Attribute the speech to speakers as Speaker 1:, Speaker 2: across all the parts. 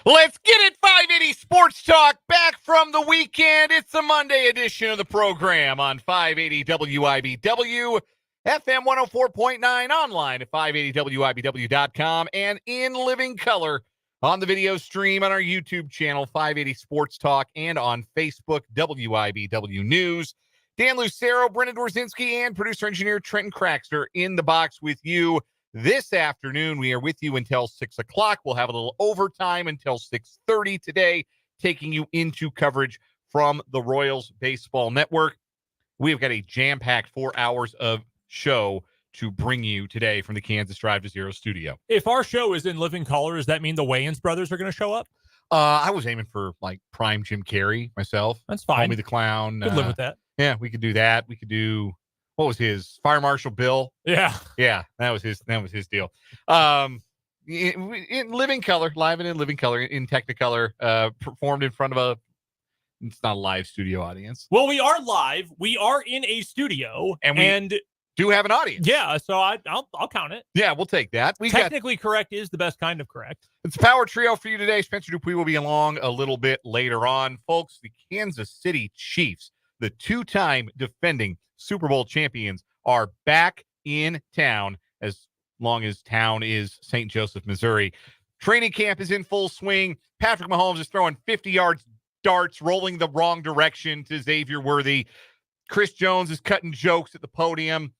Speaker 1: Let's get it, 580 Sports Talk, back from the weekend. It's the Monday edition of the program on 580 WIBW, FM 104.9, online at 580WIBW.com, and in living color on the video stream on our YouTube channel, 580 Sports Talk, and on Facebook, WIBW News. Dan Lucero, Brendan Dworzinski, and producer-engineer Trenton Craxter in the box with you. This afternoon, we are with you until 6 o'clock. We'll have a little overtime until 6:30 today, taking you into coverage from the Royals Baseball Network. We've got a jam-packed 4 hours of show to bring you today from the Kansas Drive to Zero studio.
Speaker 2: If our show is in living color, does that mean the Wayans brothers are going to show up?
Speaker 1: I was aiming for, like, prime Jim Carrey myself.
Speaker 2: That's fine.
Speaker 1: Homie the Clown.
Speaker 2: Could live with that.
Speaker 1: Yeah, we could do that. We could do... What was his? Fire Marshal Bill?
Speaker 2: Yeah,
Speaker 1: that was his deal. In living color, live and in living color, in Technicolor, performed in front of it's not a live studio audience.
Speaker 2: Well, we are live. We are in a studio,
Speaker 1: and do have an audience.
Speaker 2: Yeah, so I'll count it.
Speaker 1: Yeah, we'll take that.
Speaker 2: Technically correct is the best kind of correct.
Speaker 1: It's a power trio for you today. Spencer Dupuis will be along a little bit later on. Folks, the Kansas City Chiefs, the two-time defending Super Bowl champions, are back in town, as long as town is St. Joseph, Missouri. Training camp is in full swing. Patrick Mahomes is throwing 50-yard darts, rolling the wrong direction to Xavier Worthy. Chris Jones is cutting jokes at the podium.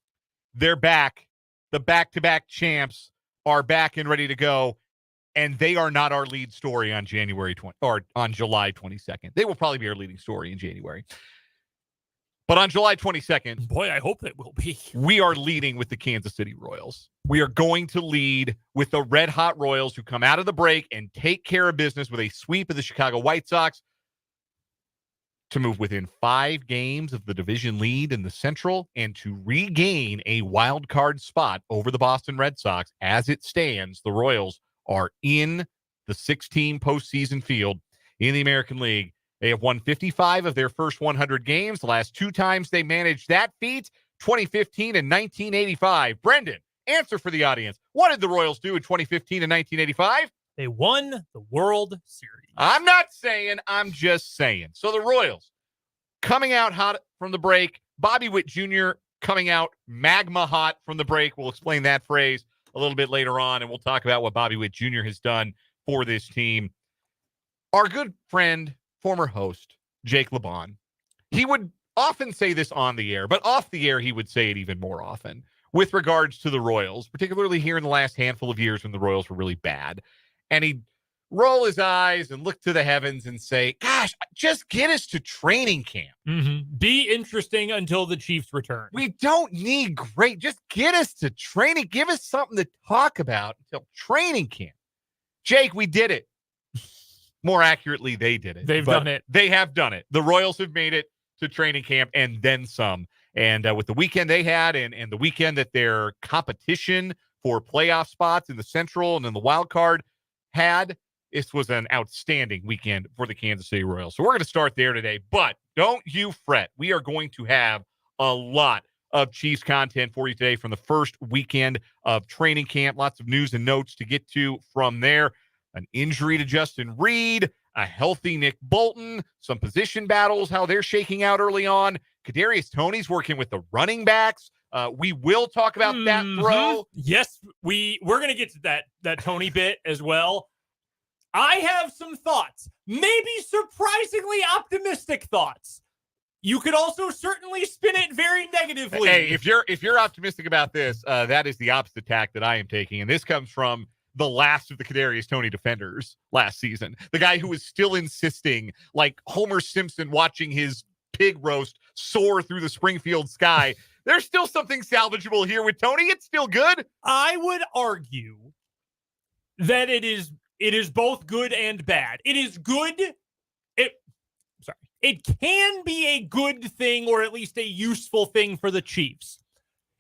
Speaker 1: They're back. The back-to-back champs are back and ready to go, and they are not our lead story on January 20 or on July 22nd. They will probably be our leading story in January. But on July 22nd,
Speaker 2: boy, I hope that will be.
Speaker 1: We are leading with the Kansas City Royals. We are going to lead with the red-hot Royals, who come out of the break and take care of business with a sweep of the Chicago White Sox to move within 5 games of the division lead in the Central and to regain a wild card spot over the Boston Red Sox. As it stands, the Royals are in the 6-team postseason field in the American League. They have won 55 of their first 100 games. The last 2 times they managed that feat, 2015 and 1985. Brendan, answer for the audience. What did the Royals do in 2015 and 1985?
Speaker 2: They won the World Series.
Speaker 1: I'm not saying, I'm just saying. So the Royals coming out hot from the break. Bobby Witt Jr. coming out magma hot from the break. We'll explain that phrase a little bit later on, and we'll talk about what Bobby Witt Jr. has done for this team. Our good friend, former host, Jake LeBon, he would often say this on the air, but off the air, he would say it even more often with regards to the Royals, particularly here in the last handful of years when the Royals were really bad. And he'd roll his eyes and look to the heavens and say, gosh, just get us to training camp.
Speaker 2: Mm-hmm. Be interesting until the Chiefs return.
Speaker 1: We don't need great. Just get us to training. Give us something to talk about until training camp. Jake, we did it. More accurately, they did it.
Speaker 2: They've done it.
Speaker 1: They have done it. The Royals have made it to training camp and then some. And with the weekend they had and the weekend that their competition for playoff spots in the Central and in the wild card had, this was an outstanding weekend for the Kansas City Royals. So we're going to start there today. But don't you fret. We are going to have a lot of Chiefs content for you today from the first weekend of training camp. Lots of news and notes to get to from there. An injury to Justin Reid, a healthy Nick Bolton, some position battles, how they're shaking out early on. Kadarius Toney's working with the running backs. We will talk about that throw.
Speaker 2: Yes, we're going to get to that Toney bit as well. I have some thoughts, maybe surprisingly optimistic thoughts. You could also certainly spin it very negatively.
Speaker 1: Hey, if you're optimistic about this, that is the opposite tack that I am taking, and this comes from the last of the Kadarius Toney defenders last season. The guy who was still insisting, like Homer Simpson watching his pig roast soar through the Springfield sky. There's still something salvageable here with Toney. It's still good.
Speaker 2: I would argue that it is both good and bad. It is good. It can be a good thing, or at least a useful thing for the Chiefs.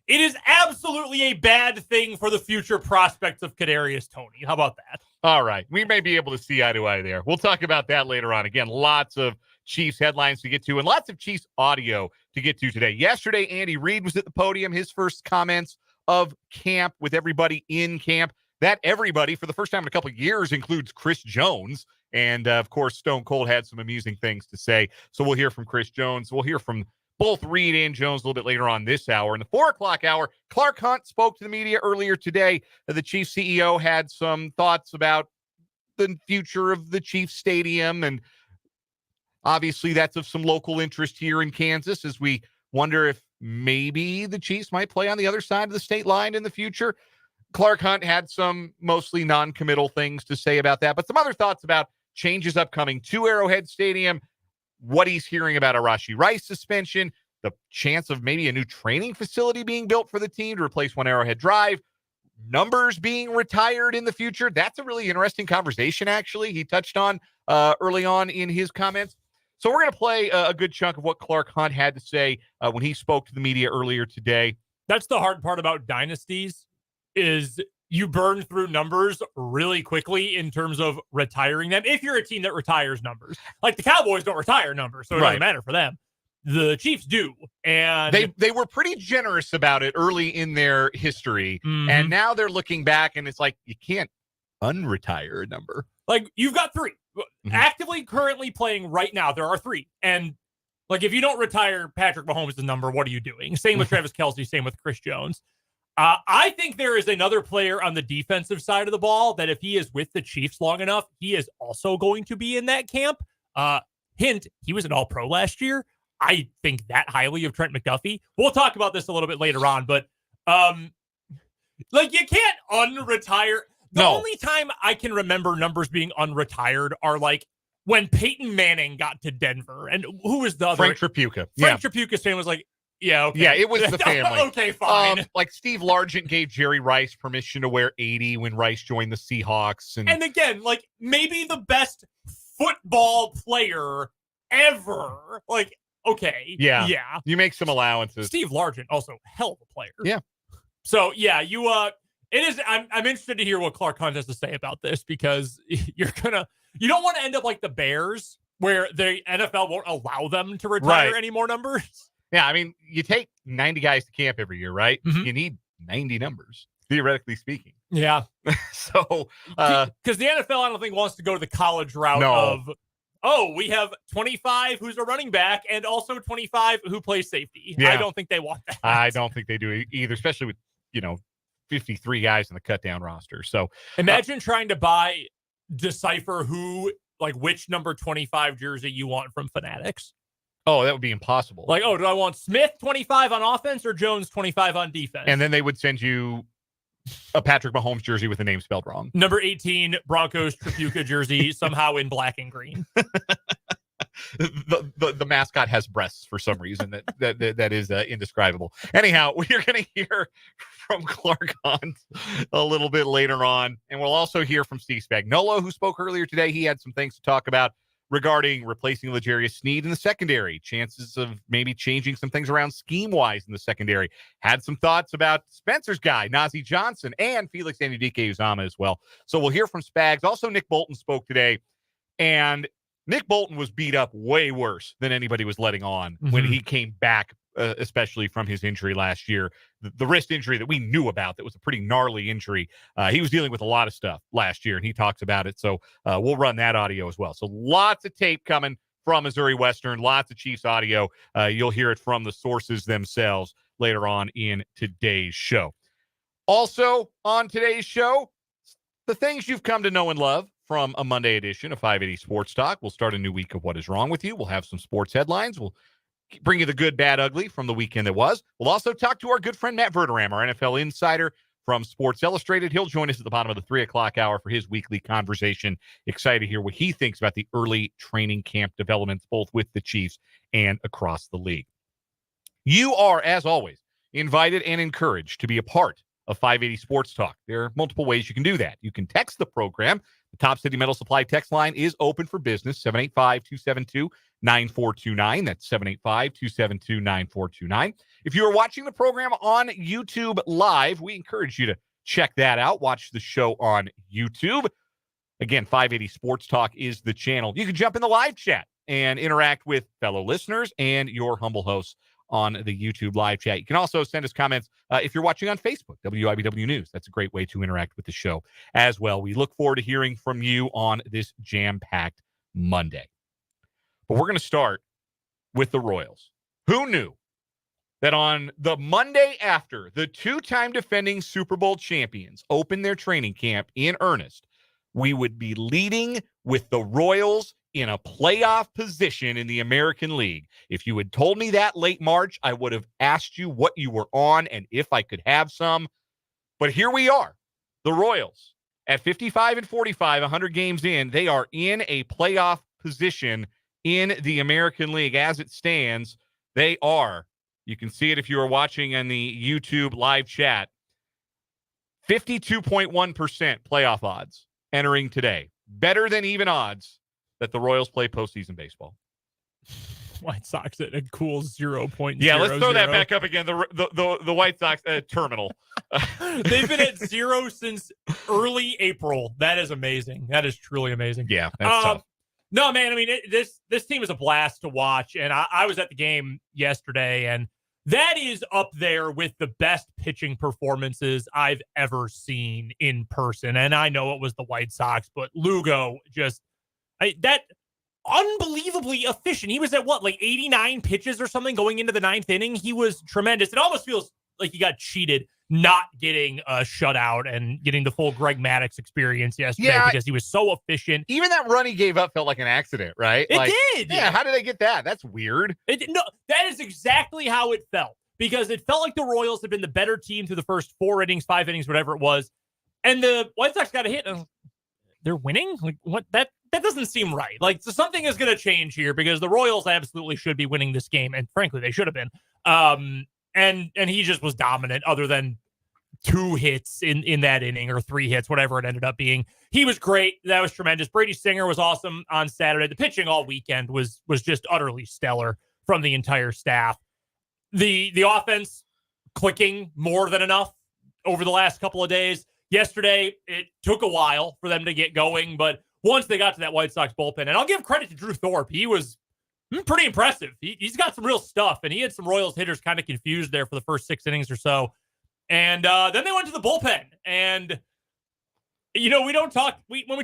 Speaker 2: It is absolutely a bad thing for the future prospects of Kadarius Toney. How about that?
Speaker 1: All right. We may be able to see eye to eye there. We'll talk about that later on. Again, lots of Chiefs headlines to get to and lots of Chiefs audio to get to today. Yesterday, Andy Reid was at the podium. His first comments of camp with everybody in camp. That everybody, for the first time in a couple of years, includes Chris Jones. And, of course, Stone Cold had some amusing things to say. So we'll hear from Chris Jones. We'll hear from both Reid and Jones a little bit later on this hour. In the 4 o'clock hour, Clark Hunt spoke to the media earlier today. The Chiefs CEO had some thoughts about the future of the Chiefs Stadium. And obviously that's of some local interest here in Kansas as we wonder if maybe the Chiefs might play on the other side of the state line in the future. Clark Hunt had some mostly non-committal things to say about that, but some other thoughts about changes upcoming to Arrowhead Stadium, what he's hearing about a Rashee Rice suspension, the chance of maybe a new training facility being built for the team to replace one Arrowhead Drive, numbers being retired in the future. That's a really interesting conversation, actually, he touched on early on in his comments. So we're going to play a good chunk of what Clark Hunt had to say when he spoke to the media earlier today.
Speaker 2: That's the hard part about dynasties is you burn through numbers really quickly in terms of retiring them. If you're a team that retires numbers, like the Cowboys don't retire numbers, so it doesn't matter for them. The Chiefs do. And
Speaker 1: they were pretty generous about it early in their history. And now they're looking back and it's like, you can't unretire a number.
Speaker 2: Like you've got 3 actively currently playing right now. There are 3. And like, if you don't retire Patrick Mahomes' number, what are you doing? Same with Travis Kelce, same with Chris Jones. I think there is another player on the defensive side of the ball that if he is with the Chiefs long enough, he is also going to be in that camp. Hint, he was an All-Pro last year. I think that highly of Trent McDuffie. We'll talk about this a little bit later on, but like you can't unretire. The only time I can remember numbers being unretired are like when Peyton Manning got to Denver. And who was the other?
Speaker 1: Frank Tripucka.
Speaker 2: Frank Tripucca's fan was like, yeah, okay.
Speaker 1: Yeah, it was the family.
Speaker 2: Okay, fine.
Speaker 1: Like Steve Largent gave Jerry Rice permission to wear 80 when Rice joined the Seahawks.
Speaker 2: And again, like maybe the best football player ever. Like, okay.
Speaker 1: Yeah. You make some allowances.
Speaker 2: Steve Largent, also hell of a player.
Speaker 1: Yeah.
Speaker 2: So yeah, it is. I'm interested to hear what Clark Hunt has to say about this because you don't want to end up like the Bears where the NFL won't allow them to retire any more numbers.
Speaker 1: Yeah, I mean, you take 90 guys to camp every year, right? You need 90 numbers, theoretically speaking.
Speaker 2: Yeah.
Speaker 1: So,
Speaker 2: because the NFL, I don't think, wants to go to the college route of, we have 25 who's a running back and also 25 who plays safety. Yeah. I don't think they want that.
Speaker 1: I don't think they do either, especially with, 53 guys in the cut down roster. So
Speaker 2: imagine trying to decipher which number 25 jersey you want from Fanatics.
Speaker 1: Oh, that would be impossible.
Speaker 2: Like, do I want Smith 25 on offense or Jones 25 on defense?
Speaker 1: And then they would send you a Patrick Mahomes jersey with the name spelled wrong.
Speaker 2: Number 18, Broncos Tripucka jersey, somehow in black and green.
Speaker 1: The mascot has breasts for some reason that is indescribable. Anyhow, we're going to hear from Clark Hunt a little bit later on, and we'll also hear from Steve Spagnuolo, who spoke earlier today. He had some things to talk about regarding replacing L'Jarius Sneed in the secondary, chances of maybe changing some things around scheme-wise in the secondary. Had some thoughts about Spencer's guy, Najee Johnson, and Felix Anudike-Uzomah as well. So we'll hear from Spags. Also, Nick Bolton spoke today, and Nick Bolton was beat up way worse than anybody was letting on when he came back, especially from his injury last year. The wrist injury that we knew about that was a pretty gnarly injury. He was dealing with a lot of stuff last year, and he talks about it. So we'll run that audio as well. So lots of tape coming from Missouri Western, lots of Chiefs audio. You'll hear it from the sources themselves later on in today's show. Also on today's show, the things you've come to know and love from a Monday edition of 580 Sports Talk. We'll start a new week of What Is Wrong With You. We'll have some sports headlines. We'll bring you the good, bad, ugly from the weekend that was. We'll also talk to our good friend Matt Verderame, our NFL insider from Sports Illustrated. He'll join us at the bottom of the 3 o'clock hour for his weekly conversation. Excited to hear what he thinks about the early training camp developments, both with the Chiefs and across the league. You are, as always, invited and encouraged to be a part of 580 Sports Talk. There are multiple ways you can do that. You can text the program. The Top City Metal Supply text line is open for business, 785-272-9429. That's 785-272-9429. If you are watching the program on YouTube Live, we encourage you to check that out. Watch the show on YouTube. Again, 580 Sports Talk is the channel. You can jump in the live chat and interact with fellow listeners and your humble hosts on the YouTube live chat. You can also send us comments if you're watching on Facebook, WIBW News. That's a great way to interact with the show as well. We look forward to hearing from you on this jam-packed Monday. But we're going to start with the Royals. Who knew that on the Monday after the two-time defending Super Bowl champions opened their training camp in earnest, we would be leading with the Royals in a playoff position in the American League? If you had told me that late March, I would have asked you what you were on and if I could have some. But here we are, the Royals at 55-45, 100 games in. They are in a playoff position in the American League. As it stands, they are, you can see it if you are watching on the YouTube live chat, 52.1% playoff odds entering today. Better than even odds that the Royals play postseason baseball.
Speaker 2: White Sox at a cool 0.00.
Speaker 1: Yeah, let's throw that back up again. The White Sox terminal.
Speaker 2: They've been at 0 since early April. That is amazing. That is truly amazing.
Speaker 1: Yeah, that's tough.
Speaker 2: No, man, I mean, this team is a blast to watch, and I was at the game yesterday, and that is up there with the best pitching performances I've ever seen in person. And I know it was the White Sox, but Lugo just that unbelievably efficient. He was at what, like 89 pitches or something going into the ninth inning. He was tremendous. It almost feels like he got cheated not getting a shutout and getting the full Greg Maddux experience yesterday because he was so efficient.
Speaker 1: Even that run he gave up felt like an accident, right?
Speaker 2: It did.
Speaker 1: Yeah, how did they get that? That's weird.
Speaker 2: No, that is exactly how it felt, because it felt like the Royals had been the better team through the first 4 innings, 5 innings, whatever it was. And the White Sox got a hit. And they're winning? Like, what? That doesn't seem right. Like, so something is going to change here, because the Royals absolutely should be winning this game. And frankly, they should have been. And he just was dominant, other than 2 hits in that inning, or 3 hits, whatever it ended up being. He was great. That was tremendous. Brady Singer was awesome on Saturday. The pitching all weekend was just utterly stellar from the entire staff. The offense clicking more than enough over the last couple of days. Yesterday, it took a while for them to get going, but once they got to that White Sox bullpen, and I'll give credit to Drew Thorpe, he was pretty impressive. He's got some real stuff, and he had some Royals hitters kind of confused there for the first 6 innings or so. And then they went to the bullpen. And, you know, when we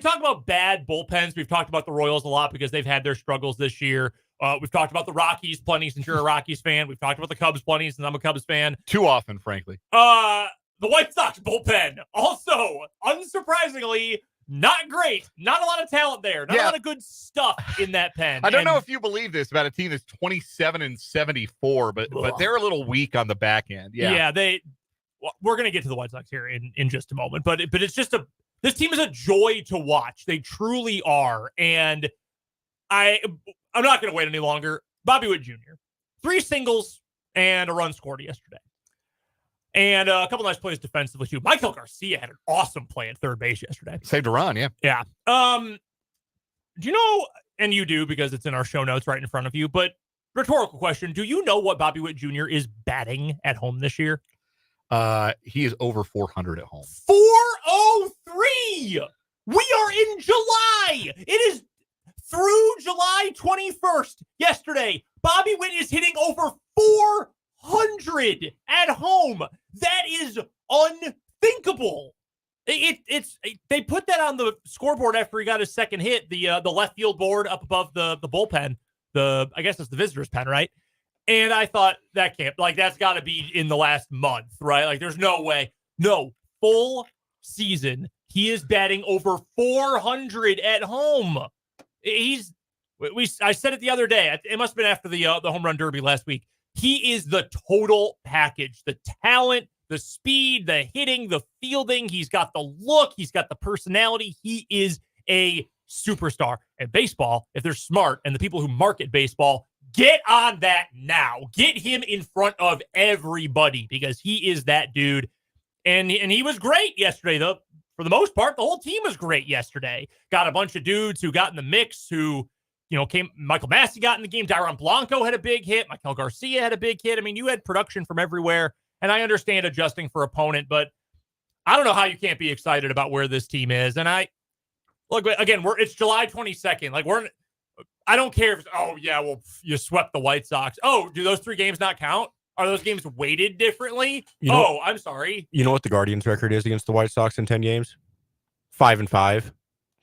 Speaker 2: talk about bad bullpens, we've talked about the Royals a lot because they've had their struggles this year. We've talked about the Rockies plenty since you're a Rockies fan. We've talked about the Cubs plenty since I'm a Cubs fan.
Speaker 1: Too often, frankly.
Speaker 2: The White Sox bullpen, also, unsurprisingly, not great. Not a lot of talent there. Not a lot of good stuff in that pen.
Speaker 1: I don't know if you believe this about a team that's 27-74, but they're a little weak on the back end. Yeah,
Speaker 2: we're going to get to the White Sox here in just a moment, but it's just this team is a joy to watch. They truly are. And I'm not going to wait any longer. Bobby Witt Jr., 3 singles and a run scored yesterday. And a couple nice plays defensively, too. Michael Garcia had an awesome play at third base yesterday.
Speaker 1: Saved a run, yeah.
Speaker 2: Yeah. Do you know, and you do because it's in our show notes right in front of you, but rhetorical question, do you know what Bobby Witt Jr. is batting at home this year?
Speaker 1: He is over 400 at home.
Speaker 2: 403! We are in July! It is through July 21st, yesterday. Bobby Witt is hitting over 400 at home. That is unthinkable. They put that on the scoreboard after he got his second hit, the left field board up above the bullpen. I guess it's the visitor's pen, right? And I thought that's got to be in the last month, right? Like, there's no way. No, full season, he is batting over 400 at home. I said it the other day. It must have been after the home run derby last week. He is the total package, the talent, the speed, the hitting, the fielding. He's got the look. He's got the personality. He is a superstar. And baseball, if they're smart, and the people who market baseball, get on that now. Get him in front of everybody, because he is that dude. And he was great yesterday, though. For the most part, the whole team was great yesterday. Got a bunch of dudes who got in the mix who, came. Michael Massey got in the game. Dairon Blanco had a big hit. Michael Garcia had a big hit. I mean, you had production from everywhere. And I understand adjusting for opponent, but I don't know how you can't be excited about where this team is. And look, again, it's July 22nd. Like, I don't care if you swept the White Sox. Oh, do those 3 games not count? Are those games weighted differently? I'm sorry.
Speaker 3: You know what the Guardians' record is against the White Sox in 10 games? 5-5.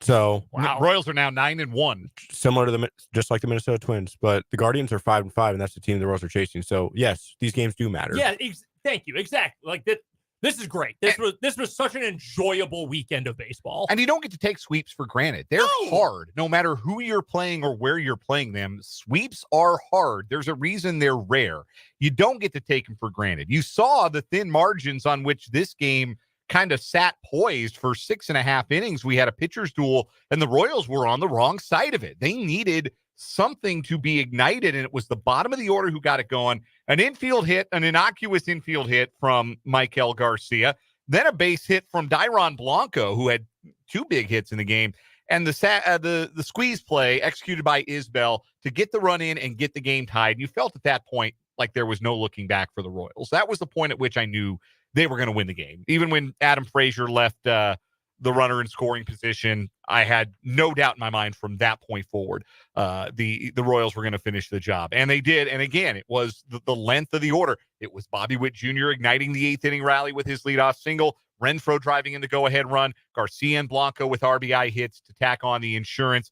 Speaker 3: So
Speaker 1: Royals are now 9-1,
Speaker 3: similar to just like the Minnesota Twins, but the Guardians are 5-5, and that's the team the Royals are chasing. So yes, these games do matter.
Speaker 2: Yeah, thank you. Exactly. Like that. This is great. This was such an enjoyable weekend of baseball.
Speaker 1: And you don't get to take sweeps for granted. They're hard, no matter who you're playing or where you're playing them. Sweeps are hard. There's a reason they're rare. You don't get to take them for granted. You saw the thin margins on which this game kind of sat poised for 6.5 innings. We had a pitcher's duel, and the Royals were on the wrong side of it. They needed something to be ignited, and it was the bottom of the order who got it going. An infield hit, an innocuous infield hit from Michael Garcia, then a base hit from Dairon Blanco, who had 2 big hits in the game, and the squeeze play executed by Isbell to get the run in and get the game tied. You felt at that point like there was no looking back for the Royals. That was the point at which I knew they were going to win the game. Even when Adam Frazier left the runner in scoring position, I had no doubt in my mind from that point forward, the Royals were going to finish the job. And they did. And again, it was the length of the order. It was Bobby Witt Jr. igniting the 8th inning rally with his leadoff single, Renfroe driving in the go-ahead run, Garcia and Blanco with RBI hits to tack on the insurance,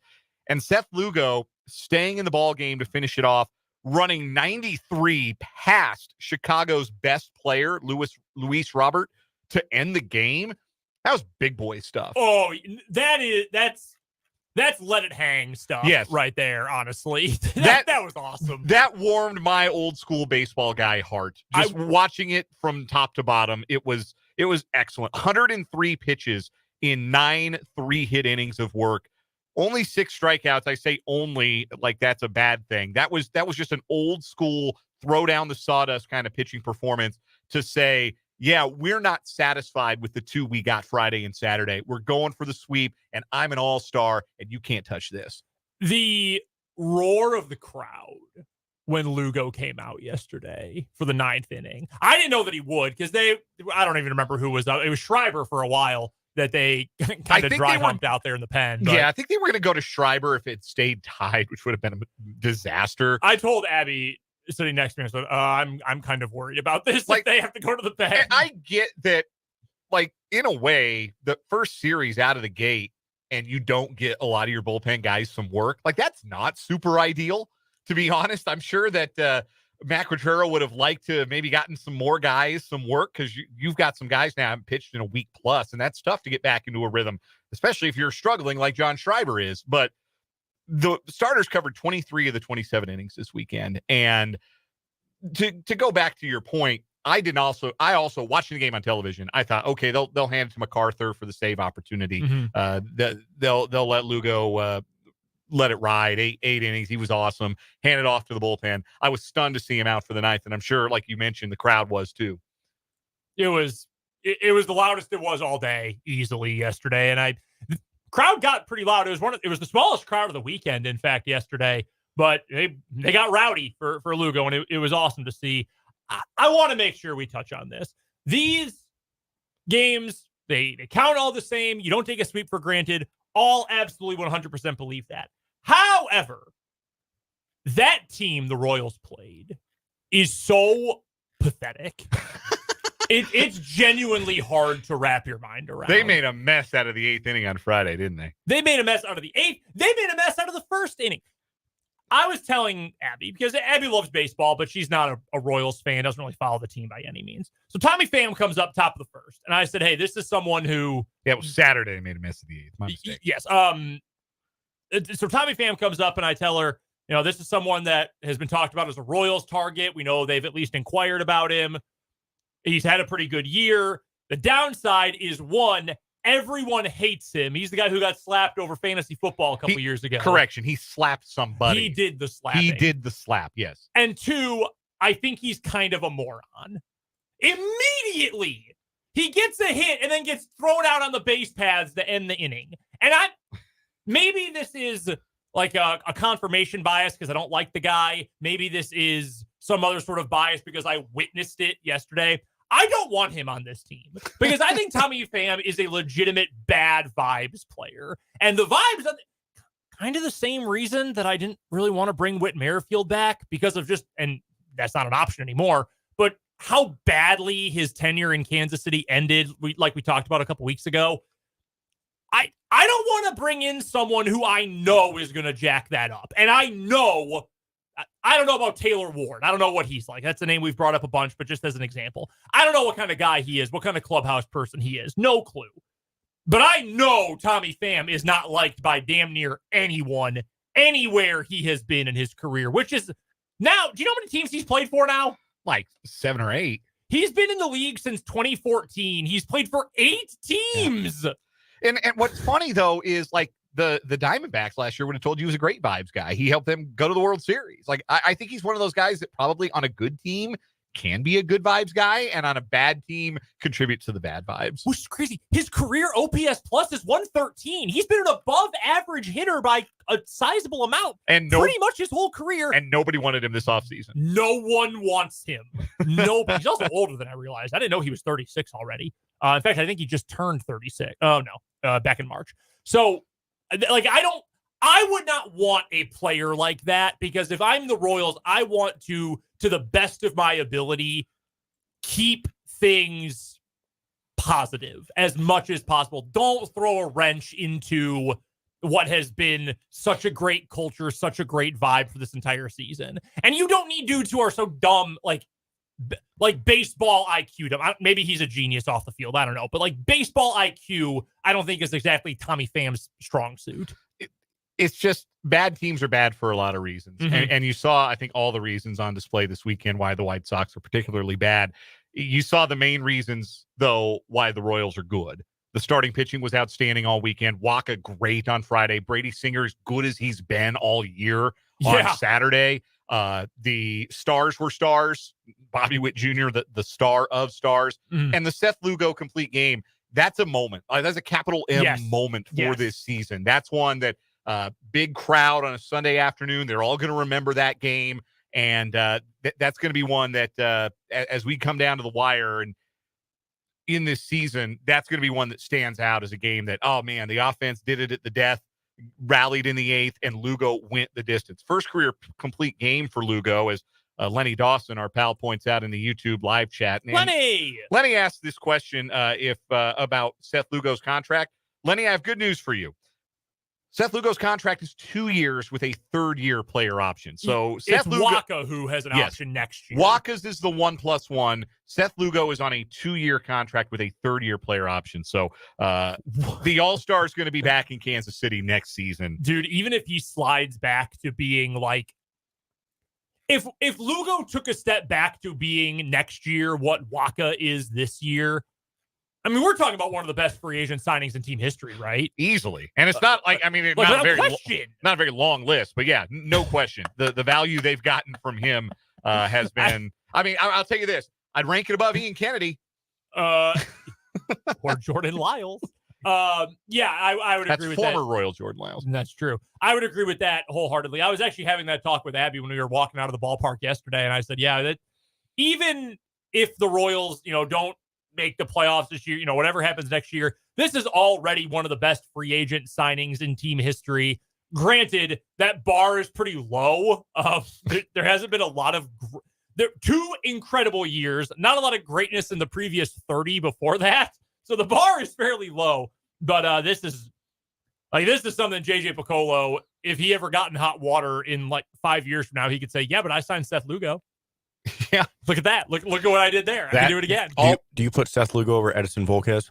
Speaker 1: and Seth Lugo staying in the ball game to finish it off, running 93 past Chicago's best player, Luis Robert, to end the game. That was big boy stuff.
Speaker 2: Oh, that's let it hang stuff.
Speaker 1: Yes.
Speaker 2: Right there, honestly. that was awesome.
Speaker 1: That warmed my old school baseball guy heart. Just watching it from top to bottom, it was excellent. 103 pitches in 9 3-hit innings of work. Only 6 strikeouts. I say only like that's a bad thing. That was just an old school throw down the sawdust kind of pitching performance to say, yeah, we're not satisfied with the 2 we got Friday and Saturday. We're going for the sweep, and I'm an all-star, and you can't touch this.
Speaker 2: The roar of the crowd when Lugo came out yesterday for the 9th inning. I didn't know that he would because I don't even remember who was up. It was Schreiber for a while that they kind of dry humped out there in the pen. But
Speaker 1: yeah, I think they were going to go to Schreiber if it stayed tied, which would have been a disaster.
Speaker 2: I told Abby sitting next to me, I said, I'm kind of worried about this. Like, if they have to go to the pen.
Speaker 1: I get that, like, in a way, the first series out of the gate and you don't get a lot of your bullpen guys some work, like, that's not super ideal, to be honest. I'm sure that Matt Quatrero would have liked to have maybe gotten some more guys some work because you've got some guys now haven't pitched in a week plus, and that's tough to get back into a rhythm, especially if you're struggling like John Schreiber is. But the starters covered 23 of the 27 innings this weekend. And to go back to your point, I also watching the game on television, I thought, okay, they'll hand it to MacArthur for the save opportunity. Mm-hmm. They'll let Lugo let it ride. Eight innings. He was awesome. Hand it off to the bullpen. I was stunned to see him out for the 9th, and I'm sure, like you mentioned, the crowd was too.
Speaker 2: It was the loudest it was all day, easily yesterday, and the crowd got pretty loud. It was the smallest crowd of the weekend, in fact, yesterday. But they got rowdy for Lugo, and it was awesome to see. I want to make sure we touch on this. These games, they count all the same. You don't take a sweep for granted. All absolutely 100% believe that. However, that team the Royals played is so pathetic. It's genuinely hard to wrap your mind around.
Speaker 1: They made a mess out of the 8th inning on Friday, didn't they?
Speaker 2: They made a mess out of the 8th. They made a mess out of the 1st inning. I was telling Abby, because Abby loves baseball, but she's not a Royals fan, doesn't really follow the team by any means. So Tommy Pham comes up top of the 1st, and I said, hey, this is someone who...
Speaker 1: Yeah, it was Saturday they made a mess of the 8th. My mistake.
Speaker 2: Yes. So Tommy Pham comes up, and I tell her, this is someone that has been talked about as a Royals target. We know they've at least inquired about him. He's had a pretty good year. The downside is, one, everyone hates him. He's the guy who got slapped over fantasy football a couple years ago.
Speaker 1: Correction. He slapped somebody.
Speaker 2: He did the slapping.
Speaker 1: He did the slap, yes.
Speaker 2: And 2, I think he's kind of a moron. Immediately, he gets a hit and then gets thrown out on the base paths to end the inning. And maybe this is like a confirmation bias because I don't like the guy. Maybe this is some other sort of bias because I witnessed it yesterday. I don't want him on this team because I think Tommy Pham is a legitimate bad vibes player. And the vibes, kind of the same reason that I didn't really want to bring Whit Merrifield back because of and that's not an option anymore, but how badly his tenure in Kansas City ended, like we talked about a couple weeks ago. I don't want to bring in someone who I know is going to jack that up. And I don't know about Taylor Ward. I don't know what he's like. That's a name we've brought up a bunch, but just as an example, I don't know what kind of guy he is, what kind of clubhouse person he is. No clue. But I know Tommy Pham is not liked by damn near anyone, anywhere he has been in his career, which is now, do you know how many teams he's played for now?
Speaker 1: Like 7 or 8.
Speaker 2: He's been in the league since 2014. He's played for 8 teams.
Speaker 1: Yeah. And what's funny, though, is like the Diamondbacks last year would have told you he was a great vibes guy. He helped them go to the World Series. Like, I think he's one of those guys that probably on a good team can be a good vibes guy, and on a bad team contribute to the bad vibes.
Speaker 2: Which is crazy. His career OPS plus is 113. He's been an above average hitter by a sizable amount and pretty much his whole career.
Speaker 1: And nobody wanted him this offseason.
Speaker 2: No one wants him. Nobody. He's also older than I realized. I didn't know he was 36 already. In fact, I think he just turned 36. Oh, no. Back in March. So, like, I would not want a player like that, because if I'm the Royals, I want to the best of my ability, keep things positive as much as possible. Don't throw a wrench into what has been such a great culture, such a great vibe for this entire season. And you don't need dudes who are so dumb, like baseball IQ. Maybe he's a genius off the field. I don't know. But like baseball IQ, I don't think is exactly Tommy Pham's strong suit.
Speaker 1: It's just bad teams are bad for a lot of reasons.
Speaker 2: Mm-hmm.
Speaker 1: And you saw, I think, all the reasons on display this weekend why the White Sox are particularly bad. You saw the main reasons, though, why the Royals are good. The starting pitching was outstanding all weekend. Waka great on Friday. Brady Singer as good as he's been all year on Saturday. The stars were stars. Bobby Witt Jr., the star of stars.
Speaker 2: Mm-hmm.
Speaker 1: And the Seth Lugo complete game, that's a moment. That's a capital M moment for this season. That's one that big crowd on a Sunday afternoon. They're all going to remember that game. And that's going to be one that as we come down to the wire and in this season, that's going to be one that stands out as a game that, oh man, the offense did it at the death, rallied in the 8th, and Lugo went the distance. First career complete game for Lugo, as Lenny Dawson, our pal, points out in the YouTube live chat. And Lenny asked this question about Seth Lugo's contract. Lenny, I have good news for you. Seth Lugo's contract is 2 years with a third-year player option. So Seth Lugo,
Speaker 2: Waka who has an option next year.
Speaker 1: Waka's is the 1+1. Seth Lugo is on a 2-year contract with a third-year player option. So the All-Star is going to be back in Kansas City next season.
Speaker 2: Dude, even if he slides back to being like, if Lugo took a step back to being next year what Waka is this year, I mean, we're talking about one of the best free agent signings in team history, right?
Speaker 1: Easily. And it's not like, I mean, not a very long list, but yeah, no question. The value they've gotten from him has been, I mean, I'll tell you this. I'd rank it above Ian Kennedy.
Speaker 2: Or Jordan Lyles. I would agree with that.
Speaker 1: That's former Royal Jordan Lyles.
Speaker 2: That's true. I would agree with that wholeheartedly. I was actually having that talk with Abby when we were walking out of the ballpark yesterday, and I said, that even if the Royals, don't make the playoffs this year, whatever happens next year, this is already one of the best free agent signings in team history. Granted, that bar is pretty low. There hasn't been a lot of 2 incredible years, not a lot of greatness in the previous 30 before that. So the bar is fairly low, but this is something JJ Piccolo, if he ever got in hot water in like 5 years from now, he could say, yeah, but I signed Seth Lugo.
Speaker 1: Yeah.
Speaker 2: Look at that. Look at what I did there. I can do it again.
Speaker 3: Do you put Seth Lugo over Edison Volquez?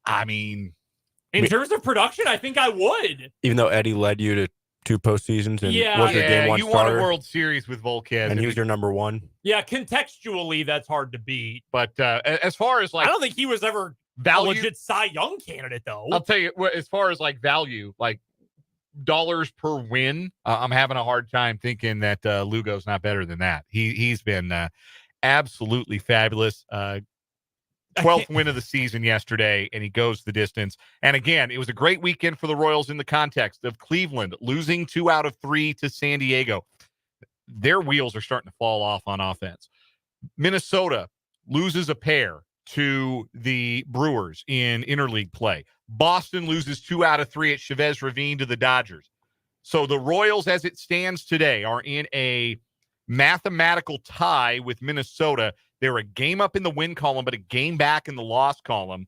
Speaker 1: I mean,
Speaker 2: in terms of production, I think I would.
Speaker 3: Even though Eddie led you to 2 postseasons and was your game 1
Speaker 1: you
Speaker 3: starter.
Speaker 1: won a World Series with Volquez.
Speaker 3: And he was your number 1.
Speaker 2: Yeah, contextually, that's hard to beat.
Speaker 1: But as far as like,
Speaker 2: I don't think he was ever a legit Cy Young candidate, though.
Speaker 1: I'll tell you, as far as like value, like dollars per win, I'm having a hard time thinking that Lugo's not better than that. He's been absolutely fabulous. 12th win of the season yesterday, and he goes the distance. And again, it was a great weekend for the Royals in the context of Cleveland losing 2 out of 3 to San Diego. Their wheels are starting to fall off on offense. Minnesota loses a pair to the Brewers in interleague play. Boston loses 2 out of 3 at Chavez Ravine to the Dodgers. So the Royals, as it stands today, are in a mathematical tie with Minnesota. They're a game up in the win column, but a game back in the loss column.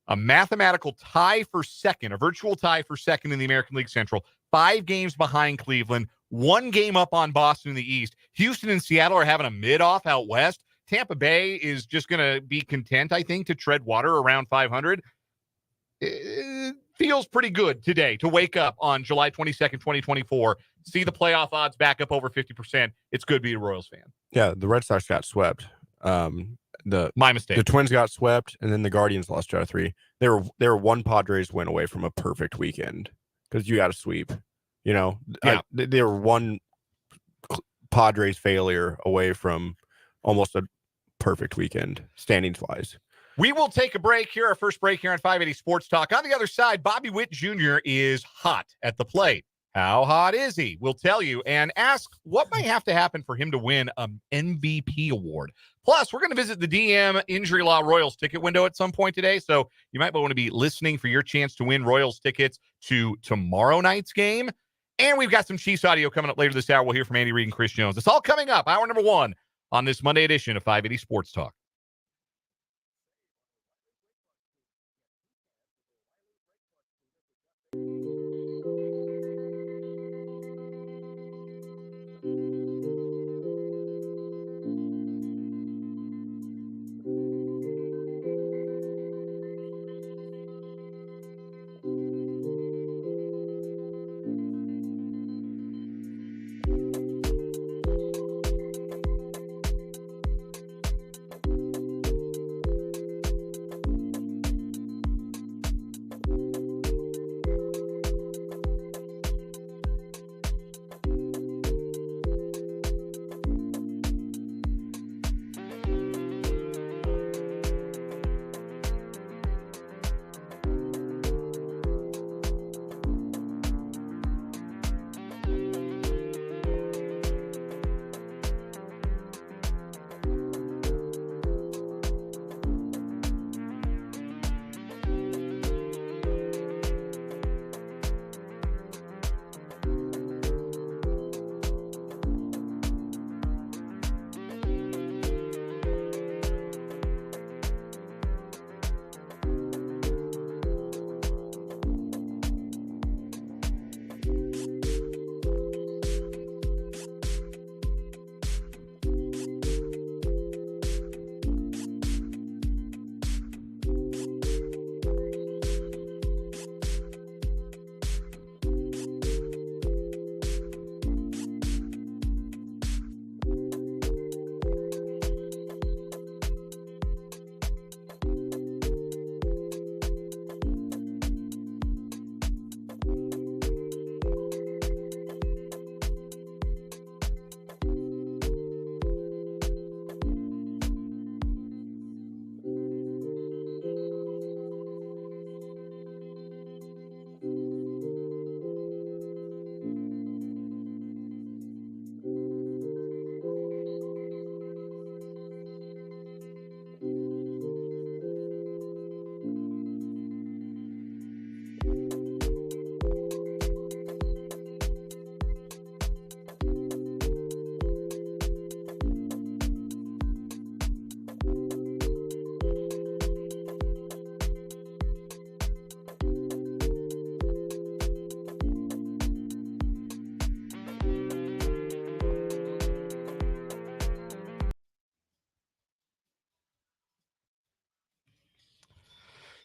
Speaker 1: A mathematical tie for second, a virtual tie for second in the American League Central. 5 games behind Cleveland, 1 game up on Boston in the East. Houston and Seattle are having a mid-off out west. Tampa Bay is just going to be content, I think, to tread water around 500. It feels pretty good today to wake up on July 22nd, 2024, see the playoff odds back up over 50%. It's good to be a Royals fan.
Speaker 3: Yeah, the Red Sox got swept.
Speaker 1: My mistake.
Speaker 3: The Twins got swept, and then the Guardians lost 2 out of 3. They were one Padres win away from a perfect weekend because you got to sweep. You know,
Speaker 1: yeah.
Speaker 3: They were one Padres failure away from almost a perfect weekend standings wise.
Speaker 1: We will take a break here, our first break here on 580 Sports Talk. On the other side, Bobby Witt Jr. is hot at the plate. How hot is he? We'll tell you and ask what might have to happen for him to win an MVP award. Plus, we're going to visit the DM Injury Law Royals ticket window at some point today, so you might want to be listening for your chance to win Royals tickets to tomorrow night's game. And we've got some Chiefs audio coming up later this hour. We'll hear from Andy Reid and Chris Jones. It's all coming up, hour number 1 on this Monday edition of 580 Sports Talk.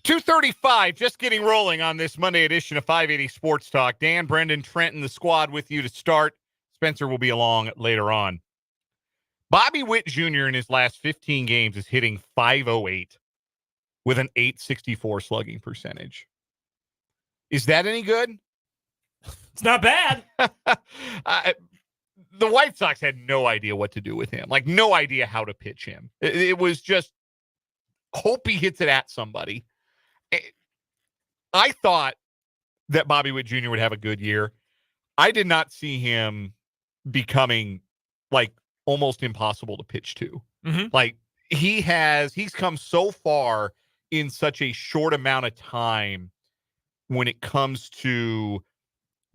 Speaker 1: .235, just getting rolling on this Monday edition of 580 Sports Talk. Dan, Brendan, Trent, and the squad with you to start. Spencer will be along later on. Bobby Witt Jr. in his last 15 games is hitting .508 with an .864 slugging percentage. Is that any good?
Speaker 2: It's not bad.
Speaker 1: The White Sox had no idea what to do with him. Like, no idea how to pitch him. It was just hope he hits it at somebody. I thought that Bobby Witt Jr. would have a good year. I did not see him becoming like almost impossible to pitch to.
Speaker 2: Mm-hmm.
Speaker 1: Like he's come so far in such a short amount of time when it comes to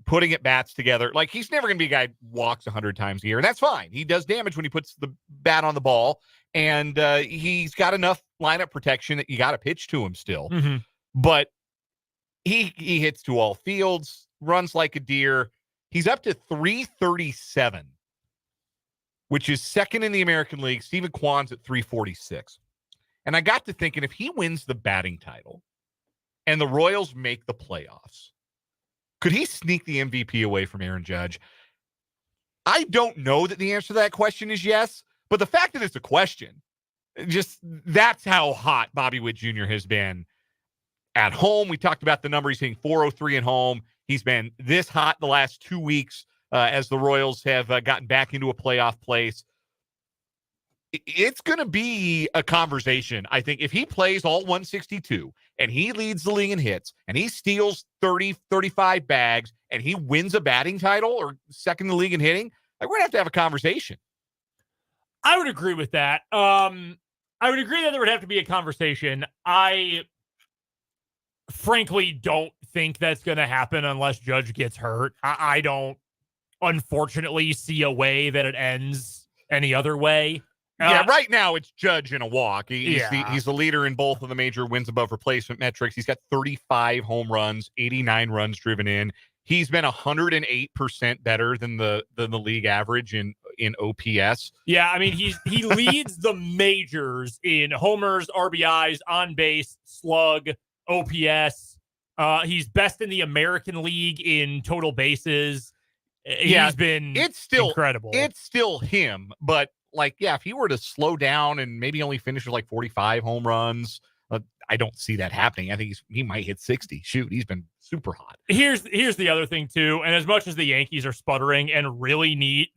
Speaker 1: putting at bats together. Like, he's never going to be a guy who walks 100 times a year, and that's fine. He does damage when he puts the bat on the ball, and he's got enough lineup protection that you got to pitch to him still.
Speaker 2: Mm-hmm.
Speaker 1: But he hits to all fields, runs like a deer. He's up to 337, which is second in the American League. Steven Kwan's at 346. And I got to thinking, if he wins the batting title and the Royals make the playoffs, could he sneak the MVP away from Aaron Judge? I don't know that the answer to that question is yes, but the fact that it's a question, just that's how hot Bobby Witt Jr. has been at home. We talked about the number. He's hitting 403 at home. He's been this hot the last 2 weeks as the Royals have gotten back into a playoff place. It's going to be a conversation. I think if he plays all 162 and he leads the league in hits and he steals 30, 35 bags and he wins a batting title or second in the league in hitting, like, we're going to have a conversation.
Speaker 2: I would agree with that. I would agree that there would have to be a conversation. I frankly don't think that's going to happen unless Judge gets hurt. I don't, unfortunately, see a way that it ends any other way.
Speaker 1: Yeah, right now it's Judge in a walk. He's
Speaker 2: Yeah.
Speaker 1: the leader in both of the major wins above replacement metrics. He's got 35 home runs, 89 runs driven in. He's been 108% better than the league average in OPS.
Speaker 2: Yeah, I mean, he leads the majors in homers, RBIs, on base, slug, OPS. He's best in the American League in total bases. He's been incredible.
Speaker 1: It's still him, but like, yeah, if he were to slow down and maybe only finish with like 45 home runs, I don't see that happening. I think he might hit 60. Shoot, he's been super hot.
Speaker 2: Here's the other thing too, and as much as the Yankees are sputtering and really need,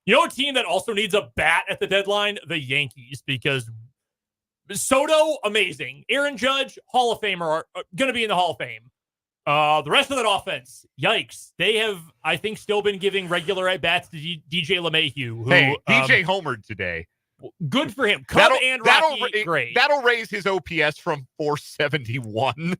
Speaker 2: a team that also needs a bat at the deadline, the Yankees, because Soto, amazing. Aaron Judge, Hall of Famer, are going to be in the Hall of Fame. The rest of that offense, yikes. They have, I think, still been giving regular at-bats to DJ LeMahieu. Who,
Speaker 1: DJ homered today.
Speaker 2: Good for him. Cub and Rocky, great.
Speaker 1: That'll raise his OPS from 471.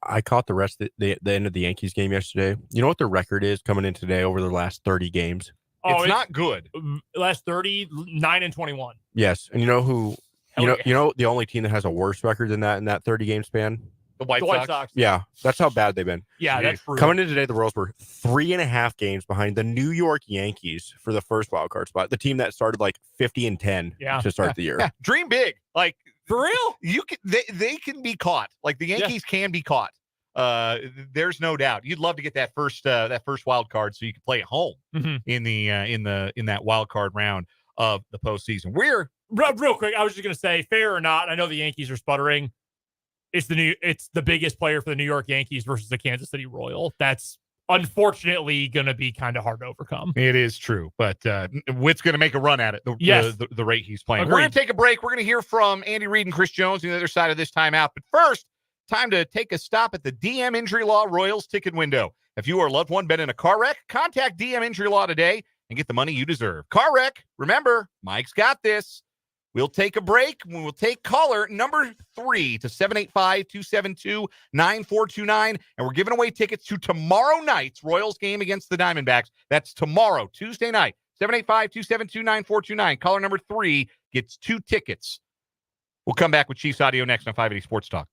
Speaker 3: I caught the end of the Yankees game yesterday. You know what the record is coming in today over their last 30 games?
Speaker 1: It's not good.
Speaker 2: Last 30, 9-21.
Speaker 3: Yes. And you know who,
Speaker 2: Yeah.
Speaker 3: you know the only team that has a worse record than that in that 30 game span?
Speaker 1: The White Sox.
Speaker 3: Yeah, that's how bad they've been.
Speaker 2: Yeah, that's brutal.
Speaker 3: Coming in today, the Royals were 3.5 games behind the New York Yankees for the first wild card spot. The team that started like 50-10 to start the year.
Speaker 1: Yeah. Dream big. Like,
Speaker 2: for real?
Speaker 1: You can, they can be caught. Like, the Yankees can be caught. There's no doubt. You'd love to get that first wild card so you can play at home in that wild card round of the postseason.
Speaker 2: Real quick, I was just gonna say, fair or not, I know the Yankees are sputtering. It's the biggest player for the New York Yankees versus the Kansas City Royal. That's unfortunately going to be kind of hard to overcome.
Speaker 1: It is true, but Witt's going to make a run at it the rate he's playing.
Speaker 2: Agreed.
Speaker 1: We're going to take a break. We're going to hear from Andy Reid and Chris Jones on the other side of this timeout. But first, time to take a stop at the DM Injury Law Royals ticket window. If you or a loved one been in a car wreck, contact DM Injury Law today and get the money you deserve. Car wreck, remember, Mike's got this. We'll take a break. We'll take caller number 3 to 785-272-9429. And we're giving away tickets to tomorrow night's Royals game against the Diamondbacks. That's tomorrow, Tuesday night, 785-272-9429. Caller number 3 gets 2 tickets. We'll come back with Chiefs Audio next on 580 Sports Talk.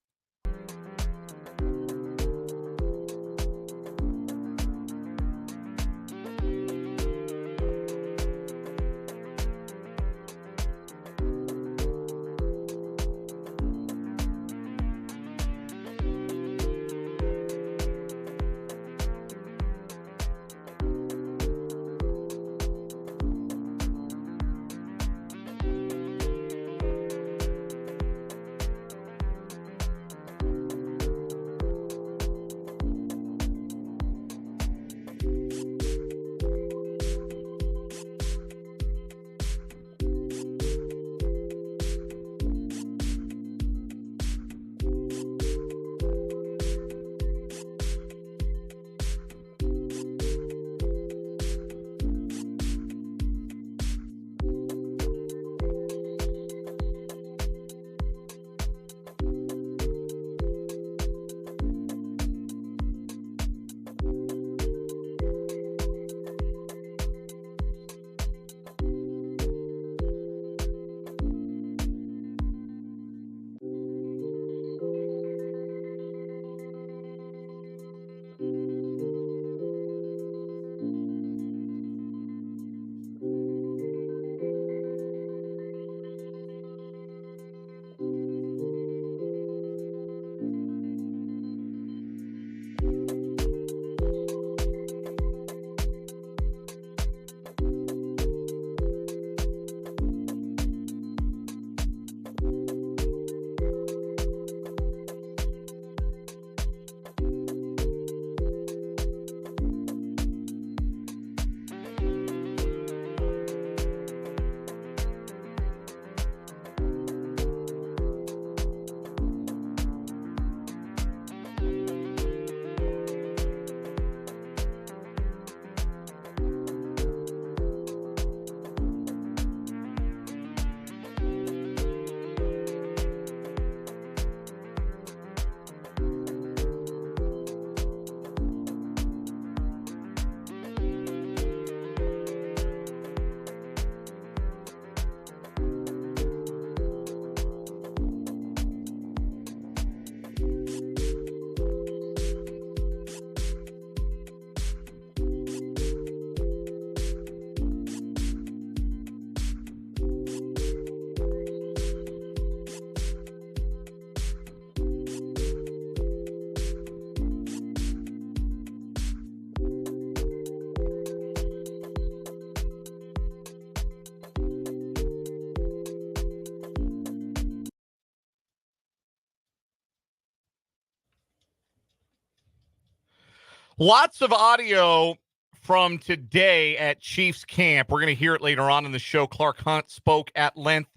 Speaker 1: Lots of audio from today at Chiefs camp. We're going to hear it later on in the show. Clark Hunt spoke at length.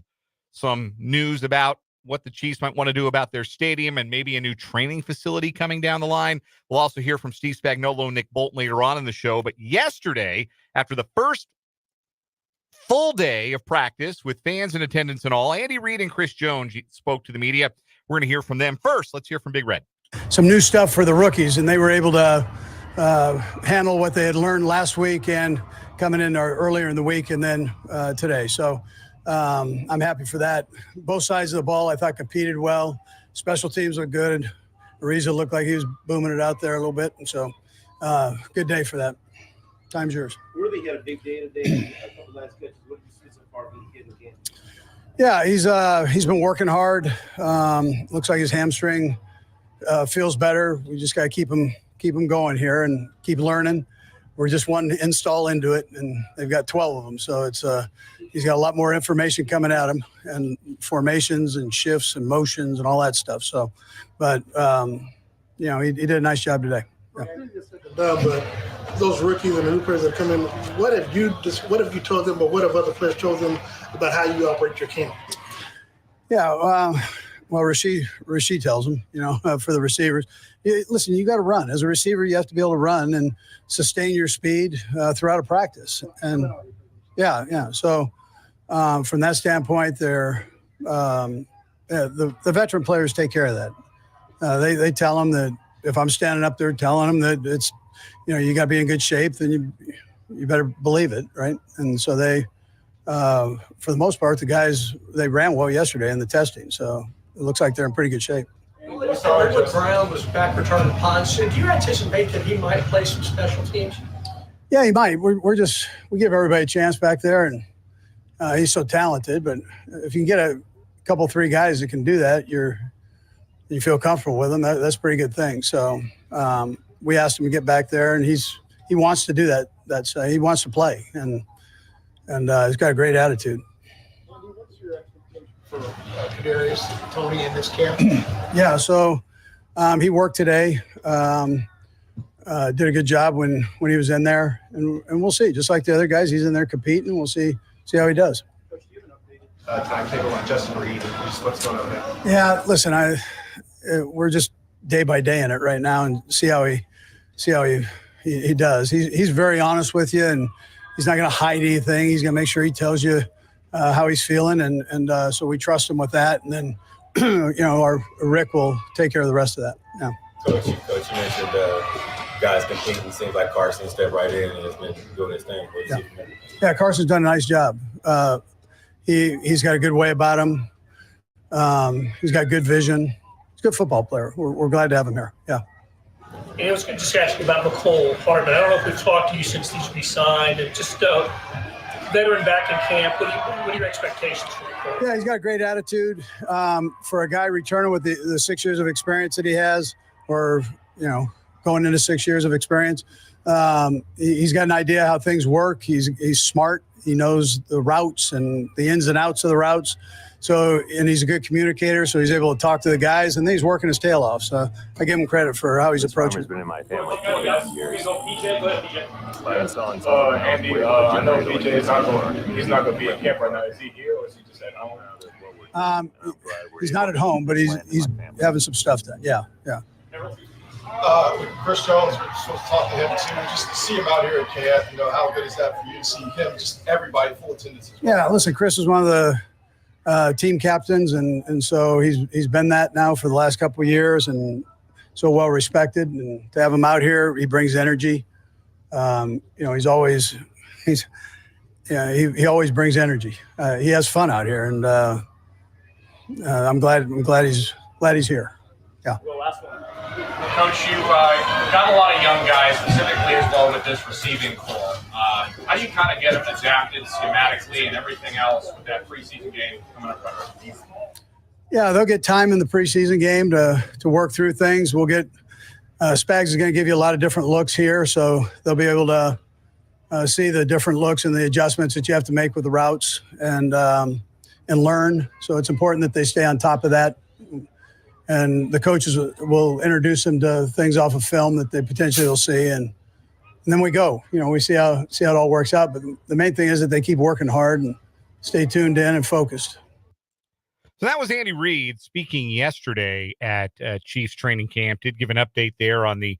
Speaker 1: Some news about what the Chiefs might want to do about their stadium and maybe a new training facility coming down the line. We'll also hear from Steve Spagnuolo and Nick Bolton later on in the show. But yesterday, after the first full day of practice with fans in attendance and all, Andy Reid and Chris Jones spoke to the media. We're going to hear from them first. Let's hear from Big Red.
Speaker 4: Some new stuff for the rookies, and they were able to handle what they had learned last week and coming in earlier in the week and then today. So I'm happy for that. Both sides of the ball, I thought, competed well. Special teams looked good. Ariza looked like he was booming it out there a little bit. And so good day for that. Time's yours.
Speaker 5: Really had a big day today. A couple last catches. What did you see so far from the kid again?
Speaker 4: Yeah, he's been working hard. Looks like his hamstring feels better. We just got to keep him going here and keep learning. We're just one install into it, and they've got 12 of them. So it's he's got a lot more information coming at him, and formations and shifts and motions and all that stuff. So, but he did a nice job today. Yeah.
Speaker 6: But those rookies and the new players that come in, what have you told them, but what have other players told them about how you operate your camp?
Speaker 4: Yeah, well, Rashid tells them, for the receivers, listen, you got to run. As a receiver, you have to be able to run and sustain your speed throughout a practice. And yeah. So from that standpoint, the veteran players take care of that. They tell them that if I'm standing up there telling them that it's, you got to be in good shape, then you better believe it, right? And so they, for the most part, the guys, they ran well yesterday in the testing. So it looks like they're in pretty good shape.
Speaker 7: Brown was back returning punts. Do you anticipate that he might play some special teams?
Speaker 4: Yeah, he might. We give everybody a chance back there, and he's so talented. But if you can get a couple, 3 guys that can do that, you feel comfortable with them. That's a pretty good thing. So we asked him to get back there, and he wants to do that. He wants to play, and he's got a great attitude.
Speaker 6: What's your expectation for Kadarius Toney in this camp?
Speaker 4: Yeah, so he worked today. Did a good job when he was in there, and we'll see. Just like the other guys, he's in there competing. We'll see how he does.
Speaker 5: Coach, do you have an updated timetable on Justin Reid and just what's going on there?
Speaker 4: Yeah, listen, we're just day by day in it right now, and see how he does. He's very honest with you, and he's not going to hide anything. He's going to make sure he tells you how he's feeling, and so we trust him with that. And then, our Rick will take care of the rest of that. Yeah.
Speaker 8: Coach, you mentioned guys competing. It seems like Carson stepped right in and has been doing his thing.
Speaker 4: Yeah, Carson's done a nice job. He's got a good way about him. He's got good vision. He's a good football player. We're glad to have him here. Yeah.
Speaker 7: And I was going to just ask you about McCole Hardman. I don't know if we've talked to you since he's re-signed, and just veteran back in camp. What are your expectations for McCole?
Speaker 4: Yeah, he's got a great attitude. For a guy returning with the 6 years of experience that he has, or going into 6 years of experience, he's got an idea how things work. He's smart. He knows the routes and the ins and outs of the routes. So, and he's a good communicator, so he's able to talk to the guys, and then he's working his tail off. So I give him credit for how he's approaching.
Speaker 8: He's been in my family for
Speaker 5: Andy,
Speaker 8: 20 years.
Speaker 5: I know BJ is not going to be in camp right now. Is he here or is he just at home?
Speaker 4: He's not at home, but he's having some stuff done. Yeah.
Speaker 6: Chris Jones, we're supposed to talk to him too, just to see him out here at camp. How good is that for you to see him, just everybody full attendance?
Speaker 4: Yeah, listen, Chris is one of the team captains, and so he's been that now for the last couple of years, and so well respected. And to have him out here, he brings energy. He always brings energy. He has fun out here, and I'm glad he's here. Yeah.
Speaker 9: Well, last one. Coach, you got a lot of young guys, specifically as well with this receiving core. How do you kind of get them adapted schematically and everything else with that preseason game coming up?
Speaker 4: Yeah, they'll get time in the preseason game to work through things. We'll get Spags is going to give you a lot of different looks here, so they'll be able to see the different looks and the adjustments that you have to make with the routes and learn. So it's important that they stay on top of that. and the coaches will introduce them to things off of film that they potentially will see, and then we go. We see how it all works out. But the main thing is that they keep working hard and stay tuned in and focused.
Speaker 1: So that was Andy Reid speaking yesterday at Chiefs training camp. Did give an update there on the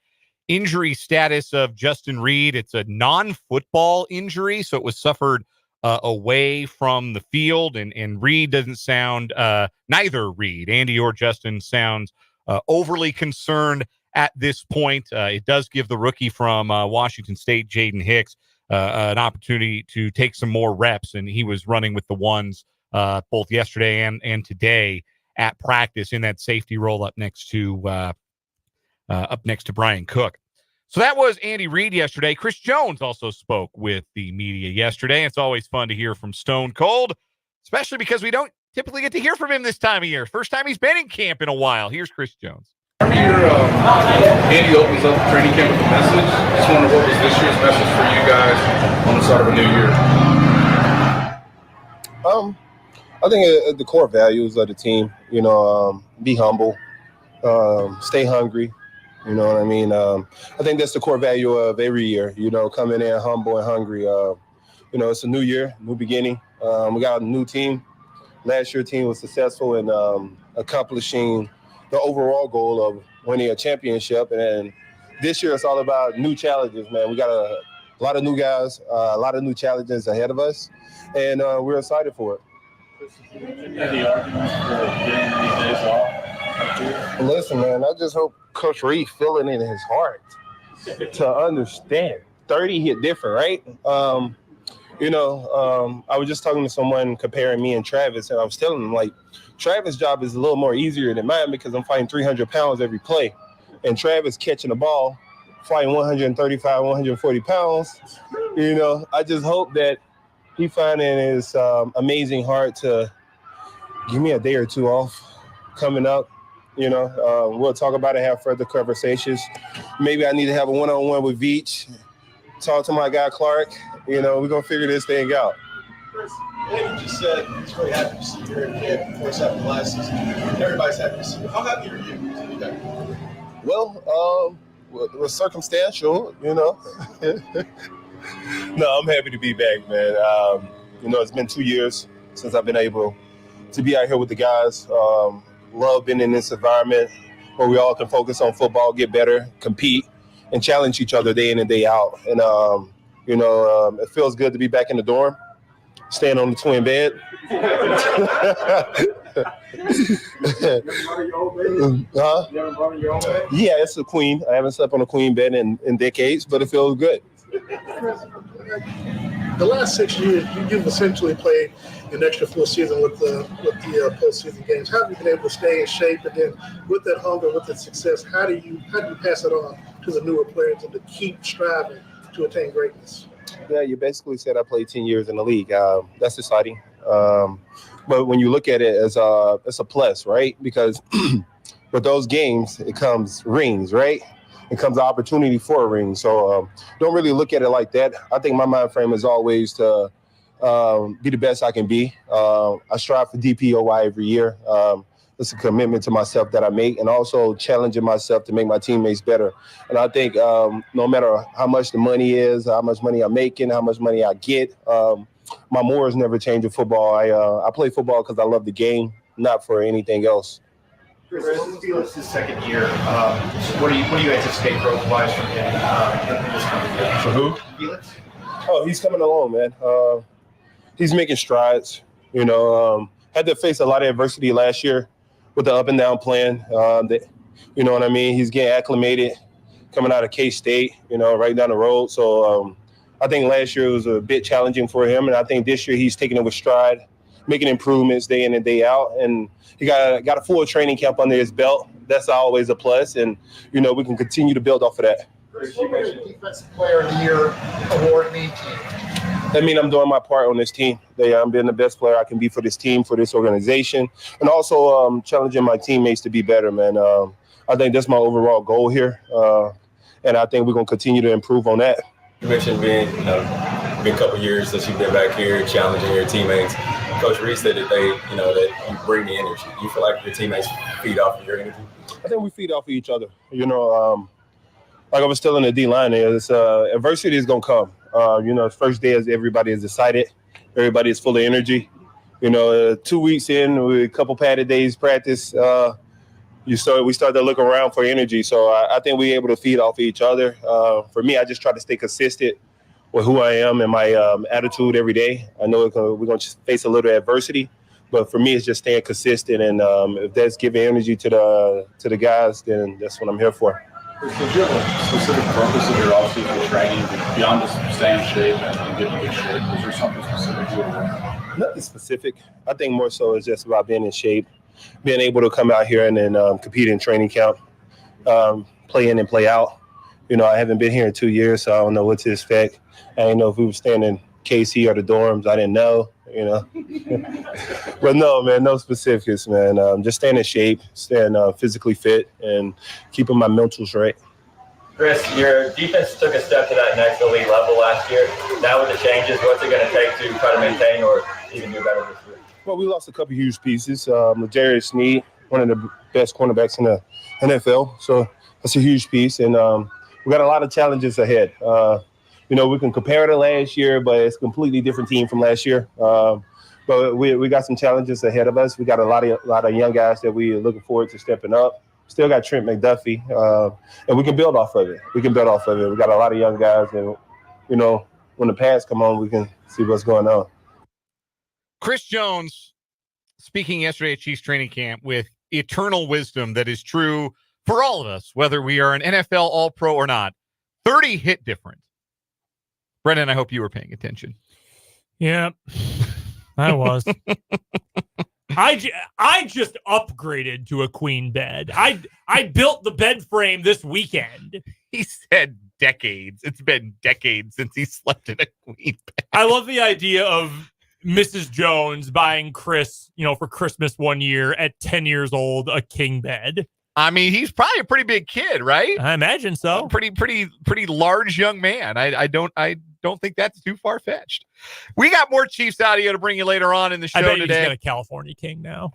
Speaker 1: injury status of Justin Reid. It's a non-football injury, so it was suffered away from the field. And Reid doesn't sound, neither Reid, Andy or Justin, sounds overly concerned at this point. It does give the rookie from Washington State, Jaden Hicks, an opportunity to take some more reps, and he was running with the ones both yesterday and today at practice in that safety role up next to Brian Cook. So that was Andy Reid yesterday. Chris Jones also spoke with the media yesterday. It's always fun to hear from Stone Cold, especially because we don't typically get to hear from him this time of year. First time he's been in camp in a while. Here's Chris Jones.
Speaker 5: Andy opens up the training camp with a message. Just wonder what was this year's message for you guys on the start of a new year?
Speaker 10: I think the core values of the team, be humble, stay hungry. You know what I mean? I think that's the core value of every year, coming in humble and hungry. It's a new year, new beginning. We got a new team. Last year's team was successful in accomplishing the overall goal of winning a championship. And this year it's all about new challenges, man. We got a lot of new guys, a lot of new challenges ahead of us, and we're excited for it.
Speaker 5: Any arguments for getting these days off?
Speaker 10: Listen, man, I just hope Coach Reid feeling it in his heart to understand. 30 hit different, right? I was just talking to someone comparing me and Travis, and I was telling him, Travis' job is a little more easier than mine because I'm fighting 300 pounds every play. And Travis catching the ball, fighting 135, 140 pounds. I just hope that he finding his amazing heart to give me a day or two off coming up. We'll talk about it, have further conversations. Maybe I need to have a one-on-one with Veach, talk to my guy Clark. We're going to figure this thing out.
Speaker 11: Chris, Andy just said he's very happy to see you here in camp. Of course, after last season, everybody's happy to see you. How happy are you to be back?
Speaker 10: Well, it was circumstantial, No, I'm happy to be back, man. It's been 2 years since I've been able to be out here with the guys. Love being in this environment where we all can focus on football, get better, compete, and challenge each other day in and day out. And, it feels good to be back in the dorm, staying on the twin bed. Yeah, it's a queen. I haven't slept on a queen bed in decades, but it feels good.
Speaker 6: The last 6 years, you've essentially played an extra full season with the postseason games. How have you been able to stay in shape? And then with that hunger, with that success, how do you pass it on to the newer players and to keep striving to attain greatness?
Speaker 10: Yeah, you basically said I played 10 years in the league. That's exciting. But when you look at it as it's a plus, right? Because with those games, it comes rings, right? It comes an opportunity for a ring. So don't really look at it like that. I think my mind frame is always to be the best I can be. I strive for DPOY every year. It's a commitment to myself that I make, and also challenging myself to make my teammates better. And I think no matter how much the money is, how much money I'm making, how much money I get, my morals never change in football. I play football because I love the game, not for anything else.
Speaker 11: Chris, Felix's second year, what do you anticipate growth-wise from him in this coming year?
Speaker 10: For who?
Speaker 11: Felix?
Speaker 10: Oh, he's coming along, man. He's making strides. Had to face a lot of adversity last year with the up and down plan. You know what I mean? He's getting acclimated coming out of K-State, right down the road. So I think last year was a bit challenging for him, and I think this year he's taking it with stride, making improvements day in and day out, and he got a full training camp under his belt. That's always a plus, and we can continue to build off of that.
Speaker 11: Chris, you mentioned Defensive Player of the Year award in 18.
Speaker 10: That means I'm doing my part on this team. I'm being the best player I can be for this team, for this organization, and also challenging my teammates to be better, man. I think that's my overall goal here, and I think we're going to continue to improve on that.
Speaker 8: You mentioned been a couple years since you've been back here challenging your teammates. Coach Reid said that that you bring the energy. Do you feel like your teammates feed off of your energy?
Speaker 10: I think we feed off of each other. Like I was telling the D line, adversity is gonna come. First day is everybody is excited, everybody is full of energy. 2 weeks in with a couple padded days practice, we start to look around for energy. So I think we're able to feed off of each other. For me, I just try to stay consistent with who I am and my attitude every day. I know we're going to face a little adversity, but for me, it's just staying consistent. And if that's giving energy to the guys, then that's what I'm here for.
Speaker 5: So do you have a specific purpose of your off-season training beyond just staying in shape and getting in good shape? Is there something specific you want?
Speaker 10: Nothing specific. I think more so it's just about being in shape, being able to come out here and then compete in training camp, play in and play out. I haven't been here in 2 years, so I don't know what to expect. I didn't know if we were staying in KC or the dorms. I didn't know, But no, man, no specifics, man. Just staying in shape, staying physically fit, and keeping my mentals right.
Speaker 12: Chris, your defense took a step to that next elite level last year. Now with the changes, what's it going to take to try to maintain or even do better this year?
Speaker 10: Well, we lost a couple huge pieces. L'Jarius Sneed, one of the best cornerbacks in the NFL. So that's a huge piece. And we got a lot of challenges ahead. We can compare to last year, but it's a completely different team from last year. But we got some challenges ahead of us. We got a lot of young guys that we are looking forward to stepping up. Still got Trent McDuffie, and we can build off of it. We got a lot of young guys, and when the pads come on, we can see what's going on.
Speaker 1: Chris Jones speaking yesterday at Chiefs training camp with eternal wisdom that is true for all of us, whether we are an NFL All-Pro or not. 30 hit difference. Brendan, I hope you were paying attention.
Speaker 2: Yeah, I was. I just upgraded to a queen bed. I built the bed frame this weekend.
Speaker 1: He said decades. It's been decades since he slept in a queen bed.
Speaker 2: I love the idea of Mrs. Jones buying Chris, for Christmas one year at 10 years old, a king bed.
Speaker 1: I mean, he's probably a pretty big kid, right?
Speaker 2: I imagine so.
Speaker 1: Pretty large young man. I don't think that's too far-fetched. We got more Chiefs audio to bring you later on in the show
Speaker 2: I bet
Speaker 1: today.
Speaker 2: He's got a California king now.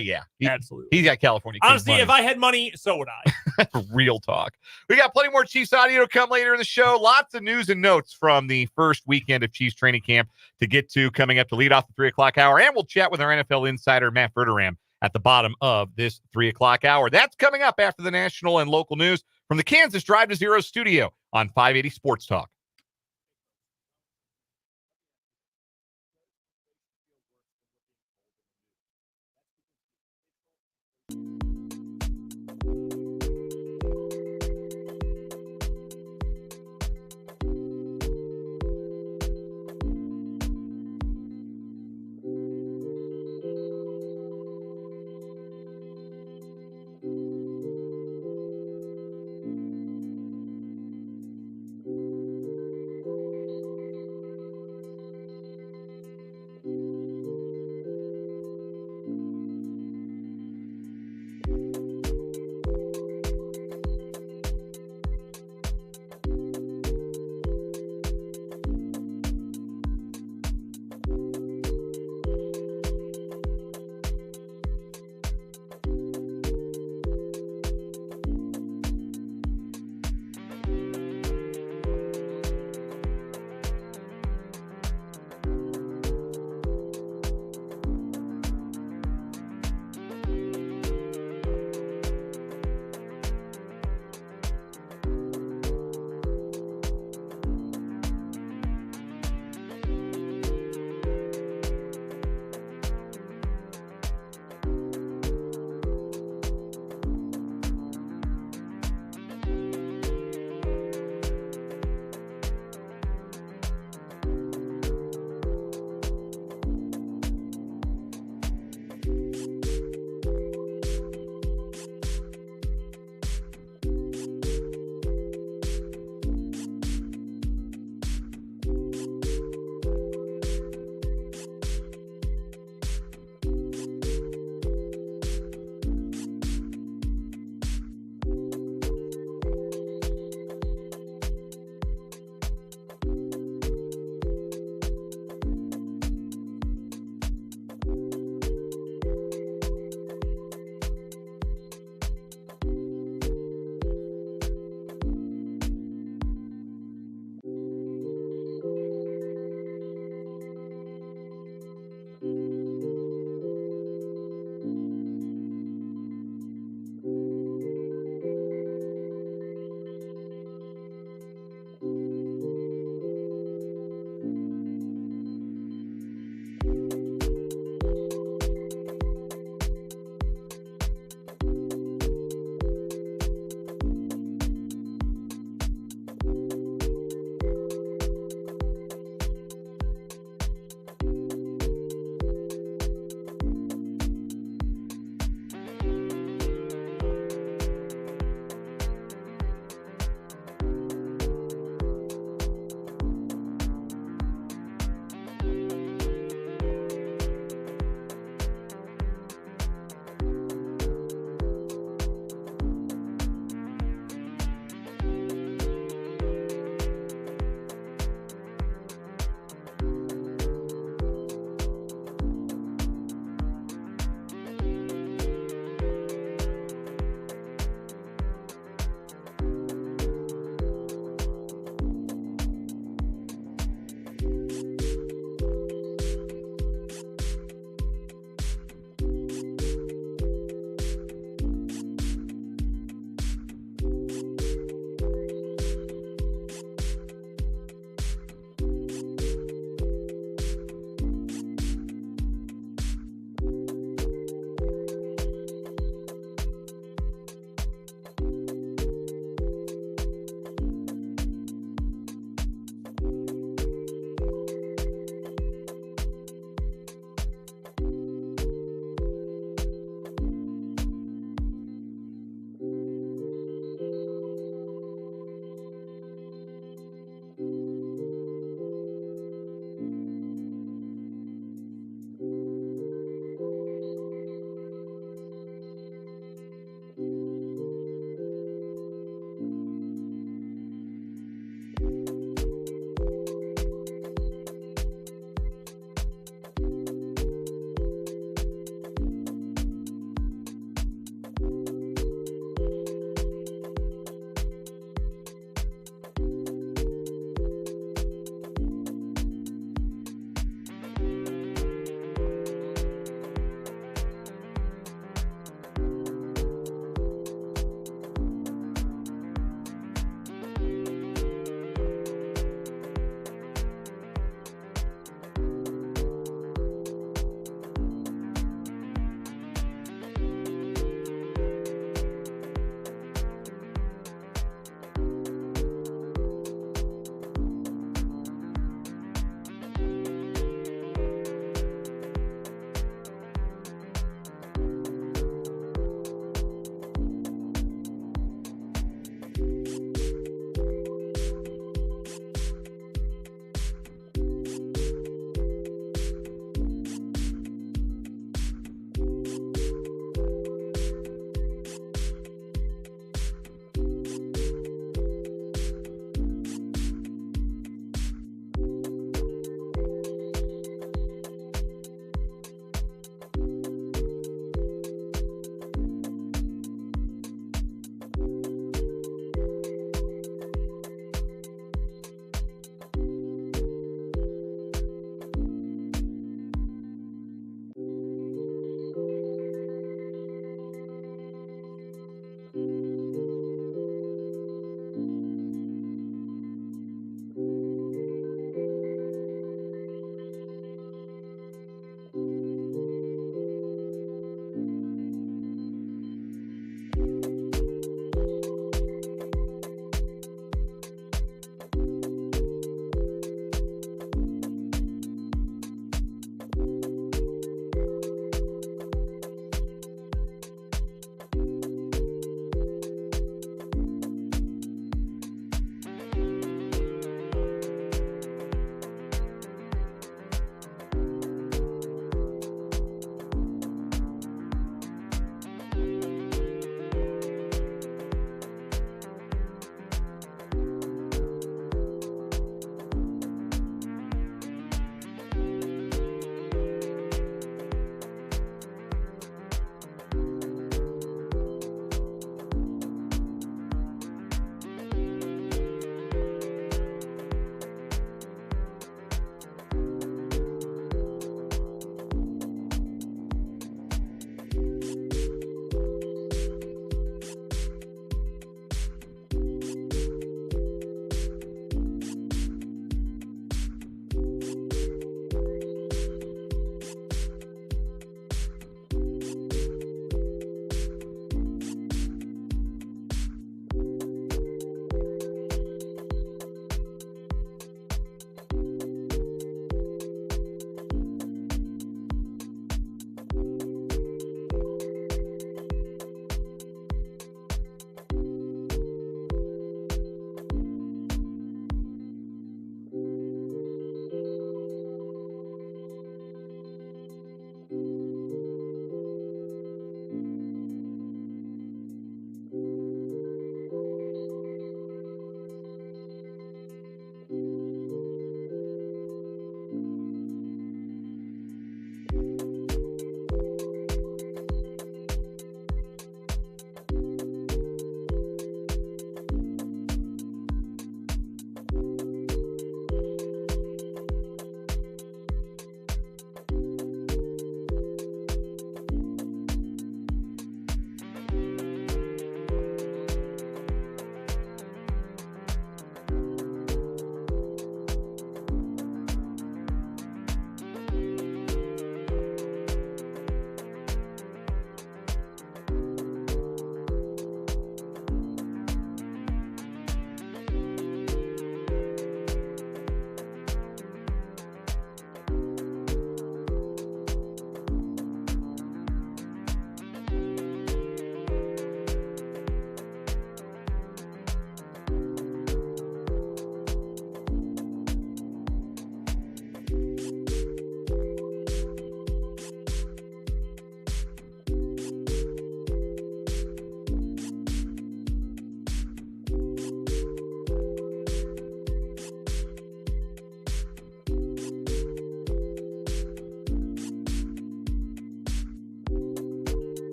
Speaker 1: Yeah.
Speaker 2: Absolutely.
Speaker 1: He's got California king
Speaker 2: Honestly,
Speaker 1: money.
Speaker 2: if I had money, so would I.
Speaker 1: Real talk. We got plenty more Chiefs audio to come later in the show. Lots of news and notes from the first weekend of Chiefs training camp to get to coming up to lead off the 3 o'clock hour. And we'll chat with our NFL insider, Matt Verderame, at the bottom of this 3 o'clock hour. That's coming up after the national and local news from the Kansas Drive to Zero studio on 580 Sports Talk.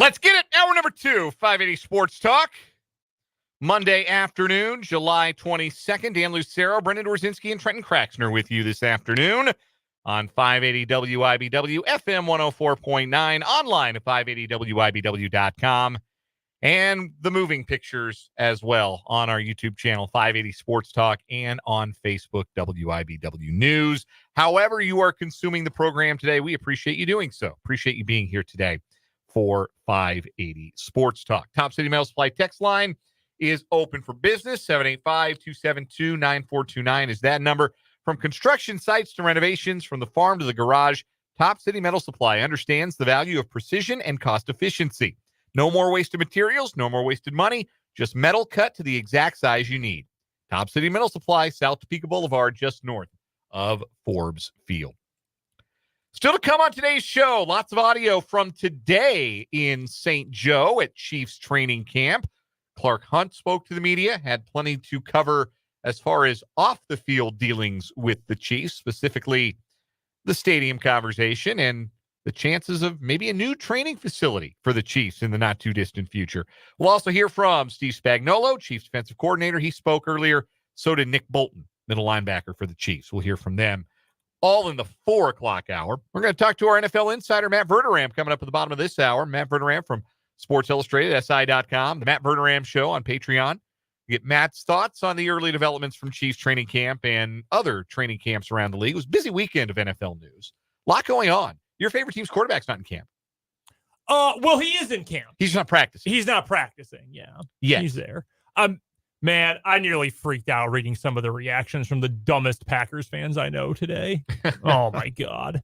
Speaker 1: Let's get it. Hour number 2, 580 Sports Talk. Monday afternoon, July 22nd. Dan Lucero, Brendan Dorzinski, and Trenton Kraxner with you this afternoon on 580 WIBW, FM 104.9, online at 580WIBW.com, and the moving pictures as well on our YouTube channel, 580 Sports Talk, and on Facebook, WIBW News. However you are consuming the program today, we appreciate you doing so. Appreciate you being here today for 580 Sports Talk. Top City Metal Supply text line is open for business. 785-272-9429 is that number. From construction sites to renovations, from the farm to the garage, Top City Metal Supply understands the value of precision and cost efficiency. No more wasted materials, no more wasted money, just metal cut to the exact size you need. Top City Metal Supply, South Topeka Boulevard, just north of Forbes Field. Still to come on today's show, lots of audio from today in St. Joe at Chiefs training camp. Clark Hunt spoke to the media, had plenty to cover as far as off-the-field dealings with the Chiefs, specifically the stadium conversation and the chances of maybe a new training facility for the Chiefs in the not-too-distant future. We'll also hear from Steve Spagnuolo, Chiefs defensive coordinator. He spoke earlier. So did Nick Bolton, middle linebacker for the Chiefs. We'll hear from them all in the 4 o'clock hour. We're going to talk to our NFL insider, Matt Verderame, coming up at the bottom of this hour. Matt Verderame from Sports Illustrated, SI.com, the Matt Verderame Show on Patreon. You get Matt's thoughts on the early developments from Chiefs training camp and other training camps around the league. It was a busy weekend of NFL news. A lot going on. Your favorite team's quarterback's not in camp.
Speaker 2: Well, he is in camp.
Speaker 1: He's not practicing.
Speaker 2: He's not practicing, yeah.
Speaker 1: Yes.
Speaker 2: He's there. Man, I nearly freaked out reading some of the reactions from the dumbest Packers fans I know today. Oh, my God.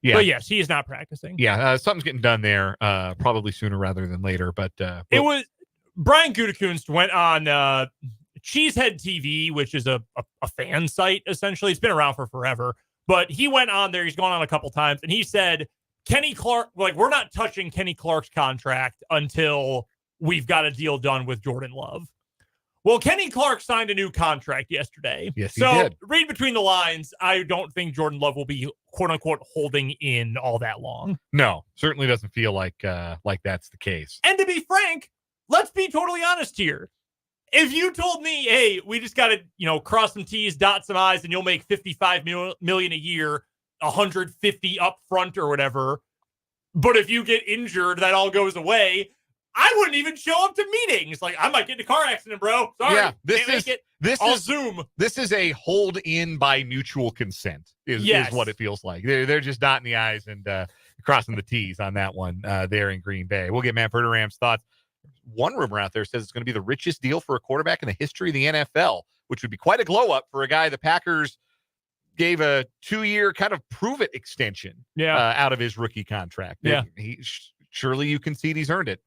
Speaker 1: Yeah.
Speaker 2: But yes, he is not practicing.
Speaker 1: Yeah, something's getting done there, probably sooner rather than later. But
Speaker 2: it was Brian Gutekunst went on Cheesehead TV, which is a fan site, essentially. It's been around for forever. But he went on there. He's gone on a couple times. And he said, Kenny Clark, we're not touching Kenny Clark's contract until we've got a deal done with Jordan Love. Well, Kenny Clark signed a new contract yesterday.
Speaker 1: Yes, he
Speaker 2: so
Speaker 1: did.
Speaker 2: Read between the lines. I don't think Jordan Love will be "quote unquote" holding in all that long.
Speaker 1: No, certainly doesn't feel like that's the case.
Speaker 2: And to be frank, let's be totally honest here. If you told me, "Hey, we just got to cross some T's, dot some I's, and you'll make $55 million a year, 150 up front or whatever," but if you get injured, that all goes away. I wouldn't even show up to meetings. Like, I might get in a car accident, bro. Sorry.
Speaker 1: Yeah,
Speaker 2: I'll Zoom.
Speaker 1: This is a hold in by mutual consent is what it feels like. They're just dotting the I's and crossing the T's on that one there in Green Bay. We'll get Matt Verderame's thoughts. One rumor out there says it's going to be the richest deal for a quarterback in the history of the NFL, which would be quite a glow up for a guy the Packers gave a 2-year kind of prove it extension out of his rookie contract.
Speaker 2: Yeah.
Speaker 1: Surely you concede he's earned it.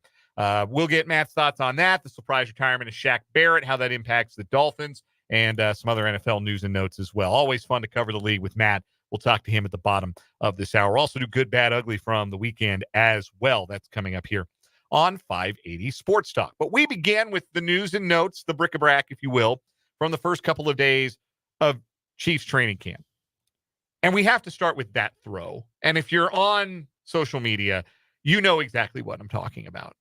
Speaker 1: We'll get Matt's thoughts on that, the surprise retirement of Shaq Barrett, how that impacts the Dolphins, and some other NFL news and notes as well. Always fun to cover the league with Matt. We'll talk to him at the bottom of this hour. Also do good, bad, ugly from the weekend as well. That's coming up here on 580 Sports Talk. But we began with the news and notes, the bric-a-brac, if you will, from the first couple of days of Chiefs training camp. And we have to start with that throw. And if you're on social media, you know exactly what I'm talking about.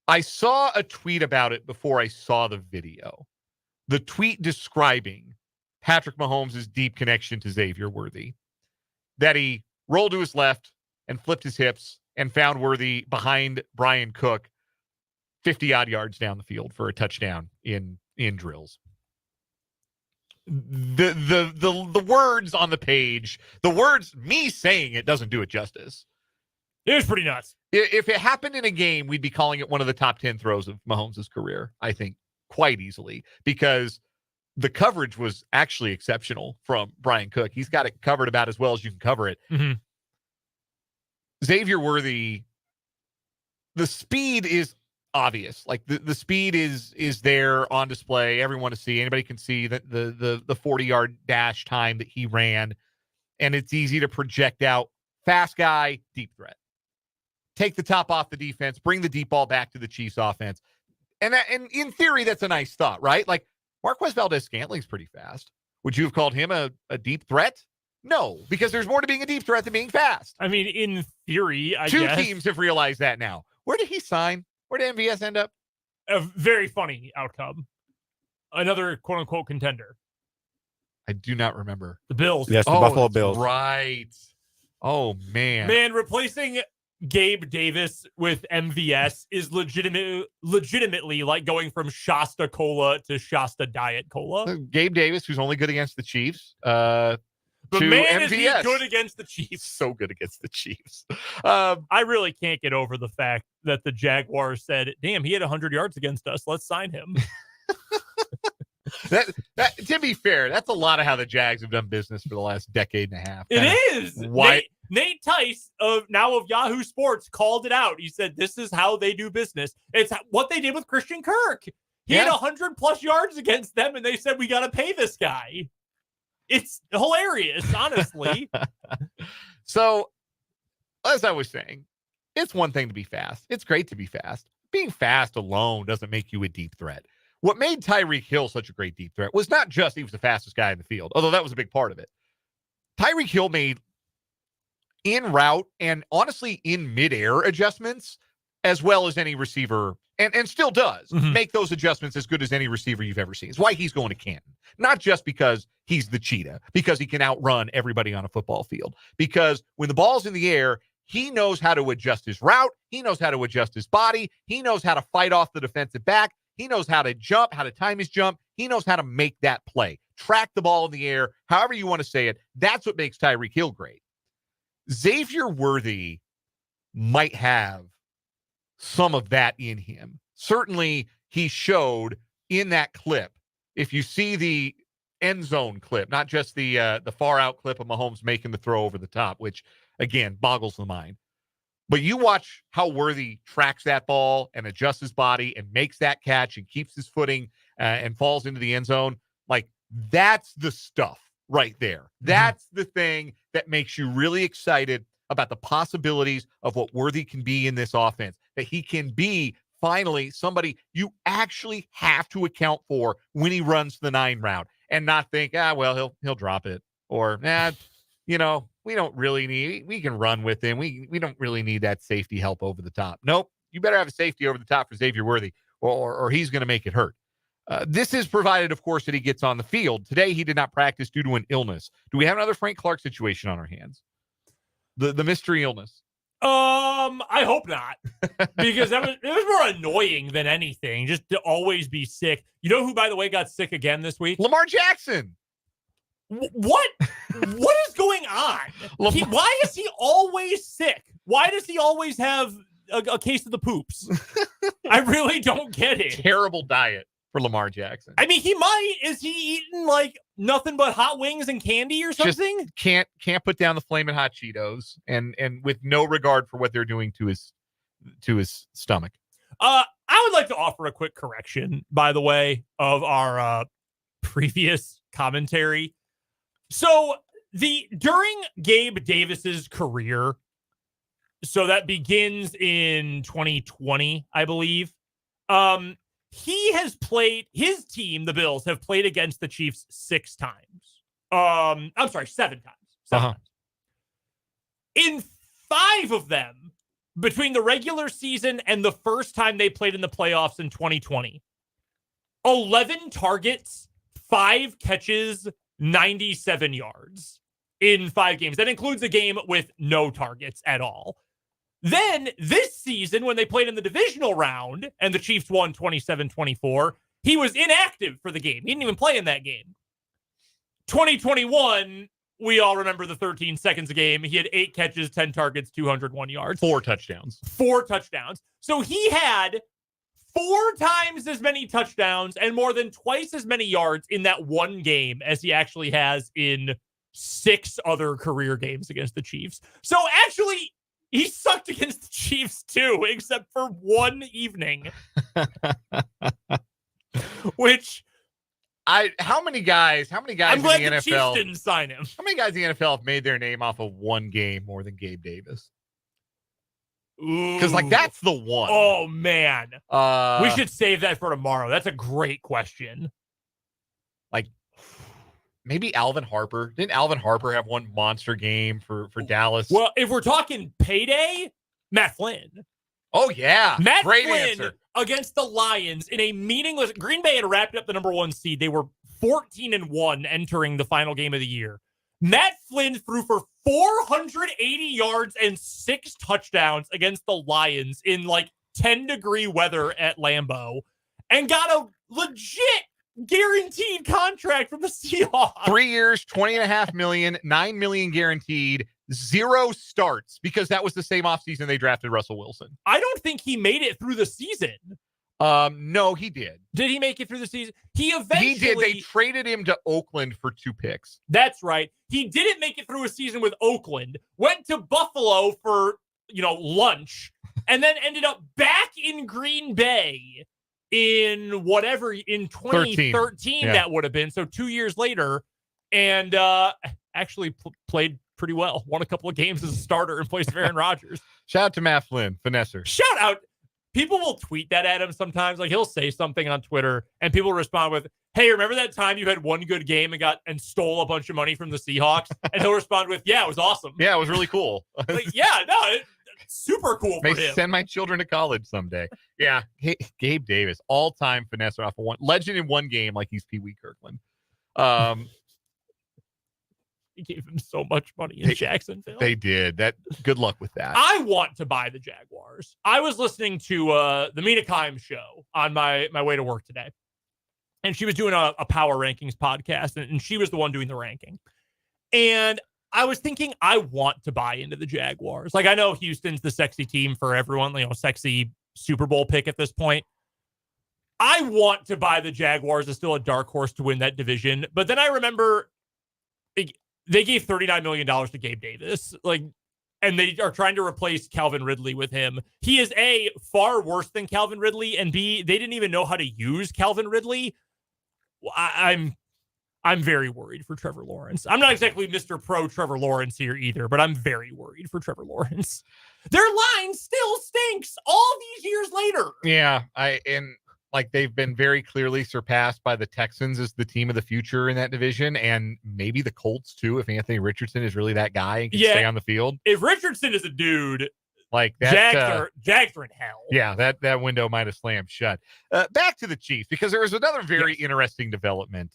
Speaker 1: I saw a tweet about it before I saw the video. The tweet describing Patrick Mahomes' deep connection to Xavier Worthy, that he rolled to his left and flipped his hips and found Worthy behind Brian Cook 50-odd yards down the field for a touchdown in drills. The words on the page, the words, me saying it doesn't do it justice.
Speaker 2: It was pretty nuts.
Speaker 1: If it happened in a game, we'd be calling it one of the top 10 throws of Mahomes' career, I think, quite easily, because the coverage was actually exceptional from Brian Cook. He's got it covered about as well as you can cover it.
Speaker 2: Mm-hmm.
Speaker 1: Xavier Worthy, the speed is obvious. Like the speed is there on display. Everyone to see. Anybody can see that the 40-yard dash time that he ran, and it's easy to project out. Fast guy, deep threat. Take the top off the defense, bring the deep ball back to the Chiefs offense. And in theory, that's a nice thought, right? Like Marquez Valdez-Scantling's pretty fast. Would you have called him a deep threat? No, because there's more to being a deep threat than being fast.
Speaker 2: I mean, in theory, I
Speaker 1: Two
Speaker 2: guess.
Speaker 1: teams have realized that now. Where did he sign? Where did MVS end up?
Speaker 2: A very funny outcome. Another quote-unquote contender.
Speaker 1: I do not remember.
Speaker 2: The Bills.
Speaker 3: Yes, the Buffalo Bills.
Speaker 1: Right. Oh, man.
Speaker 2: Man, replacing Gabe Davis with MVS is legitimately like going from Shasta Cola to Shasta Diet Cola.
Speaker 1: Gabe Davis, who's only good against the Chiefs.
Speaker 2: But man, is he good against the Chiefs.
Speaker 1: So good against the Chiefs.
Speaker 2: I really can't get over the fact that the Jaguars said, damn, he had 100 yards against us. Let's sign him.
Speaker 1: That to be fair, that's a lot of how the Jags have done business for the last decade and a half.
Speaker 2: It is.
Speaker 1: Why?
Speaker 2: Nate Tice of Yahoo Sports called it out. He said, this is how they do business. It's what they did with Christian Kirk. He had 100+ yards against them, and they said, we got to pay this guy. It's hilarious, honestly.
Speaker 1: So, as I was saying, it's one thing to be fast. It's great to be fast. Being fast alone doesn't make you a deep threat. What made Tyreek Hill such a great deep threat was not just he was the fastest guy in the field, although that was a big part of it. Tyreek Hill made in route and honestly in midair adjustments as well as any receiver, and still does make those adjustments as good as any receiver you've ever seen. It's why he's going to Canton. Not just because he's the cheetah, because he can outrun everybody on a football field. Because when the ball's in the air, he knows how to adjust his route. He knows how to adjust his body. He knows how to fight off the defensive back. He knows how to jump, how to time his jump. He knows how to make that play. Track the ball in the air, however you want to say it. That's what makes Tyreek Hill great. Xavier Worthy might have some of that in him. Certainly, he showed in that clip. If you see the end zone clip, not just the far out clip of Mahomes making the throw over the top, which, again, boggles the mind. But you watch how Worthy tracks that ball and adjusts his body and makes that catch and keeps his footing and falls into the end zone. Like, that's the stuff right there. That's the thing that makes you really excited about the possibilities of what Worthy can be in this offense, that he can be finally somebody you actually have to account for when he runs the 9 route and not think, well, he'll drop it, or we don't really need, we can run with him. We don't really need that safety help over the top. Nope. You better have a safety over the top for Xavier Worthy or he's going to make it hurt. This is provided, of course, that he gets on the field. Today, he did not practice due to an illness. Do we have another Frank Clark situation on our hands? The mystery illness.
Speaker 2: I hope not, because it was more annoying than anything, just to always be sick. You know who, by the way, got sick again this week?
Speaker 1: Lamar Jackson.
Speaker 2: What is going on? Why is he always sick? Why does he always have a case of the poops? I really don't get it.
Speaker 1: Terrible diet for Lamar Jackson.
Speaker 2: I mean, is he eating like nothing but hot wings and candy or something?
Speaker 1: Just can't put down the flaming hot Cheetos and with no regard for what they're doing to his stomach.
Speaker 2: I would like to offer a quick correction, by the way, of our previous commentary. So during Gabe Davis's career, so that begins in 2020, I believe. He has played, his team, the Bills, have played against the Chiefs 6 times. I'm sorry, 7 times. 7 times. In 5 of them, between the regular season and the first time they played in the playoffs in 2020, 11 targets, 5 catches, 97 yards in 5 games. That includes a game with no targets at all. Then this season, when they played in the divisional round and the Chiefs won 27-24, he was inactive for the game. He didn't even play in that game. 2021, we all remember the 13 seconds a game. He had 8 catches, 10 targets, 201 yards.
Speaker 1: 4 touchdowns.
Speaker 2: 4 touchdowns. So he had 4 times as many touchdowns and more than twice as many yards in that one game as he actually has in 6 other career games against the Chiefs. So actually, he sucked against the Chiefs too, except for one evening. Which
Speaker 1: how many guys
Speaker 2: I'm
Speaker 1: in
Speaker 2: glad
Speaker 1: the
Speaker 2: the
Speaker 1: NFL
Speaker 2: Chiefs didn't sign him.
Speaker 1: How many guys in the NFL have made their name off of one game more than Gabe Davis? Because that's the one.
Speaker 2: Oh man. We should save that for tomorrow. That's a great question.
Speaker 1: Maybe Alvin Harper. Didn't Alvin Harper have one monster game for Dallas?
Speaker 2: Well, if we're talking payday, Matt Flynn.
Speaker 1: Oh, yeah.
Speaker 2: Matt
Speaker 1: Great
Speaker 2: Flynn
Speaker 1: answer.
Speaker 2: against the Lions in a meaningless. Green Bay had wrapped up the number 1 seed. They were 14-1 entering the final game of the year. Matt Flynn threw for 480 yards and 6 touchdowns against the Lions in like 10-degree weather at Lambeau and got a legit guaranteed contract from the Seahawks.
Speaker 1: 3 years, $20.5 million, $9 million guaranteed, 0 starts because that was the same offseason they drafted Russell Wilson.
Speaker 2: I don't think he made it through the season.
Speaker 1: No, he did.
Speaker 2: Did he make it through the season? He did.
Speaker 1: They traded him to Oakland for 2 picks.
Speaker 2: That's right. He didn't make it through a season with Oakland, went to Buffalo for, lunch, and then ended up back in Green Bay in 2013 that would have been. So 2 years later, and actually played pretty well. Won a couple of games as a starter in place of Aaron Rodgers.
Speaker 1: Shout out to Matt Flynn, finesser.
Speaker 2: Shout out. People will tweet that at him sometimes. Like he'll say something on Twitter and people respond with, "Hey, remember that time you had one good game and stole a bunch of money from the Seahawks?" And he'll respond with, "Yeah, it was awesome.
Speaker 1: Yeah, it was really cool."
Speaker 2: It's super cool for him.
Speaker 1: Send my children to college someday. Yeah. Hey, Gabe Davis, all-time finesser off of one legend in one game, like he's Pee Wee Kirkland.
Speaker 2: He gave him so much money in Jacksonville.
Speaker 1: They did. Good luck with that.
Speaker 2: I want to buy the Jaguars. I was listening to the Mina Kimes show on my way to work today. And she was doing a power rankings podcast, and she was the one doing the ranking. And I was thinking, I want to buy into the Jaguars. Like, I know Houston's the sexy team for everyone, sexy Super Bowl pick at this point. I want to buy the Jaguars as still a dark horse to win that division. But then I remember they gave $39 million to Gabe Davis, and they are trying to replace Calvin Ridley with him. He is A, far worse than Calvin Ridley, and B, they didn't even know how to use Calvin Ridley. I'm very worried for Trevor Lawrence. I'm not exactly Mr. Pro Trevor Lawrence here either, but I'm very worried for Trevor Lawrence. Their line still stinks all these years later.
Speaker 1: Yeah, they've been very clearly surpassed by the Texans as the team of the future in that division, and maybe the Colts too, if Anthony Richardson is really that guy and can stay on the field.
Speaker 2: If Richardson is a dude,
Speaker 1: like that,
Speaker 2: Jags are in hell.
Speaker 1: Yeah, that window might have slammed shut. Back to the Chiefs, because there was another very interesting development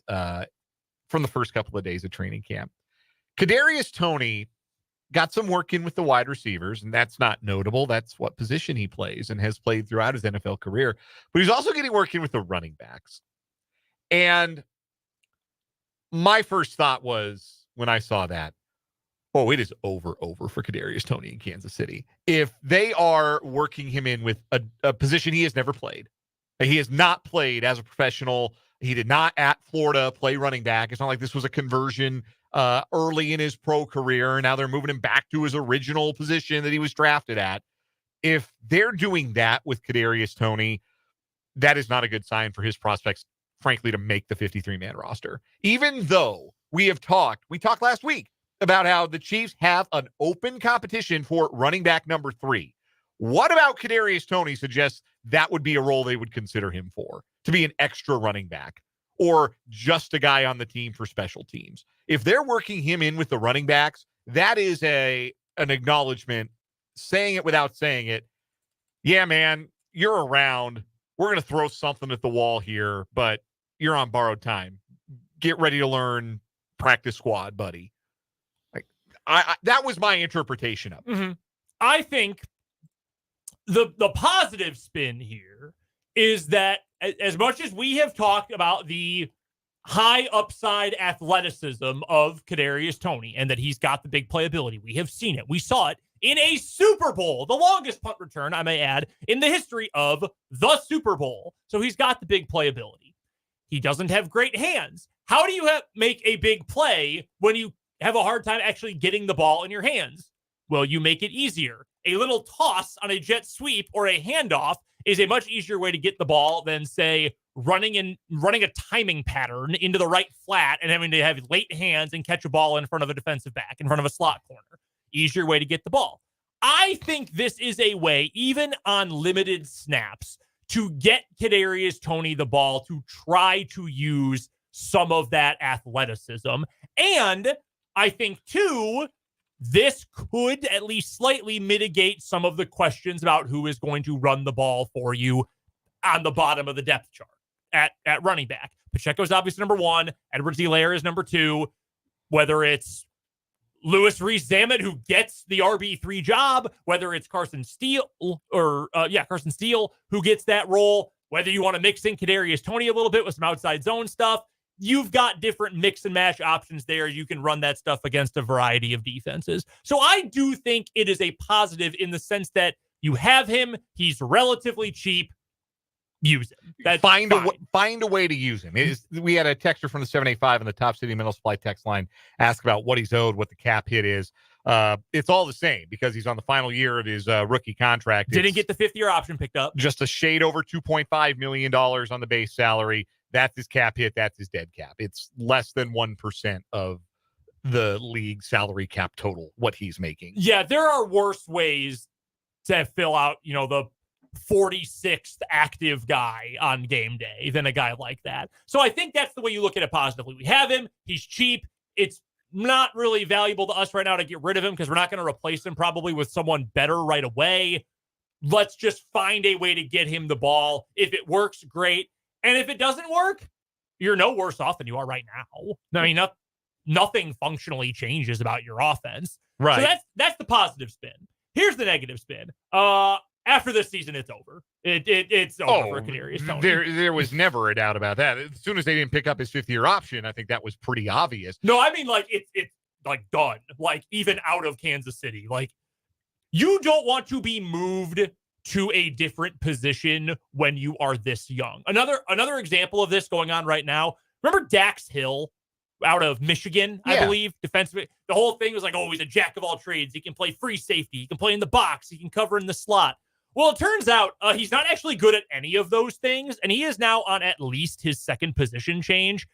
Speaker 1: from the first couple of days of training camp. Kadarius Toney got some work in with the wide receivers, and that's not notable. That's what position he plays and has played throughout his NFL career. But he's also getting work in with the running backs. And my first thought was, when I saw that, it is over for Kadarius Toney in Kansas City. If they are working him in with a position he has never played, he has not played as a professional. He did not at Florida play running back. It's not like this was a conversion early in his pro career. Now they're moving him back to his original position that he was drafted at. If they're doing that with Kadarius Toney, that is not a good sign for his prospects, frankly, to make the 53-man roster. Even though we talked last week about how the Chiefs have an open competition for running back number 3. What about Kadarius Toney suggests that would be a role they would consider him for, to be an extra running back or just a guy on the team for special teams? If they're working him in with the running backs, that is an acknowledgement, saying it without saying it. Yeah, man, you're around. We're going to throw something at the wall here, but you're on borrowed time. Get ready to learn practice squad, buddy. That was my interpretation of it.
Speaker 2: Mm-hmm. I think the positive spin here is that as much as we have talked about the high upside athleticism of Kadarius Toney and that he's got the big playability, we have seen it. We saw it in a Super Bowl, the longest punt return, I may add, in the history of the Super Bowl. So he's got the big playability. He doesn't have great hands. How do you make a big play when you have a hard time actually getting the ball in your hands? Well, you make it easier. A little toss on a jet sweep or a handoff is a much easier way to get the ball than, say, running a timing pattern into the right flat and having to have late hands and catch a ball in front of a defensive back, in front of a slot corner. Easier way to get the ball. I think this is a way, even on limited snaps, to get Kadarius Toney the ball, to try to use some of that athleticism. And I think, too, this could at least slightly mitigate some of the questions about who is going to run the ball for you on the bottom of the depth chart at running back. Pacheco's obviously number 1. Edwards-Helaire is number 2. Whether it's Louis Rees-Zammit, who gets the RB3 job, whether it's Carson Steele, who gets that role, whether you want to mix in Kadarius Toney a little bit with some outside zone stuff, you've got different mix and match options there. You can run that stuff against a variety of defenses. So I do think it is a positive in the sense that you have him, he's relatively cheap, use him. That's
Speaker 1: find a way to use him. We had a texter from the 785 in the Top City Middle Supply text line ask about what he's owed, what the cap hit is. It's all the same because he's on the final year of his rookie contract.
Speaker 2: Didn't get the 5th-year option picked up.
Speaker 1: Just a shade over $2.5 million on the base salary. That's his cap hit. That's his dead cap. It's less than 1% of the league salary cap total, what he's making.
Speaker 2: Yeah, there are worse ways to fill out, the 46th active guy on game day than a guy like that. So I think that's the way you look at it positively. We have him. He's cheap. It's not really valuable to us right now to get rid of him because we're not going to replace him probably with someone better right away. Let's just find a way to get him the ball. If it works, great. And if it doesn't work, you're no worse off than you are right now. I mean, nothing functionally changes about your offense.
Speaker 1: Right.
Speaker 2: So that's the positive spin. Here's the negative spin. After this season, it's over. It's over for Kadarius Toney.
Speaker 1: There was never a doubt about that. As soon as they didn't pick up his 5th-year option, I think that was pretty obvious.
Speaker 2: No, I mean, like, it's like done. Like, even out of Kansas City. Like, you don't want to be moved to a different position when you are this young. Another example of this going on right now. Remember Dax Hill out of Michigan, I believe, defensive. The whole thing was like, oh, he's a jack of all trades. He can play free safety. He can play in the box. He can cover in the slot. Well, it turns out he's not actually good at any of those things, and he is now on at least his 2nd position change.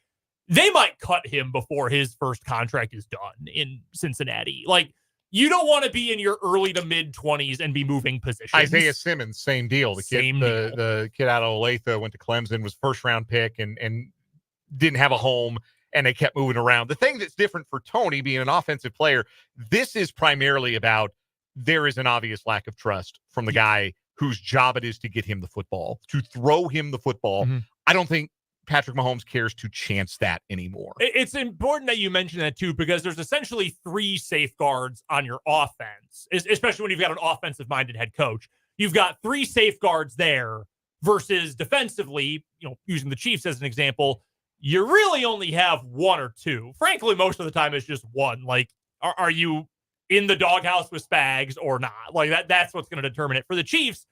Speaker 2: They might cut him before his first contract is done in Cincinnati. Like, you don't want to be in your early to mid-20s and be moving positions.
Speaker 1: Isaiah Simmons, same deal. The kid out of Olathe went to Clemson, was first-round pick, and didn't have a home, and they kept moving around. The thing that's different for Toney, being an offensive player, this is primarily about there is an obvious lack of trust from the guy whose job it is to get him the football, to throw him the football.
Speaker 2: Mm-hmm.
Speaker 1: I don't think Patrick Mahomes cares to chance that anymore.
Speaker 2: It's important that you mention that too, because there's essentially 3 safeguards on your offense, especially when you've got an offensive-minded head coach. You've got 3 safeguards there versus defensively, using the Chiefs as an example, you really only have 1 or 2. Frankly, most of the time it's just 1. Like, are you in the doghouse with Spags or not? Like, that's what's going to determine it. For the Chiefs,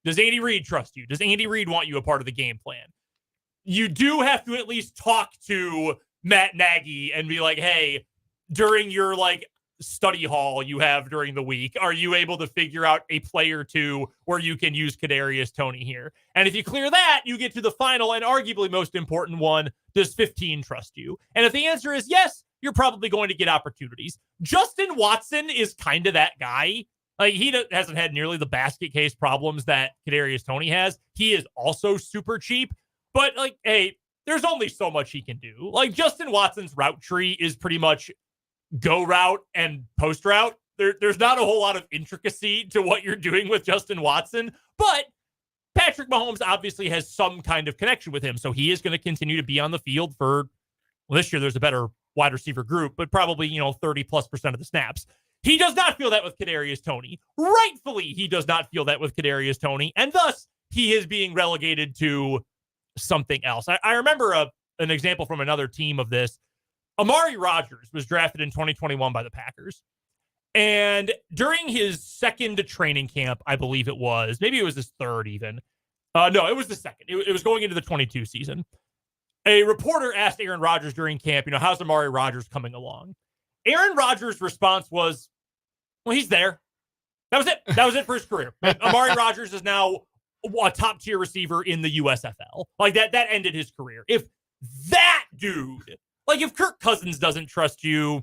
Speaker 2: does Andy Reid trust you? Does Andy Reid want you a part of the game plan? You do have to at least talk to Matt Nagy and be like, hey, during your study hall you have during the week, are you able to figure out a play or two where you can use Kadarius Toney here? And if you clear that, you get to the final and arguably most important one. Does 15 trust you? And if the answer is yes, you're probably going to get opportunities. Justin Watson is kind of that guy. Like, he hasn't had nearly the basket case problems that Kadarius Toney has. He is also super cheap, but hey, there's only so much he can do. Like, Justin Watson's route tree is pretty much go route and post route. There's not a whole lot of intricacy to what you're doing with Justin Watson, but Patrick Mahomes obviously has some kind of connection with him. So he is going to continue to be on the field for, this year there's a better wide receiver group, but probably, 30+% of the snaps. He does not feel that with Kadarius Toney. Rightfully, he does not feel that with Kadarius Toney. And thus he is being relegated to something else. I remember an example from another team of this. Amari Rodgers was drafted in 2021 by the Packers. And during his 2nd training camp, I believe it was, maybe it was his 3rd even. No, it was the 2nd. It was going into the 22 season. A reporter asked Aaron Rodgers during camp, how's Amari Rodgers coming along? Aaron Rodgers' response was, well, he's there. That was it. That was it for his career. Amari Rodgers is now a top-tier receiver in the USFL. Like, that ended his career. If that dude, if Kirk Cousins doesn't trust you,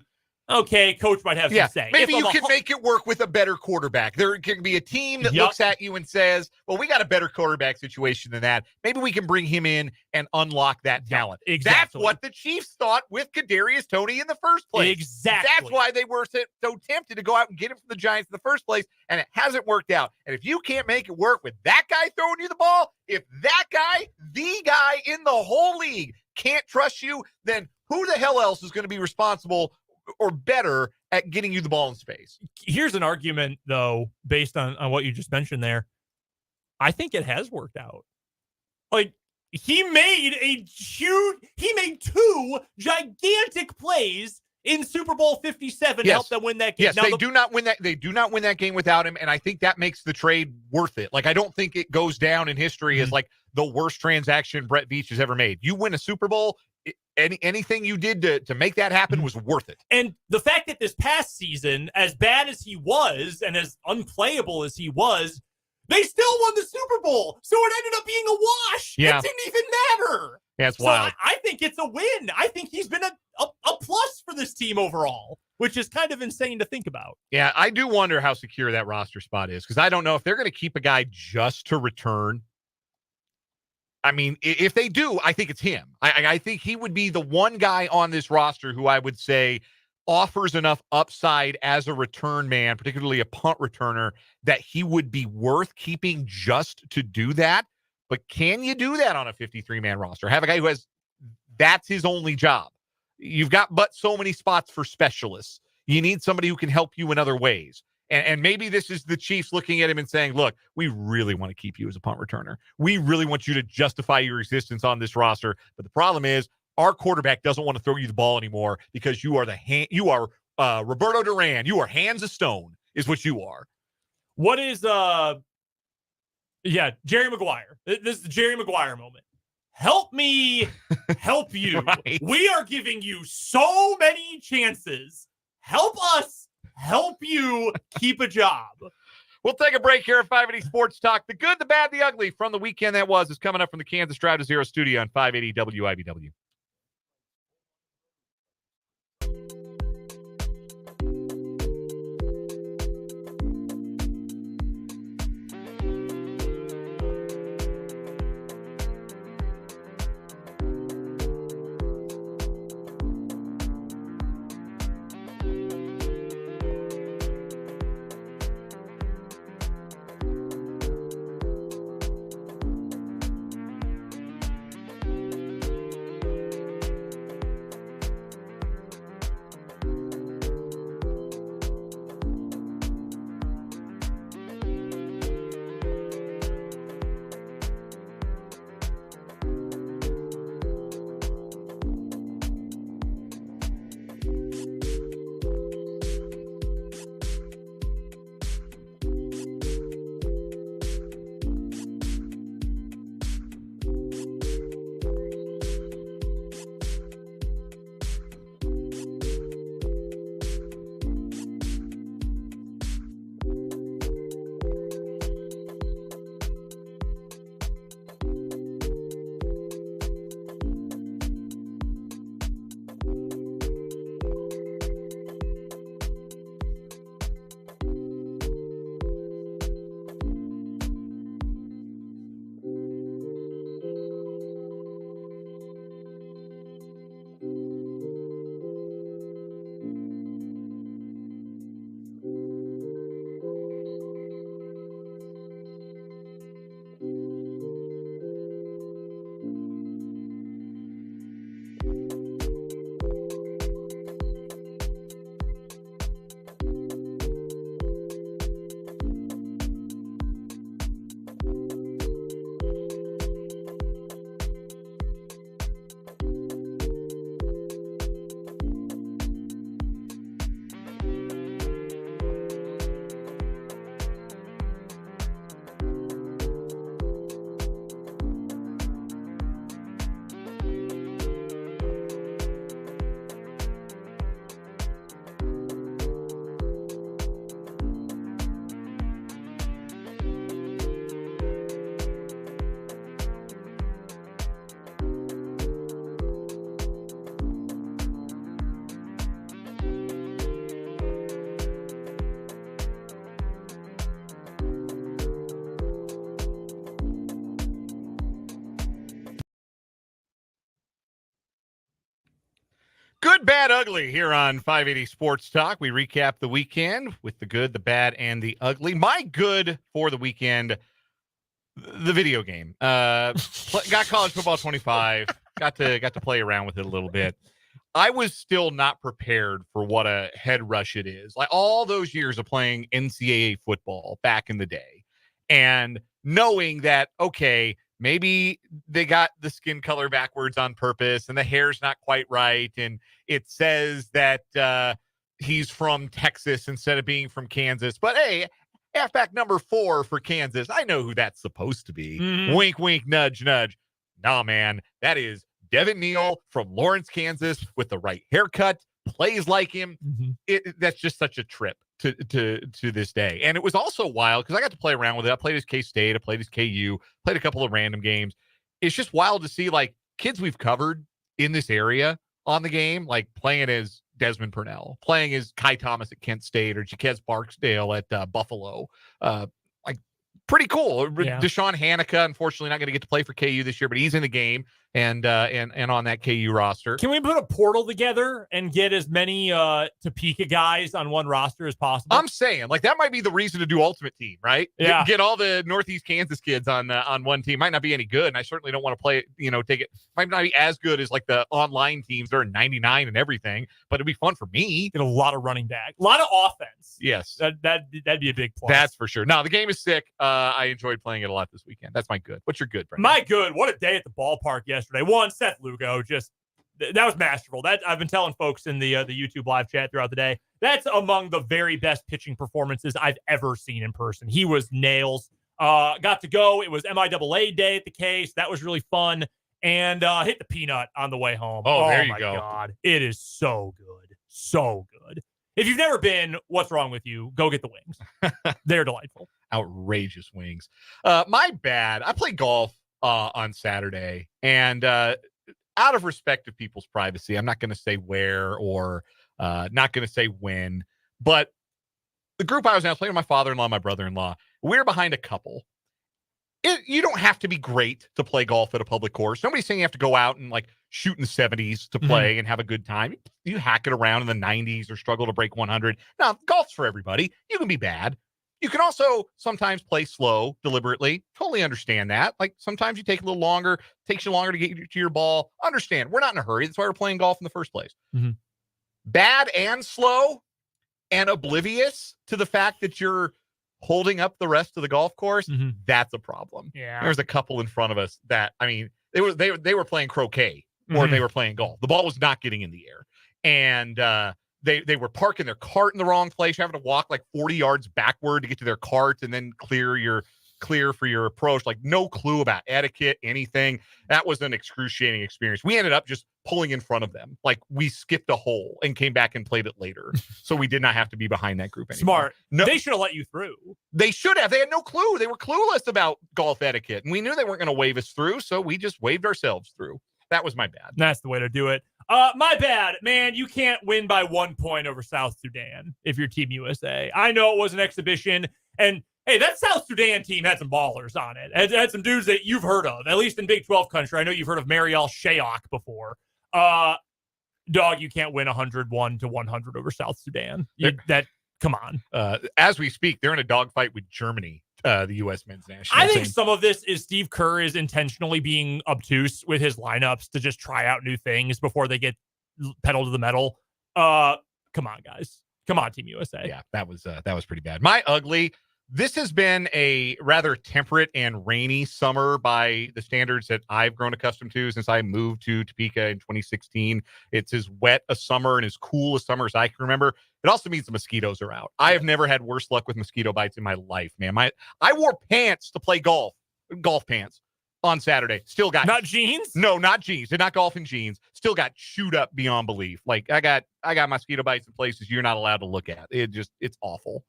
Speaker 2: okay, coach might have some say.
Speaker 1: Maybe you can make it work with a better quarterback. There can be a team that looks at you and says, well, we got a better quarterback situation than that. Maybe we can bring him in and unlock that talent.
Speaker 2: Exactly.
Speaker 1: That's what the Chiefs thought with Kadarius Toney in the first place.
Speaker 2: Exactly.
Speaker 1: That's why they were so tempted to go out and get him from the Giants in the first place, and it hasn't worked out. And if you can't make it work with that guy throwing you the ball, if that guy, the guy in the whole league, can't trust you, then who the hell else is going to be responsible or better at getting you the ball in space?
Speaker 2: Here's an argument, though, based on what you just mentioned there. I think it has worked out. Like, he made two gigantic plays in Super Bowl 57 to help them win that game.
Speaker 1: Yes, they do not win that game without him, and I think that makes the trade worth it. Like, I don't think it goes down in history as like the worst transaction Brett Veach has ever made. You win a Super Bowl, anything you did to make that happen was worth it.
Speaker 2: And the fact that this past season, as bad as he was and as unplayable as he was, they still won the Super Bowl. So it ended up being a wash.
Speaker 1: Yeah.
Speaker 2: It didn't even matter.
Speaker 1: Yeah, it's wild.
Speaker 2: I think it's a win. I think he's been a plus for this team overall, which is kind of insane to think about.
Speaker 1: Yeah, I do wonder how secure that roster spot is, because I don't know if they're going to keep a guy just to return. I mean, if they do, I think it's him. I think he would be the one guy on this roster who I would say offers enough upside as a return man, particularly a punt returner, that he would be worth keeping just to do that. But can you do that on a 53-man roster? Have a guy who that's his only job. You've got but so many spots for specialists. You need somebody who can help you in other ways. And maybe this is the Chiefs looking at him and saying, look, we really want to keep you as a punt returner. We really want you to justify your existence on this roster. But the problem is our quarterback doesn't want to throw you the ball anymore because you are Roberto Duran. You are hands of stone is what you are.
Speaker 2: What is, Jerry Maguire. This is the Jerry Maguire moment. Help me help you.
Speaker 1: Right.
Speaker 2: We are giving you so many chances. Help us help you keep a job.
Speaker 1: We'll take a break here at 580 Sports Talk. The good, the bad, the ugly from the weekend that was is coming up from the Kansas Drive to Zero studio on 580 WIBW. Good, bad, ugly here on 580 Sports Talk. We recap the weekend with the good, the bad, and the ugly. My good for the weekend, the video game. Got College Football 25. Got to play around with it a little bit. I was still not prepared for what a head rush it is. Like all those years of playing NCAA football back in the day, and knowing that, okay, maybe they got the skin color backwards on purpose and the hair's not quite right. And it says that he's from Texas instead of being from Kansas. But hey, halfback number 4 for Kansas, I know who that's supposed to be.
Speaker 2: Mm-hmm.
Speaker 1: Wink, wink, nudge, nudge. Nah, man, that is Devin Neal from Lawrence, Kansas, with the right haircut, plays like him.
Speaker 2: Mm-hmm.
Speaker 1: That's just such a trip to this day. And it was also wild because I got to play around with it. I played as K-State, I played as KU, played a couple of random games. It's just wild to see like kids we've covered in this area on the game, like playing as Desmond Purnell, playing as Kai Thomas at Kent State or Jaquez Barksdale at Buffalo. Like pretty cool.
Speaker 2: Yeah.
Speaker 1: Deshaun Hanukkah, unfortunately, not going to get to play for KU this year, but he's in the game and on that KU roster.
Speaker 2: Can we put a portal together and get as many Topeka guys on one roster as possible?
Speaker 1: I'm saying, like, that might be the reason to do Ultimate Team, right?
Speaker 2: Yeah.
Speaker 1: Get all the Northeast Kansas kids on one team. Might not be any good, and I certainly don't want to play, take it. Might not be as good as, like, the online teams. They're 99 and everything, but it'd be fun for me.
Speaker 2: Get a lot of running back. A lot of offense.
Speaker 1: Yes.
Speaker 2: That'd be a big plus.
Speaker 1: That's for sure. No, the game is sick. I enjoyed playing it a lot this weekend. That's my good. What's your good, Brandon?
Speaker 2: My good. What a day at the ballpark yesterday. One, Seth Lugo, just that was masterful. That I've been telling folks in the YouTube live chat throughout the day. That's among the very best pitching performances I've ever seen in person. He was nails. Got to go. It was MIAA day at the case. That was really fun. And hit the peanut on the way home.
Speaker 1: Oh, there you
Speaker 2: my
Speaker 1: go.
Speaker 2: God. It is so good. So good. If you've never been, what's wrong with you? Go get the wings. They're delightful.
Speaker 1: Outrageous wings. My bad. I played golf on Saturday, and out of respect of people's privacy, I'm not going to say where or not going to say when, but the group I was playing with my father-in-law, my brother-in-law, we were behind a couple. You don't have to be great to play golf at a public course. Nobody's saying you have to go out and like shoot in the 70s to play and have a good time. You hack it around in the 90s or struggle to break 100. Now, golf's for everybody. You can be bad. You can also sometimes play slow, deliberately. Totally understand that. Like sometimes you take a little longer, takes you longer to get to your ball. Understand, we're not in a hurry. That's why we're playing golf in the first place.
Speaker 2: Mm-hmm.
Speaker 1: Bad and slow and oblivious to the fact that you're holding up the rest of the golf course, that's a problem.
Speaker 2: Yeah.
Speaker 1: There's a couple in front of us that, I mean, they were playing croquet more than they were playing golf. The ball was not getting in the air. And they were parking their cart in the wrong place. You're having to walk like 40 yards backward to get to their cart and then clear for your approach. Like no clue about etiquette, anything. That was an excruciating experience. We ended up just pulling in front of them. Like we skipped a hole and came back and played it later. So we did not have to be behind that group anymore.
Speaker 2: Smart. No, they should have let you through.
Speaker 1: They should have. They had no clue. They were clueless about golf etiquette. And we knew they weren't going to wave us through. So we just waved ourselves through. That was my bad.
Speaker 2: That's the way to do it. My bad, man. You can't win by 1 point over South Sudan if you're Team USA. I know it was an exhibition, and hey, that South Sudan team had some ballers on it. It had some dudes that you've heard of, at least in Big 12 country. I know you've heard of Mariel Shayok before. Dog, you can't win 101-100 over South Sudan. Come on.
Speaker 1: As we speak, they're in a dogfight with Germany. The U.S. men's national team.
Speaker 2: I think some of this is Steve Kerr is intentionally being obtuse with his lineups to just try out new things before they get pedal to the metal. Come on, guys. Come on, Team USA.
Speaker 1: Yeah, that was pretty bad. My ugly. This has been a rather temperate and rainy summer by the standards that I've grown accustomed to since I moved to Topeka in 2016. It's as wet a summer and as cool a summer as I can remember. It also means the mosquitoes are out. I have never had worse luck with mosquito bites in my life, man. I wore pants to play golf pants on Saturday. Still got
Speaker 2: not jeans?
Speaker 1: No, not jeans. Did not golf in jeans. Still got chewed up beyond belief. Like I got mosquito bites in places you're not allowed to look at. It's awful.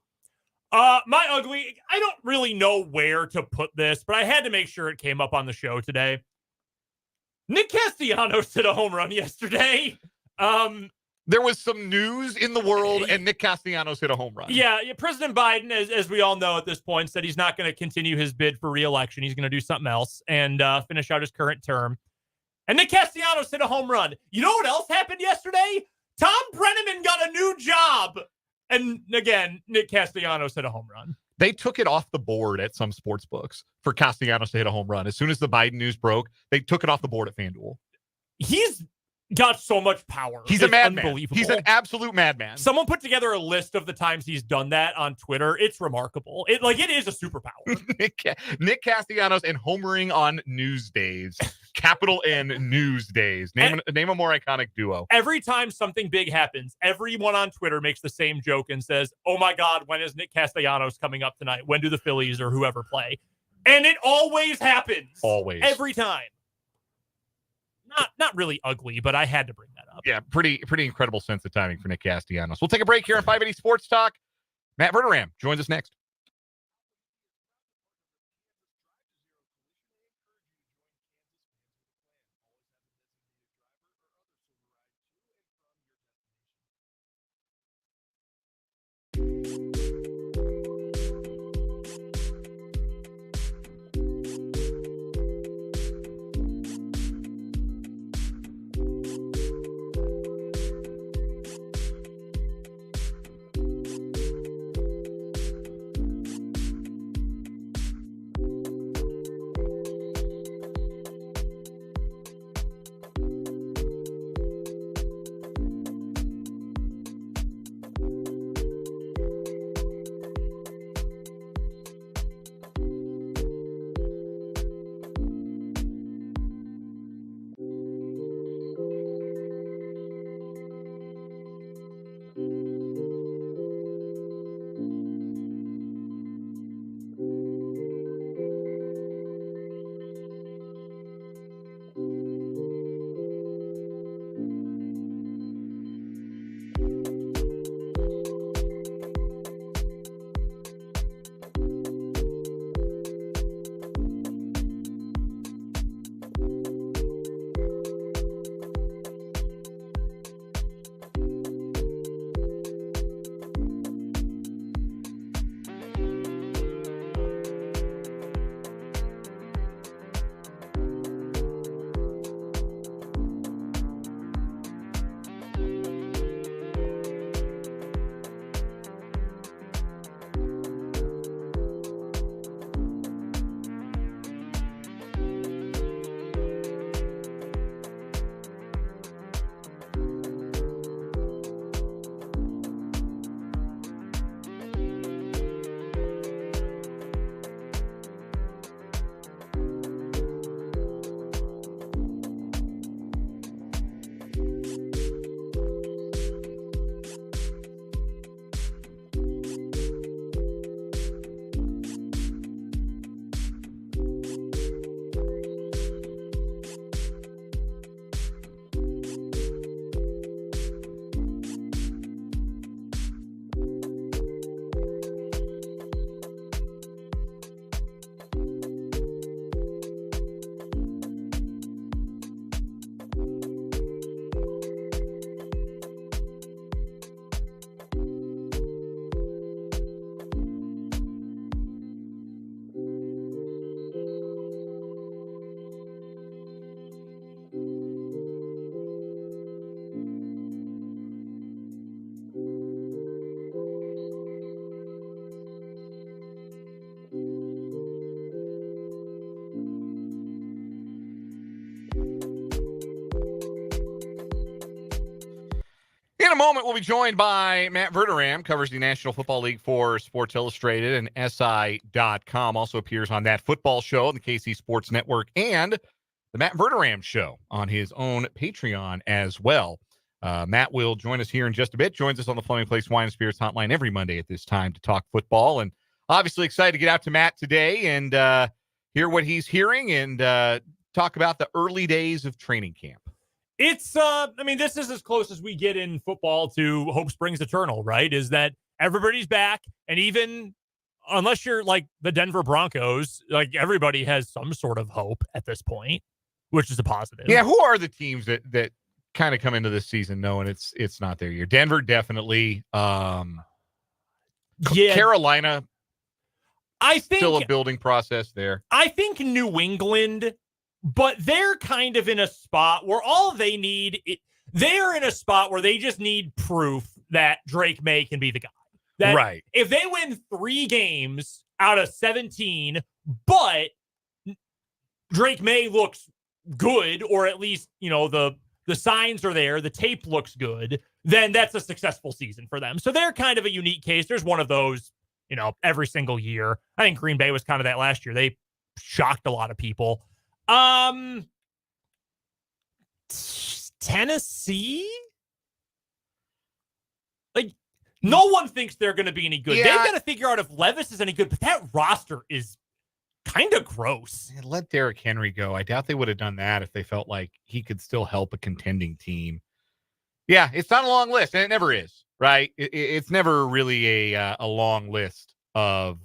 Speaker 2: My ugly, I don't really know where to put this, but I had to make sure it came up on the show today. Nick Castellanos hit a home run yesterday.
Speaker 1: There was some news in the world, and Nick Castellanos hit a home run.
Speaker 2: Yeah, President Biden, as we all know at this point, said he's not going to continue his bid for re-election. He's going to do something else and finish out his current term. And Nick Castellanos hit a home run. You know what else happened yesterday? Good job. And again, Nick Castellanos hit a home run.
Speaker 1: They took it off the board at some sports books for Castellanos to hit a home run. As soon as the Biden news broke, they took it off the board at FanDuel.
Speaker 2: He's got so much power.
Speaker 1: He's a madman.
Speaker 2: Unbelievable.
Speaker 1: He's an absolute madman.
Speaker 2: Someone put together a list of the times he's done that on Twitter. It's remarkable. It is a superpower.
Speaker 1: Nick Castellanos and homering on news days. Capital N news days. Name a more iconic duo.
Speaker 2: Every time something big happens, everyone on Twitter makes the same joke and says, "Oh my God, when is Nick Castellanos coming up tonight? When do the Phillies or whoever play?" And it always happens.
Speaker 1: Always.
Speaker 2: Every time. Not really ugly, but I had to bring that up.
Speaker 1: Yeah, pretty incredible sense of timing for Nick Castellanos. We'll take a break here on 580 Sports Talk. Matt Verderame joins us next. In a moment, we'll be joined by Matt Verderame, covers the National Football League for Sports Illustrated and SI.com. Also appears on That Football Show on the KC Sports Network and the Matt Verderame Show on his own Patreon as well. Matt will join us here in just a bit. Joins us on the Fleming Place Wine and Spirits Hotline every Monday at this time to talk football. And obviously excited to get out to Matt today and hear what he's hearing and talk about the early days of training camp.
Speaker 2: It's, this is as close as we get in football to hope springs eternal, right? Is that everybody's back. And even unless you're like the Denver Broncos, like everybody has some sort of hope at this point, which is a positive.
Speaker 1: Yeah. Who are the teams that kind of come into this season knowing it's not their year? Denver, definitely. Carolina,
Speaker 2: I think
Speaker 1: still a building process there.
Speaker 2: I think New England, but they're kind of in a spot where all they need, they're in a spot where they just need proof that Drake May can be the guy. That
Speaker 1: right.
Speaker 2: If they win 3 games out of 17, but Drake May looks good, or at least, the signs are there, the tape looks good, then that's a successful season for them. So they're kind of a unique case. There's one of those, every single year. I think Green Bay was kind of that last year. They shocked a lot of people. Tennessee? No one thinks they're going to be any good.
Speaker 1: Yeah.
Speaker 2: They've got to figure out if Levis is any good, but that roster is kind of gross.
Speaker 1: Let Derrick Henry go. I doubt they would have done that if they felt like he could still help a contending team. Yeah, it's not a long list, and it never is, right? It's never really a long list of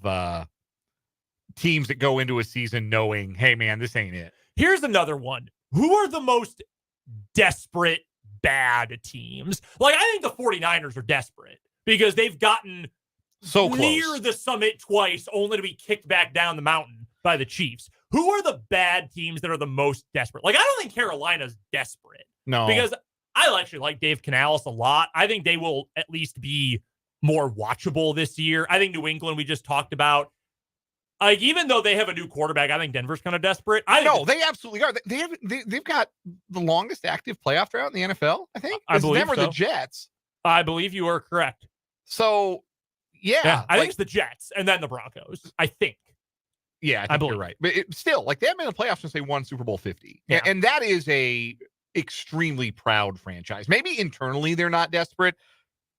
Speaker 1: teams that go into a season knowing, hey, man, this ain't it.
Speaker 2: Here's another one. Who are the most desperate, bad teams? I think the 49ers are desperate because they've gotten
Speaker 1: so close
Speaker 2: near the summit twice, only to be kicked back down the mountain by the Chiefs. Who are the bad teams that are the most desperate? I don't think Carolina's desperate.
Speaker 1: No.
Speaker 2: Because I actually like Dave Canales a lot. I think they will at least be more watchable this year. I think New England, we just talked about. Even though they have a new quarterback, I think Denver's kind of desperate.
Speaker 1: They absolutely are. They've got the longest active playoff drought in the NFL, I think.
Speaker 2: I believe
Speaker 1: Denver,
Speaker 2: so.
Speaker 1: the Jets.
Speaker 2: I believe you are correct.
Speaker 1: So, yeah.
Speaker 2: I think it's the Jets and then the Broncos, I think.
Speaker 1: Yeah, I think you're right. But still, they haven't been in the playoffs since they won Super Bowl 50.
Speaker 2: Yeah.
Speaker 1: And that is a extremely proud franchise. Maybe internally they're not desperate.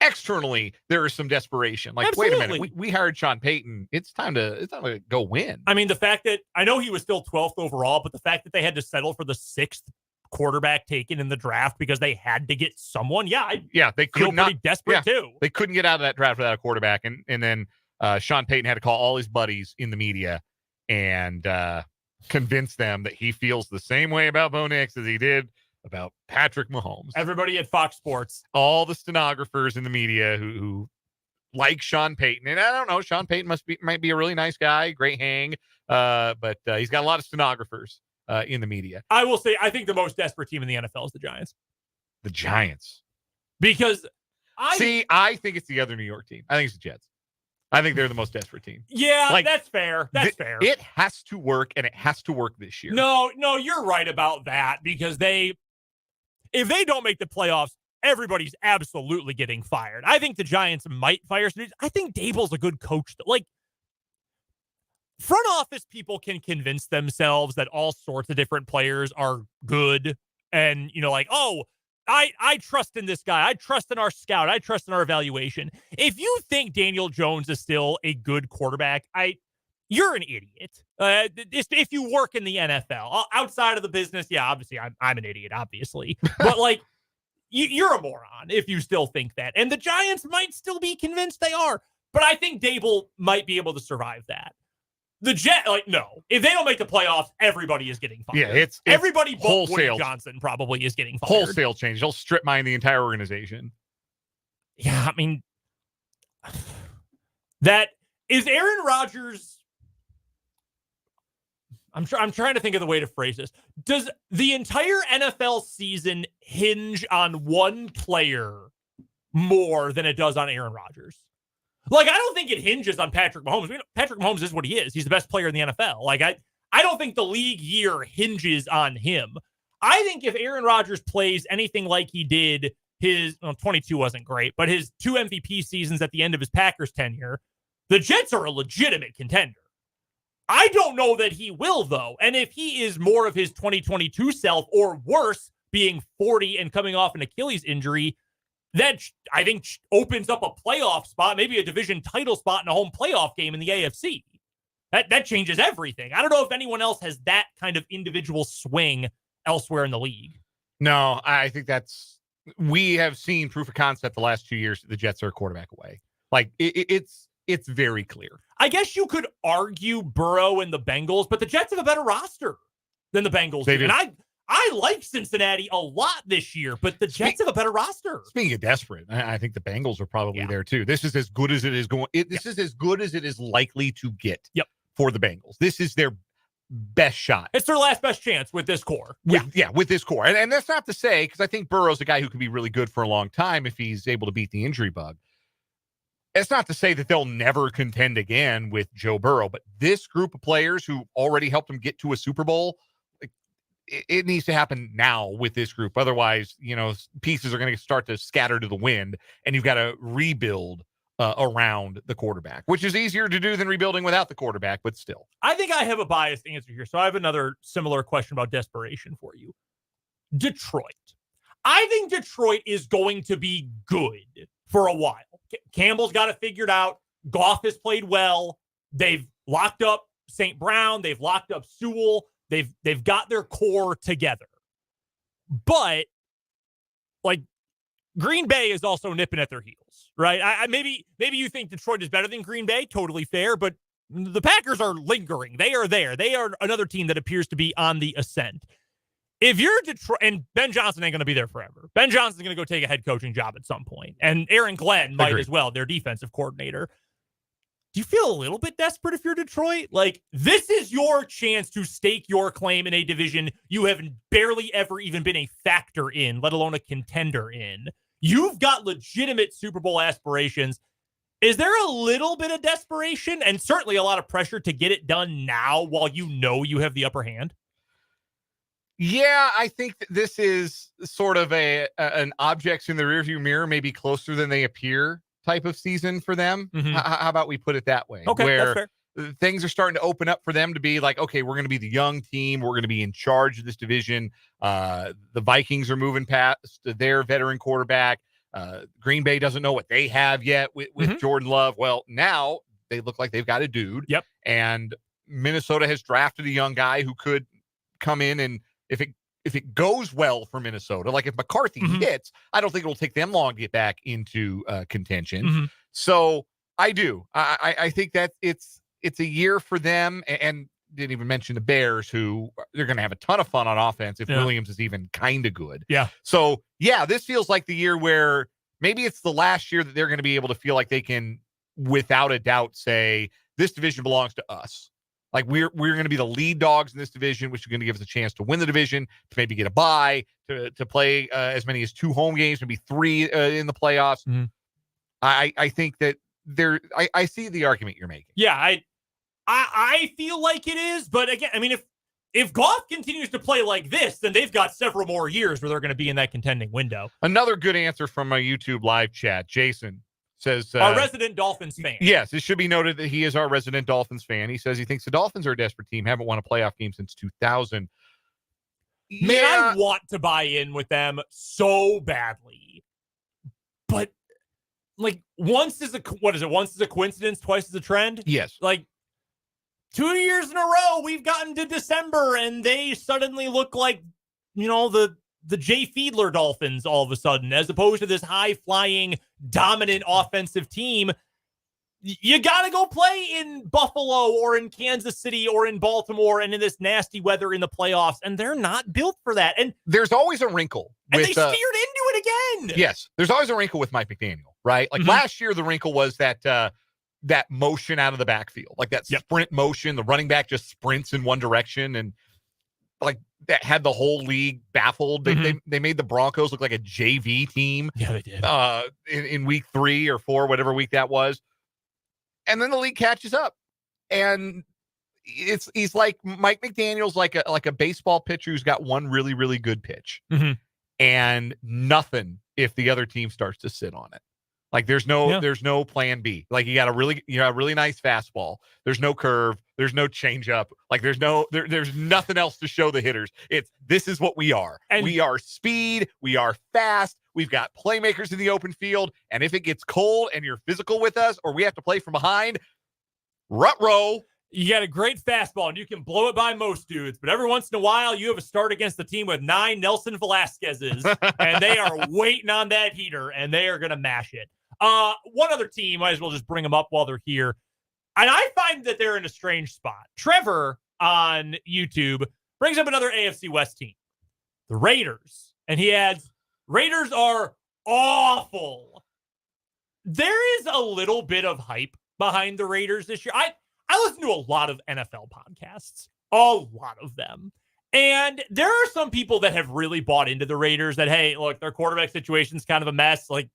Speaker 1: Externally, there is some desperation.
Speaker 2: Absolutely.
Speaker 1: Wait a minute, we hired Sean Payton. It's time to go win.
Speaker 2: I mean, the fact that I know he was still 12th overall, but the fact that they had to settle for the 6th quarterback taken in the draft because they had to get someone.
Speaker 1: They
Speaker 2: feel pretty desperate too.
Speaker 1: They couldn't get out of that draft without a quarterback, and then Sean Payton had to call all his buddies in the media and convince them that he feels the same way about Bo Nix as he did about Patrick Mahomes.
Speaker 2: Everybody at Fox Sports,
Speaker 1: all the stenographers in the media who like Sean Payton, and I don't know, Sean Payton might be a really nice guy, great hang, but he's got a lot of stenographers in the media.
Speaker 2: I will say, I think the most desperate team in the NFL is the Giants.
Speaker 1: The Giants,
Speaker 2: because
Speaker 1: I think it's the other New York team. I think it's the Jets. I think they're the most desperate team.
Speaker 2: Yeah, that's fair. That's fair.
Speaker 1: It has to work, and it has to work this year.
Speaker 2: No, you're right about that because if they don't make the playoffs, everybody's absolutely getting fired. I think the Giants might fire some. I think Dable's a good coach. Front office people can convince themselves that all sorts of different players are good. And, I trust in this guy. I trust in our scout. I trust in our evaluation. If you think Daniel Jones is still a good quarterback, you're an idiot. If you work in the NFL, outside of the business, yeah, obviously I'm an idiot, obviously. But you're a moron if you still think that. And the Giants might still be convinced they are, but I think Dable might be able to survive that. The Jet, no. If they don't make the playoffs, everybody is getting fired.
Speaker 1: Yeah, it's
Speaker 2: everybody but
Speaker 1: wholesale.
Speaker 2: Woody Johnson probably is getting fired.
Speaker 1: Wholesale change. They'll strip mine the entire organization.
Speaker 2: Yeah, I mean, that is Aaron Rodgers. I'm trying to think of the way to phrase this. Does the entire NFL season hinge on one player more than it does on Aaron Rodgers? I don't think it hinges on Patrick Mahomes. Patrick Mahomes is what he is. He's the best player in the NFL. I don't think the league year hinges on him. I think if Aaron Rodgers plays anything like he did his 22 wasn't great, but his 2 MVP seasons at the end of his Packers tenure, the Jets are a legitimate contender. I don't know that he will, though. And if he is more of his 2022 self or worse, being 40 and coming off an Achilles injury, that I think opens up a playoff spot, maybe a division title spot in a home playoff game in the AFC. That changes everything. I don't know if anyone else has that kind of individual swing elsewhere in the league.
Speaker 1: No, I think we have seen proof of concept the last 2 years that the Jets are a quarterback away. It's very clear.
Speaker 2: I guess you could argue Burrow and the Bengals, but the Jets have a better roster than the Bengals do. And I like Cincinnati a lot this year, but the Jets have a better roster.
Speaker 1: Speaking of desperate, I think the Bengals are probably there too. This is as good as it is going. This is as good as it is likely to get for the Bengals. This is their best shot.
Speaker 2: It's their last best chance with this core.
Speaker 1: With this core. And that's not to say, because I think Burrow's a guy who could be really good for a long time if he's able to beat the injury bug. It's not to say that they'll never contend again with Joe Burrow, but this group of players who already helped them get to a Super Bowl, it needs to happen now with this group. Otherwise, pieces are going to start to scatter to the wind, and you've got to rebuild around the quarterback, which is easier to do than rebuilding without the quarterback, but still.
Speaker 2: I think I have a biased answer here, so I have another similar question about desperation for you. Detroit. I think Detroit is going to be good for a while. Campbell's got it figured out. Goff has played well. They've locked up St. Brown. They've locked up Sewell. They've got their core together. But, Green Bay is also nipping at their heels, right? Maybe you think Detroit is better than Green Bay. Totally fair. But the Packers are lingering. They are there. They are another team that appears to be on the ascent. If you're Detroit, and Ben Johnson ain't going to be there forever. Ben Johnson's going to go take a head coaching job at some point. And Aaron Glenn might as well, their defensive coordinator. Do you feel a little bit desperate if you're Detroit? This is your chance to stake your claim in a division you have barely ever even been a factor in, let alone a contender in. You've got legitimate Super Bowl aspirations. Is there a little bit of desperation and certainly a lot of pressure to get it done now while you have the upper hand?
Speaker 1: Yeah, I think that this is sort of an objects in the rearview mirror, maybe closer than they appear type of season for them.
Speaker 2: Mm-hmm.
Speaker 1: How about we put it that way?
Speaker 2: Okay,
Speaker 1: where
Speaker 2: that's fair.
Speaker 1: Things are starting to open up for them to be like, okay, we're going to be the young team. We're going to be in charge of this division. The Vikings are moving past their veteran quarterback. Green Bay doesn't know what they have yet with Jordan Love. Well, now they look like they've got a dude.
Speaker 2: Yep.
Speaker 1: And Minnesota has drafted a young guy who could come in and if it goes well for Minnesota, like if McCarthy hits, I don't think it'll take them long to get back into contention. So I do. I think that it's a year for them, and didn't even mention the Bears, who they're going to have a ton of fun on offense if Williams is even kind of good.
Speaker 2: Yeah.
Speaker 1: So yeah, this feels like the year where maybe it's the last year that they're going to be able to feel like they can, without a doubt, say this division belongs to us. Like we're going to be the lead dogs in this division, which is going to give us a chance to win the division, to maybe get a bye, to play as many as 2 home games, maybe 3 in the playoffs. I think that I see the argument you're making.
Speaker 2: Yeah, I feel like it is, but again, I mean, if Goff continues to play like this, then they've got several more years where they're going to be in that contending window.
Speaker 1: Another good answer from my YouTube live chat. Jason says,
Speaker 2: our resident Dolphins fan.
Speaker 1: Yes, it should be noted that he is our resident Dolphins fan. He says he thinks the Dolphins are a desperate team, haven't won a playoff game since 2000.
Speaker 2: Man, I want to buy in with them so badly. But once is a coincidence, twice is a trend?
Speaker 1: Yes.
Speaker 2: 2 years in a row, we've gotten to December, and they suddenly look like, the Jay Fiedler Dolphins all of a sudden, as opposed to this high-flying, dominant offensive team. You got to go play in Buffalo or in Kansas City or in Baltimore and in this nasty weather in the playoffs, and they're not built for that. And
Speaker 1: there's always a wrinkle.
Speaker 2: And they steered into it again.
Speaker 1: Yes, there's always a wrinkle with Mike McDaniel, right? Last year, the wrinkle was that motion out of the backfield, like that sprint motion. The running back just sprints in one direction, and that had the whole league baffled. They made the Broncos look like a JV team.
Speaker 2: Yeah, they did.
Speaker 1: In week 3 or 4, whatever week that was. And then the league catches up. And he's like Mike McDaniel's like a baseball pitcher who's got one really, really good pitch. And nothing if the other team starts to sit on it. There's no plan B. You got a really nice fastball. There's no curve. There's no changeup. There's nothing else to show the hitters. This is what we are. And we are speed. We are fast. We've got playmakers in the open field. And if it gets cold and you're physical with us, or we have to play from behind, rut-row.
Speaker 2: You got a great fastball, and you can blow it by most dudes. But every once in a while, you have a start against the team with 9 Nelson Velasquez's, and they are waiting on that heater, and they are going to mash it. One other team, might as well just bring them up while they're here. And I find that they're in a strange spot. Trevor on YouTube brings up another AFC West team, the Raiders. And he adds, Raiders are awful. There is a little bit of hype behind the Raiders this year. I listen to a lot of NFL podcasts. A lot of them. And there are some people that have really bought into the Raiders that, hey, look, their quarterback situation's kind of a mess. Like,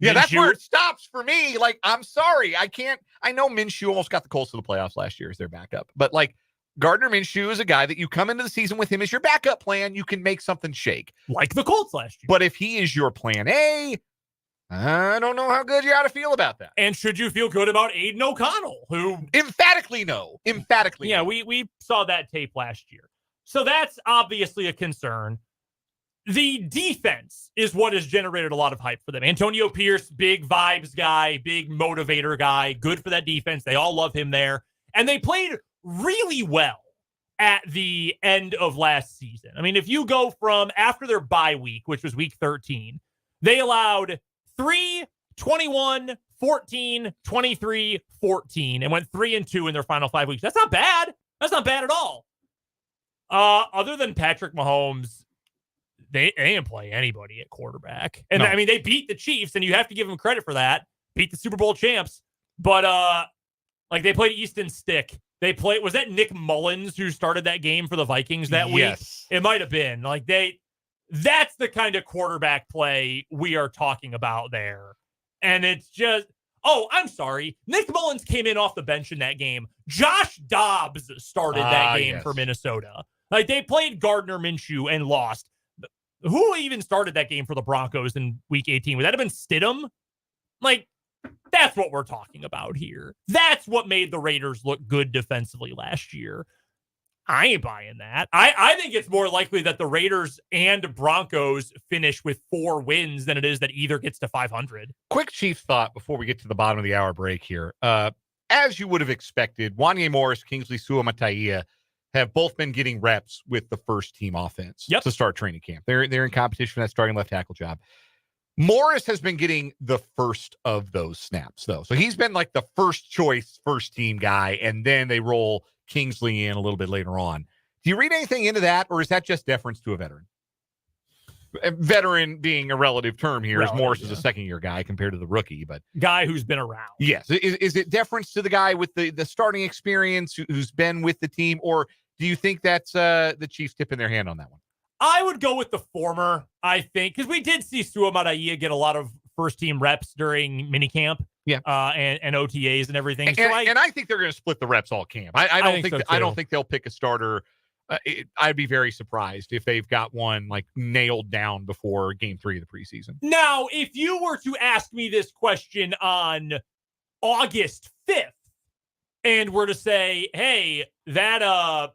Speaker 1: yeah,
Speaker 2: Minshew,
Speaker 1: that's where it stops for me. Like, I'm sorry. I know Minshew almost got the Colts to the playoffs last year as their backup. But, like, Gardner Minshew is a guy that you come into the season with him as your backup plan, you can make something shake.
Speaker 2: Like the Colts last year.
Speaker 1: But if he is your plan A, I don't know how good you ought to feel about that.
Speaker 2: And should you feel good about Aiden O'Connell, who
Speaker 1: emphatically no.
Speaker 2: Yeah, we saw that tape last year. So that's obviously a concern. The defense is what has generated a lot of hype for them. Antonio Pierce, big vibes guy, big motivator guy, good for that defense. They all love him there. And they played really well at the end of last season. I mean, if you go from after their bye week, which was week 13, they allowed 3, 21, 14, 23, 14, and went 3-2 in their final 5 weeks. That's not bad. That's not bad at all. Other than Patrick Mahomes, they didn't play anybody at quarterback. And
Speaker 1: no.
Speaker 2: I mean, they beat the Chiefs, and you have to give them credit for that. Beat the Super Bowl champs. But like, they played Easton Stick. They played, was that Nick Mullins who started that game for the Vikings that week?
Speaker 1: Yes.
Speaker 2: It might have been. Like, that's the kind of quarterback play we are talking about there. And it's just, oh, I'm sorry. Nick Mullins came in off the bench in that game. Josh Dobbs started that game for Minnesota. Like, they played Gardner Minshew and lost. Who even started that game for the Broncos in week 18? Would that have been Stidham? Like, that's what we're talking about here. That's what made the Raiders look good defensively last year. I ain't buying that. I think it's more likely that the Raiders and Broncos finish with 4 wins than it is that either gets to 500.
Speaker 1: Quick Chiefs thought before we get to the bottom of the hour break here. As you would have expected, Wanye Morris, Kingsley Suamataia have both been getting reps with the first team offense to start training camp. They're in competition for that starting left tackle job. Morris has been getting the first of those snaps, though. So he's been like the first choice, first team guy, and then they roll Kingsley in a little bit later on. Do you read anything into that, or is that just deference to a veteran? A veteran being a relative term here, as Morris is a second-year guy compared to the rookie, but
Speaker 2: guy who's been around.
Speaker 1: Yes. Is it deference to the guy with the starting experience who's been with the team, or do you think that's the Chiefs tipping their hand on that one?
Speaker 2: I would go with the former, I think, because we did see Suamataia get a lot of first-team reps during minicamp, and OTAs and everything.
Speaker 1: And I think they're going to split the reps all camp. I don't think they'll pick a starter. I'd be very surprised if they've got one like nailed down before game 3 of the preseason.
Speaker 2: Now, if you were to ask me this question on August 5th and were to say, hey, that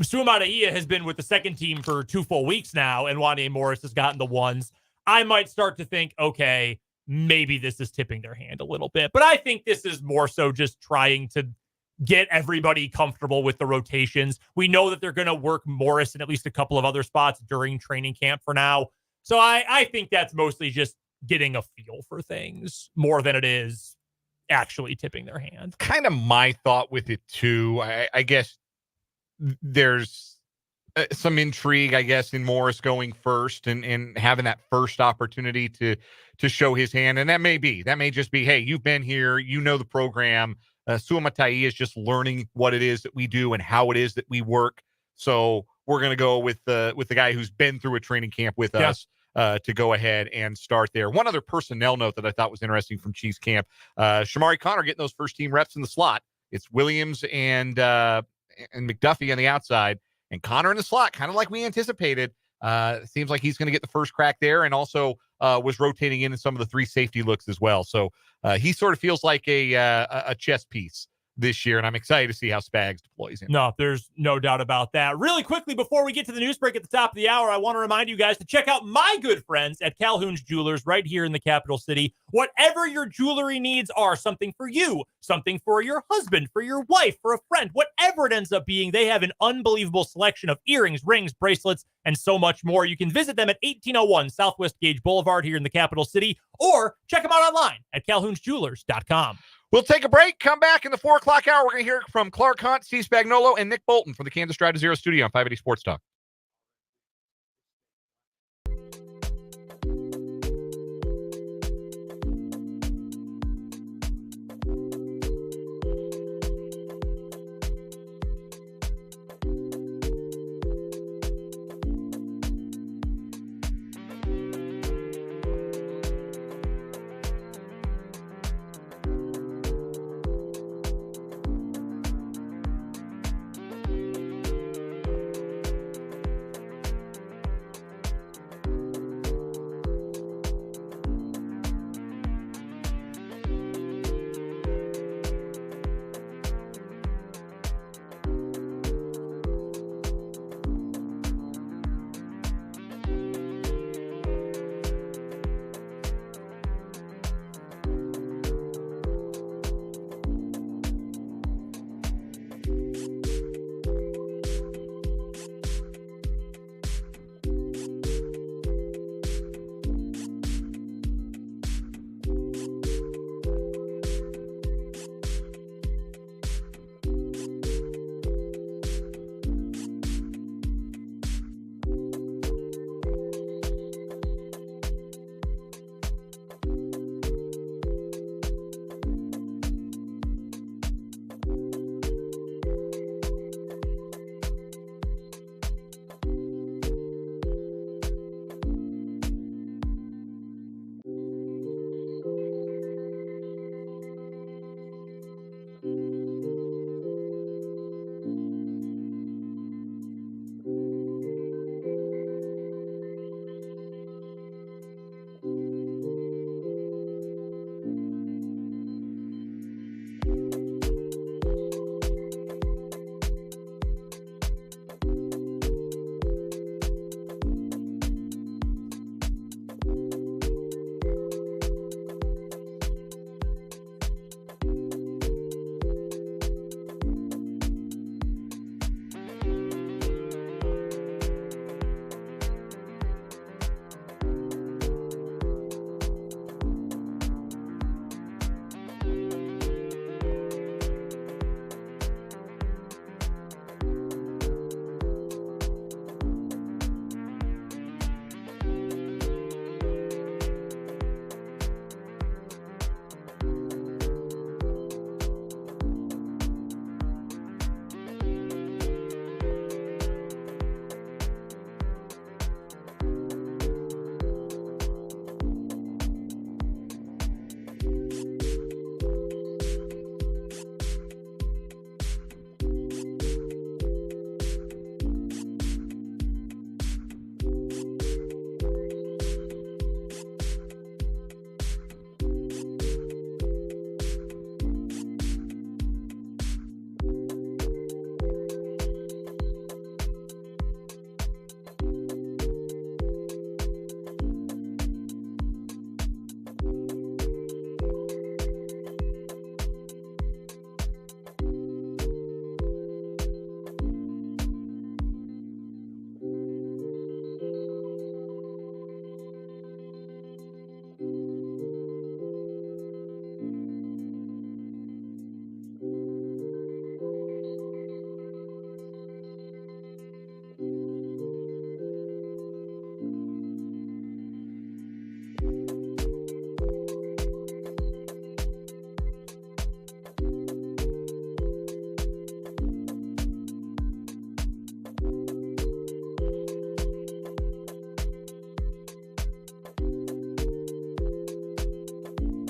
Speaker 2: Suamataia has been with the second team for 2 full weeks now, and Wanye Morris has gotten the ones, I might start to think, okay, maybe this is tipping their hand a little bit. But I think this is more so just trying to get everybody comfortable with the rotations. We know that they're going to work Morris in at least a couple of other spots during training camp for now. So I think that's mostly just getting a feel for things more than it is actually tipping their hand.
Speaker 1: Kind of my thought with it, too. I guess there's some intrigue, I guess, in Morris going first and having that first opportunity to show his hand. And that may just be, hey, you've been here, you know the program. Suamataia is just learning what it is that we do and how it is that we work. So we're going to go with the guy who's been through a training camp with us to go ahead and start there. One other personnel note that I thought was interesting from Chiefs camp, Shamari Connor getting those first team reps in the slot. It's Williams and McDuffie on the outside, and Connor in the slot, kind of like we anticipated. Seems like he's going to get the first crack there, and also was rotating in some of the 3 safety looks as well. So he sort of feels like a chess piece this year, and I'm excited to see how Spags deploys him.
Speaker 2: No, there's no doubt about that. Really quickly, before we get to the news break at the top of the hour, I want to remind you guys to check out my good friends at Calhoun's Jewelers right here in the capital city. Whatever your jewelry needs are, something for you, something for your husband, for your wife, for a friend, whatever it ends up being, they have an unbelievable selection of earrings, rings, bracelets, and so much more. You can visit them at 1801 Southwest Gage Boulevard here in the capital city, or check them out online at calhounsjewelers.com.
Speaker 1: We'll take a break, come back in the 4 o'clock hour. We're going to hear from Clark Hunt, Steve Spagnuolo, and Nick Bolton from the Kansas Drive to Zero studio on 580 Sports Talk.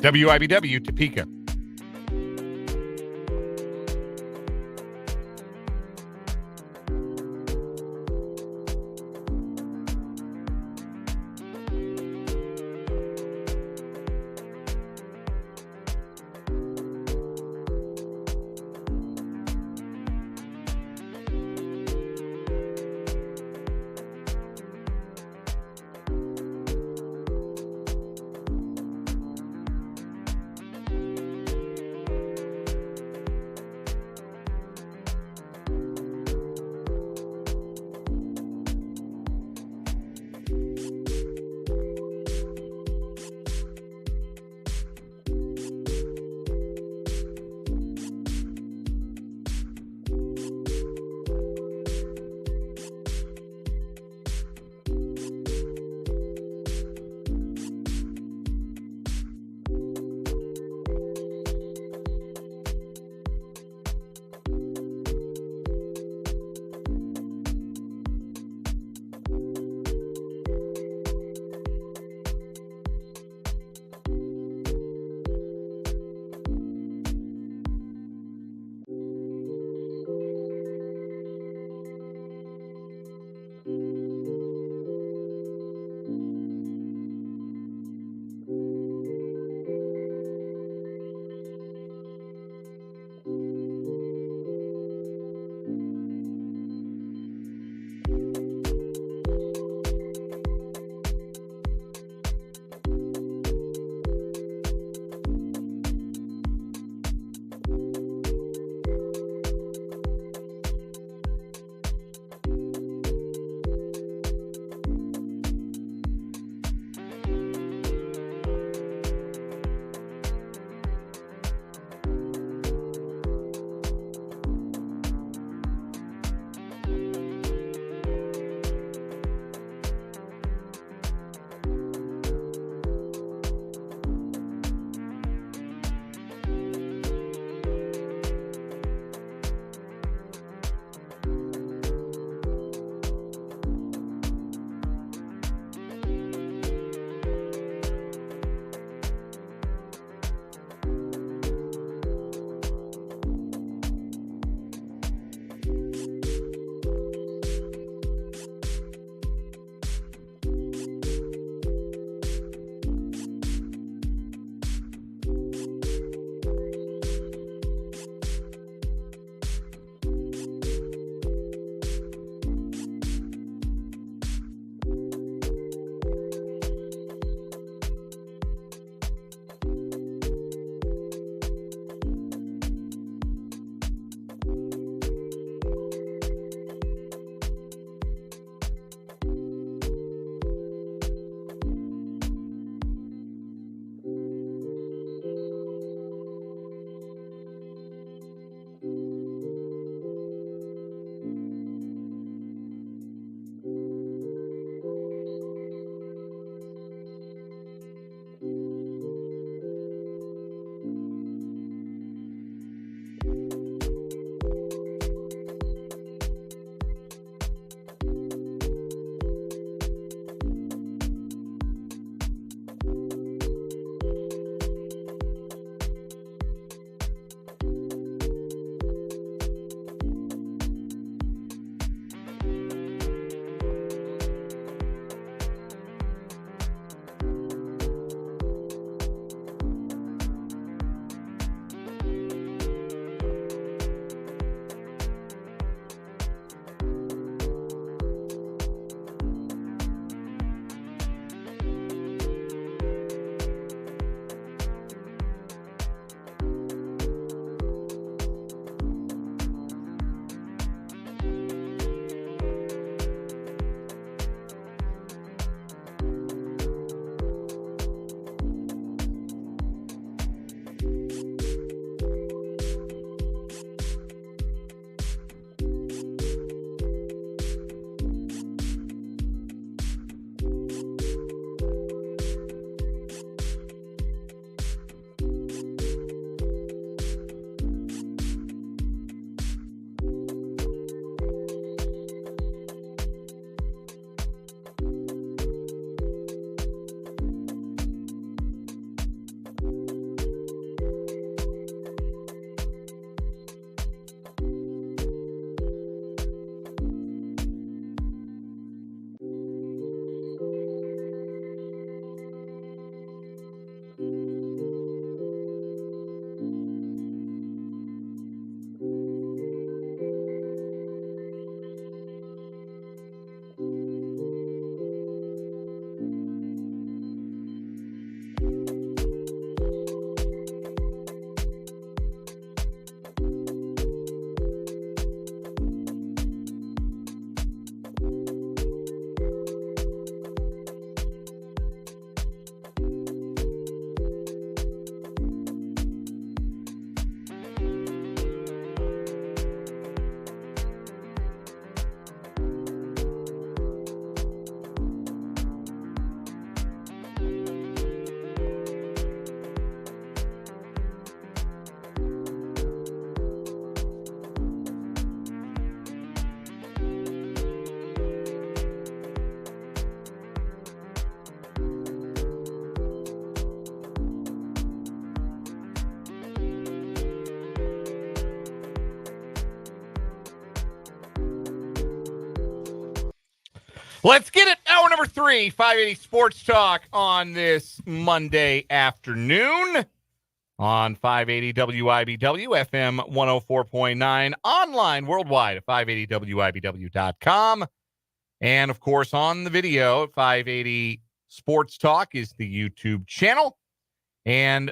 Speaker 1: WIBW, Topeka. Let's get it. Hour number 3, 580 Sports Talk on this Monday afternoon on 580 WIBW, FM 104.9, online worldwide at 580WIBW.com. And, of course, on the video at 580 Sports Talk is the YouTube channel. And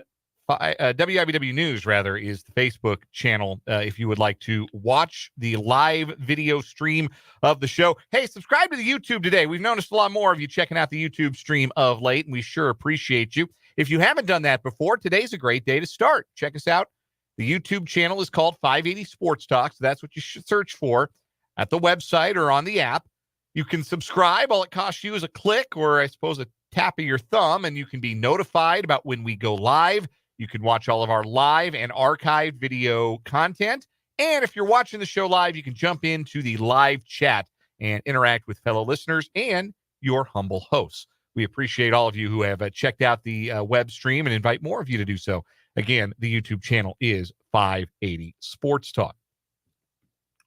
Speaker 1: WIBW News, rather, is the Facebook channel if you would like to watch the live video stream of the show. Hey, subscribe to the YouTube today. We've noticed a lot more of you checking out the YouTube stream of late, and we sure appreciate you. If you haven't done that before, today's a great day to start. Check us out. The YouTube channel is called 580 Sports Talk, so that's what you should search for at the website or on the app. You can subscribe. All it costs you is a click or, I suppose, a tap of your thumb, and you can be notified about when we go live. You can watch all of our live and archived video content. And if you're watching the show live, you can jump into the live chat and interact with fellow listeners and your humble hosts. We appreciate all of you who have checked out the web stream and invite more of you to do so. Again, the YouTube channel is 580 Sports Talk.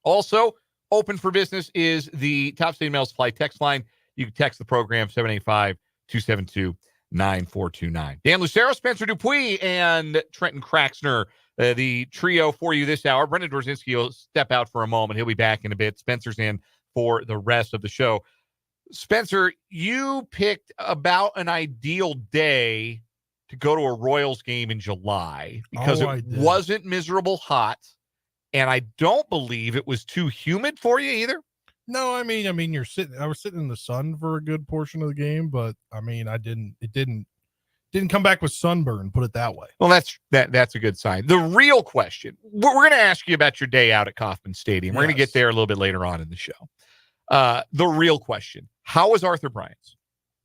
Speaker 1: Also, open for business is the Top State Mail Supply text line. You can text the program 785-272-9429. Dan Lucero, Spencer Dupuis, and Trenton Kraxner, the trio for you this hour. Brendan Dorzinski will step out for a moment. He'll be back in a bit. Spencer's in for the rest of the show. Spencer, you picked about an ideal day to go to a Royals game in July because it wasn't miserable hot, and I don't believe it was too humid for you either.
Speaker 13: No, I mean, I was sitting in the sun for a good portion of the game, but I mean, it didn't come back with sunburn, put it that way.
Speaker 1: Well, that's a good sign. The real question, we're going to ask you about your day out at Kauffman Stadium. We're going to get there a little bit later on in the show. The real question, how was Arthur Bryant's?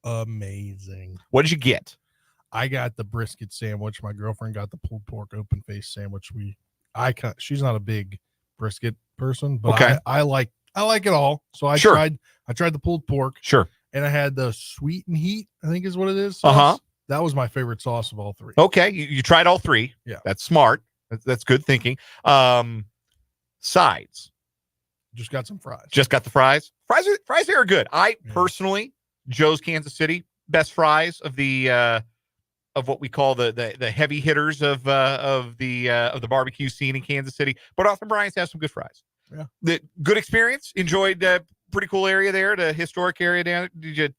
Speaker 13: Amazing.
Speaker 1: What did you get?
Speaker 13: I got the brisket sandwich. My girlfriend got the pulled pork open face sandwich. She's not a big brisket person, but
Speaker 1: okay.
Speaker 13: I like it all. So I tried the pulled pork.
Speaker 1: Sure.
Speaker 13: And I had the sweet and heat, I think is what it is.
Speaker 1: Uh-huh.
Speaker 13: That was my favorite sauce of all three.
Speaker 1: Okay. You tried all three.
Speaker 13: Yeah.
Speaker 1: That's smart. That's good thinking. Sides.
Speaker 13: Just got some fries.
Speaker 1: Just got the fries. Fries there are good. Personally, Joe's Kansas City, best fries of the of what we call the heavy hitters of the barbecue scene in Kansas City. But Arthur Bryant's has some good fries.
Speaker 13: Yeah.
Speaker 1: The good experience. Enjoyed pretty cool area there, the historic area down. Did you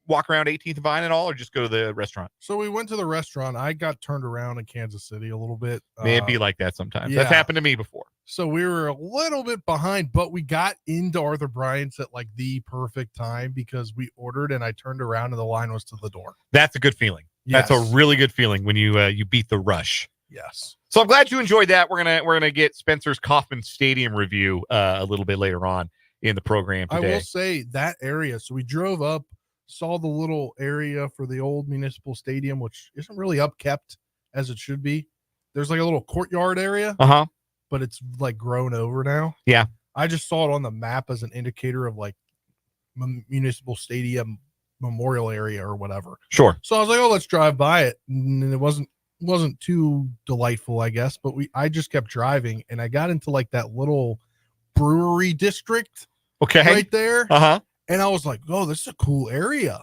Speaker 1: walk around 18th and Vine and all, or just go to the restaurant?
Speaker 13: So we went to the restaurant. I got turned around in Kansas City a little bit.
Speaker 1: It'd be like that sometimes.
Speaker 13: Yeah.
Speaker 1: That's happened to me before.
Speaker 13: So we were a little bit behind, but we got into Arthur Bryant's at like the perfect time because we ordered and I turned around and the line was to the door.
Speaker 1: That's a good feeling.
Speaker 13: Yes.
Speaker 1: That's a really good feeling when you beat the rush.
Speaker 13: Yes.
Speaker 1: So I'm glad you enjoyed that. We're gonna get Spencer's Kauffman Stadium review a little bit later on in the program today.
Speaker 13: I will say that area. So we drove up, saw the little area for the old municipal stadium, which isn't really upkept as it should be. There's like a little courtyard area, but it's like grown over now.
Speaker 1: Yeah.
Speaker 13: I just saw it on the map as an indicator of like municipal stadium memorial area or whatever.
Speaker 1: Sure.
Speaker 13: So I was like, oh, let's drive by it. And it wasn't too delightful, I guess, but I just kept driving and I got into like that little brewery district right there. And I was like, oh, this is a cool area.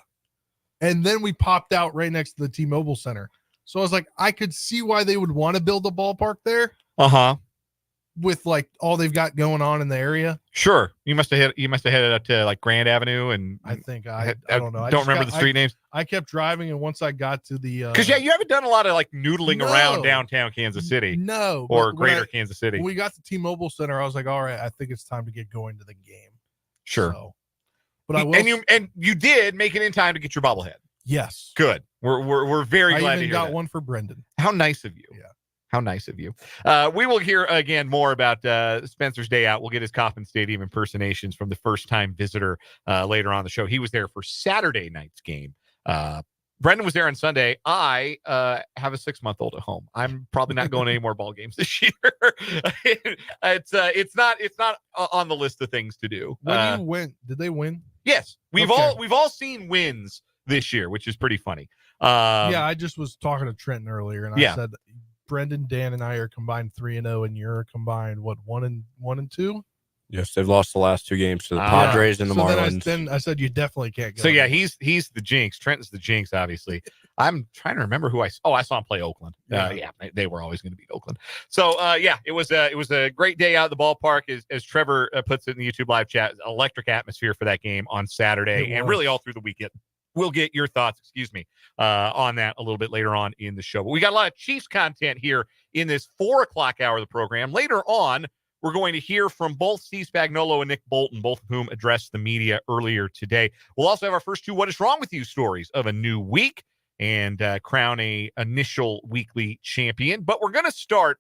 Speaker 13: And then we popped out right next to the T-Mobile Center. So I was like, I could see why they would want to build a ballpark there. With like all they've got going on in the area.
Speaker 1: Sure. You must have headed up to like Grand Avenue, and
Speaker 13: I think I don't know. I
Speaker 1: don't remember the street names.
Speaker 13: I kept driving, and once I got to the
Speaker 1: because you haven't done a lot of like noodling around downtown Kansas City.
Speaker 13: No.
Speaker 1: Or greater Kansas City.
Speaker 13: When we got to T-Mobile Center, I was like, all right, I think it's time to get going to the game.
Speaker 1: Sure.
Speaker 13: So, but I will
Speaker 1: you did make it in time to get your bobblehead.
Speaker 13: Yes.
Speaker 1: Good. We're very glad to hear
Speaker 13: got
Speaker 1: that.
Speaker 13: One for Brendan.
Speaker 1: How nice of you.
Speaker 13: Yeah.
Speaker 1: How nice of you. We will hear again more about Spencer's day out. We'll get his Kauffman Stadium impersonations from the first-time visitor later on the show. He was there for Saturday night's game. Brendan was there on Sunday. I have a 6-month-old at home. I'm probably not going to any more ball games this year. It's not on the list of things to do.
Speaker 13: When you went, did they win?
Speaker 1: Yes, we've all seen wins this year, which is pretty funny.
Speaker 13: Yeah, I just was talking to Trenton earlier, and I said Brendan, Dan, and I are combined 3-0, and you're combined 1-2.
Speaker 3: Yes, they've lost the last 2 games to the Padres and the Marlins.
Speaker 13: Then I said you definitely can't go.
Speaker 1: So yeah, he's the jinx. Trent's the jinx, obviously. I'm trying to remember who I saw him play Oakland. They were always going to beat Oakland. So it was a great day out at the ballpark, as Trevor puts it in the YouTube live chat. Electric atmosphere for that game on Saturday, and really all through the weekend. We'll get your thoughts, on that a little bit later on in the show. But we got a lot of Chiefs content here in this 4:00 hour of the program. Later on, we're going to hear from both Steve Spagnuolo and Nick Bolton, both of whom addressed the media earlier today. We'll also have our first 2 What Is Wrong With You stories of a new week and crown a initial weekly champion. But we're going to start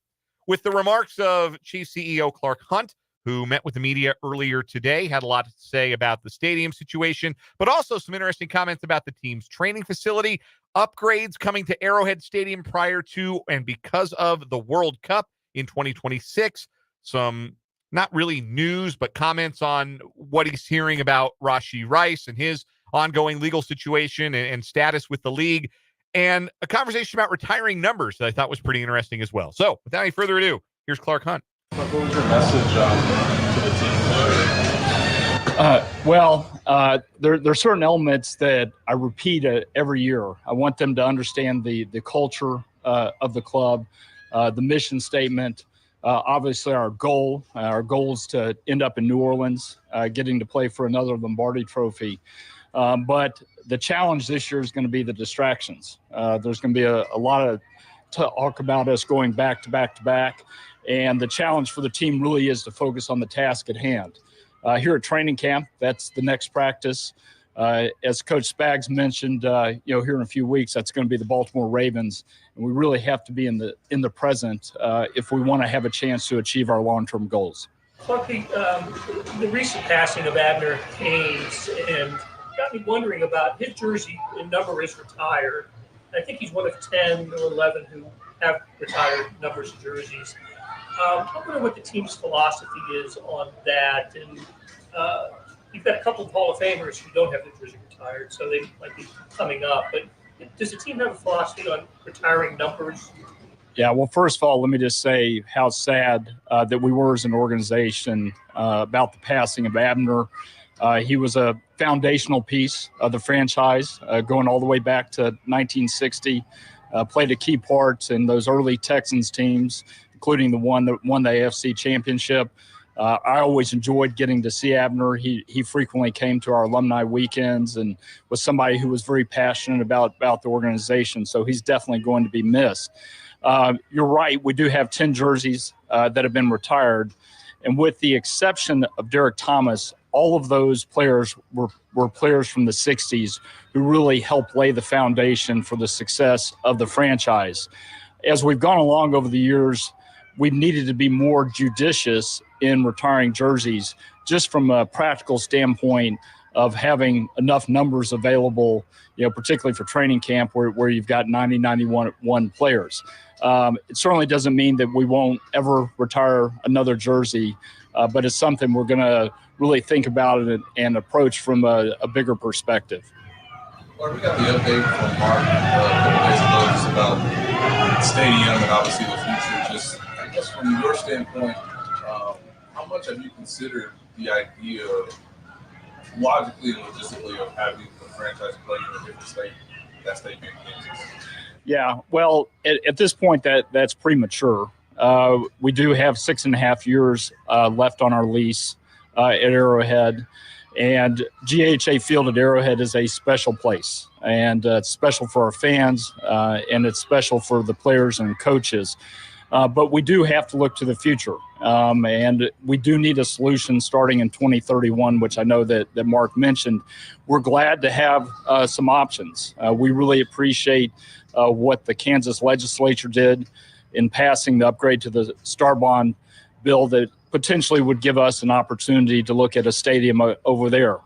Speaker 1: with the remarks of Chiefs CEO Clark Hunt, who met with the media earlier today, had a lot to say about the stadium situation, but also some interesting comments about the team's training facility, upgrades coming to Arrowhead Stadium prior to and because of the World Cup in 2026. Some not really news, but comments on what he's hearing about Rashee Rice and his ongoing legal situation and status with the league, and a conversation about retiring numbers that I thought was pretty interesting as well. So without any further ado, here's Clark Hunt.
Speaker 5: What was your message to the team?
Speaker 14: There are certain elements that I repeat every year. I want them to understand the culture of the club, the mission statement. Obviously, our goal is to end up in New Orleans, getting to play for another Lombardi Trophy. But the challenge this year is going to be the distractions. There's going to be a lot of talk about us going back to back to back. And the challenge for the team really is to focus on the task at hand. Here at training camp, that's the next practice. As Coach Spags mentioned, here in a few weeks, that's going to be the Baltimore Ravens. And we really have to be in the present if we want to have a chance to achieve our long-term goals.
Speaker 7: Clark, the recent passing of Abner Haynes and got me wondering about his jersey number is retired. I think he's one of 10 or 11 who have retired numbers of jerseys. I wonder what the team's philosophy is on that. And you've got a couple of Hall of Famers who don't have their jersey retired, so they might be coming up. But does the team have a philosophy on retiring numbers?
Speaker 14: Yeah, well, first of all, let me just say how sad that we were as an organization about the passing of Abner. He was a foundational piece of the franchise going all the way back to 1960, played a key part in those early Texans teams, including the one that won the AFC championship. I always enjoyed getting to see Abner. He frequently came to our alumni weekends and was somebody who was very passionate about the organization. So he's definitely going to be missed. You're right. We do have 10 jerseys that have been retired. And with the exception of Derek Thomas, all of those players were players from the 60s who really helped lay the foundation for the success of the franchise. As we've gone along over the years, we've needed to be more judicious in retiring jerseys, just from a practical standpoint of having enough numbers available, particularly for training camp where you've got 91 players. It certainly doesn't mean that we won't ever retire another jersey, but it's something we're going to really think about it and approach from a bigger perspective.
Speaker 5: Well, we got the update from Mark a couple days ago just about the stadium and obviously the future. Just, I guess, from your standpoint, how much have you considered the idea logically and logistically of having the franchise play in a different state, that state being Kansas?
Speaker 14: Yeah, well, at this point, that's premature. We do have 6.5 years left on our lease at Arrowhead, and GHA Field at Arrowhead is a special place, and it's special for our fans, and it's special for the players and coaches. But we do have to look to the future, and we do need a solution starting in 2031, which I know that Mark mentioned. We're glad to have some options. We really appreciate what the Kansas legislature did in passing the upgrade to the Star Bond bill that potentially would give us an opportunity to look at a stadium over there.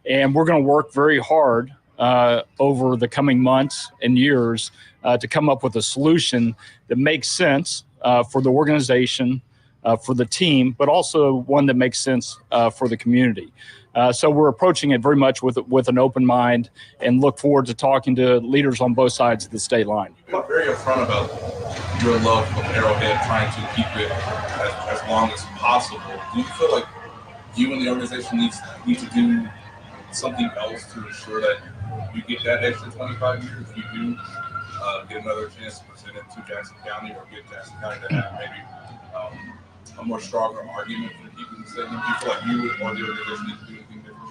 Speaker 14: And we're going to work very hard over the coming months and years to come up with a solution that makes sense for the organization, for the team, but also one that makes sense for the community. So we're approaching it very much with an open mind and look forward to talking to leaders on both sides of the state line.
Speaker 5: You're very upfront about your love of Arrowhead, trying to keep it as long as possible. Do you feel like you and the organization need to do something else to ensure that you get that extra 25 years? If you do get another chance to present it to Jackson County or get Jackson County to have maybe a more stronger argument for keeping the stadium? Do you feel like you or the organization need to do anything different?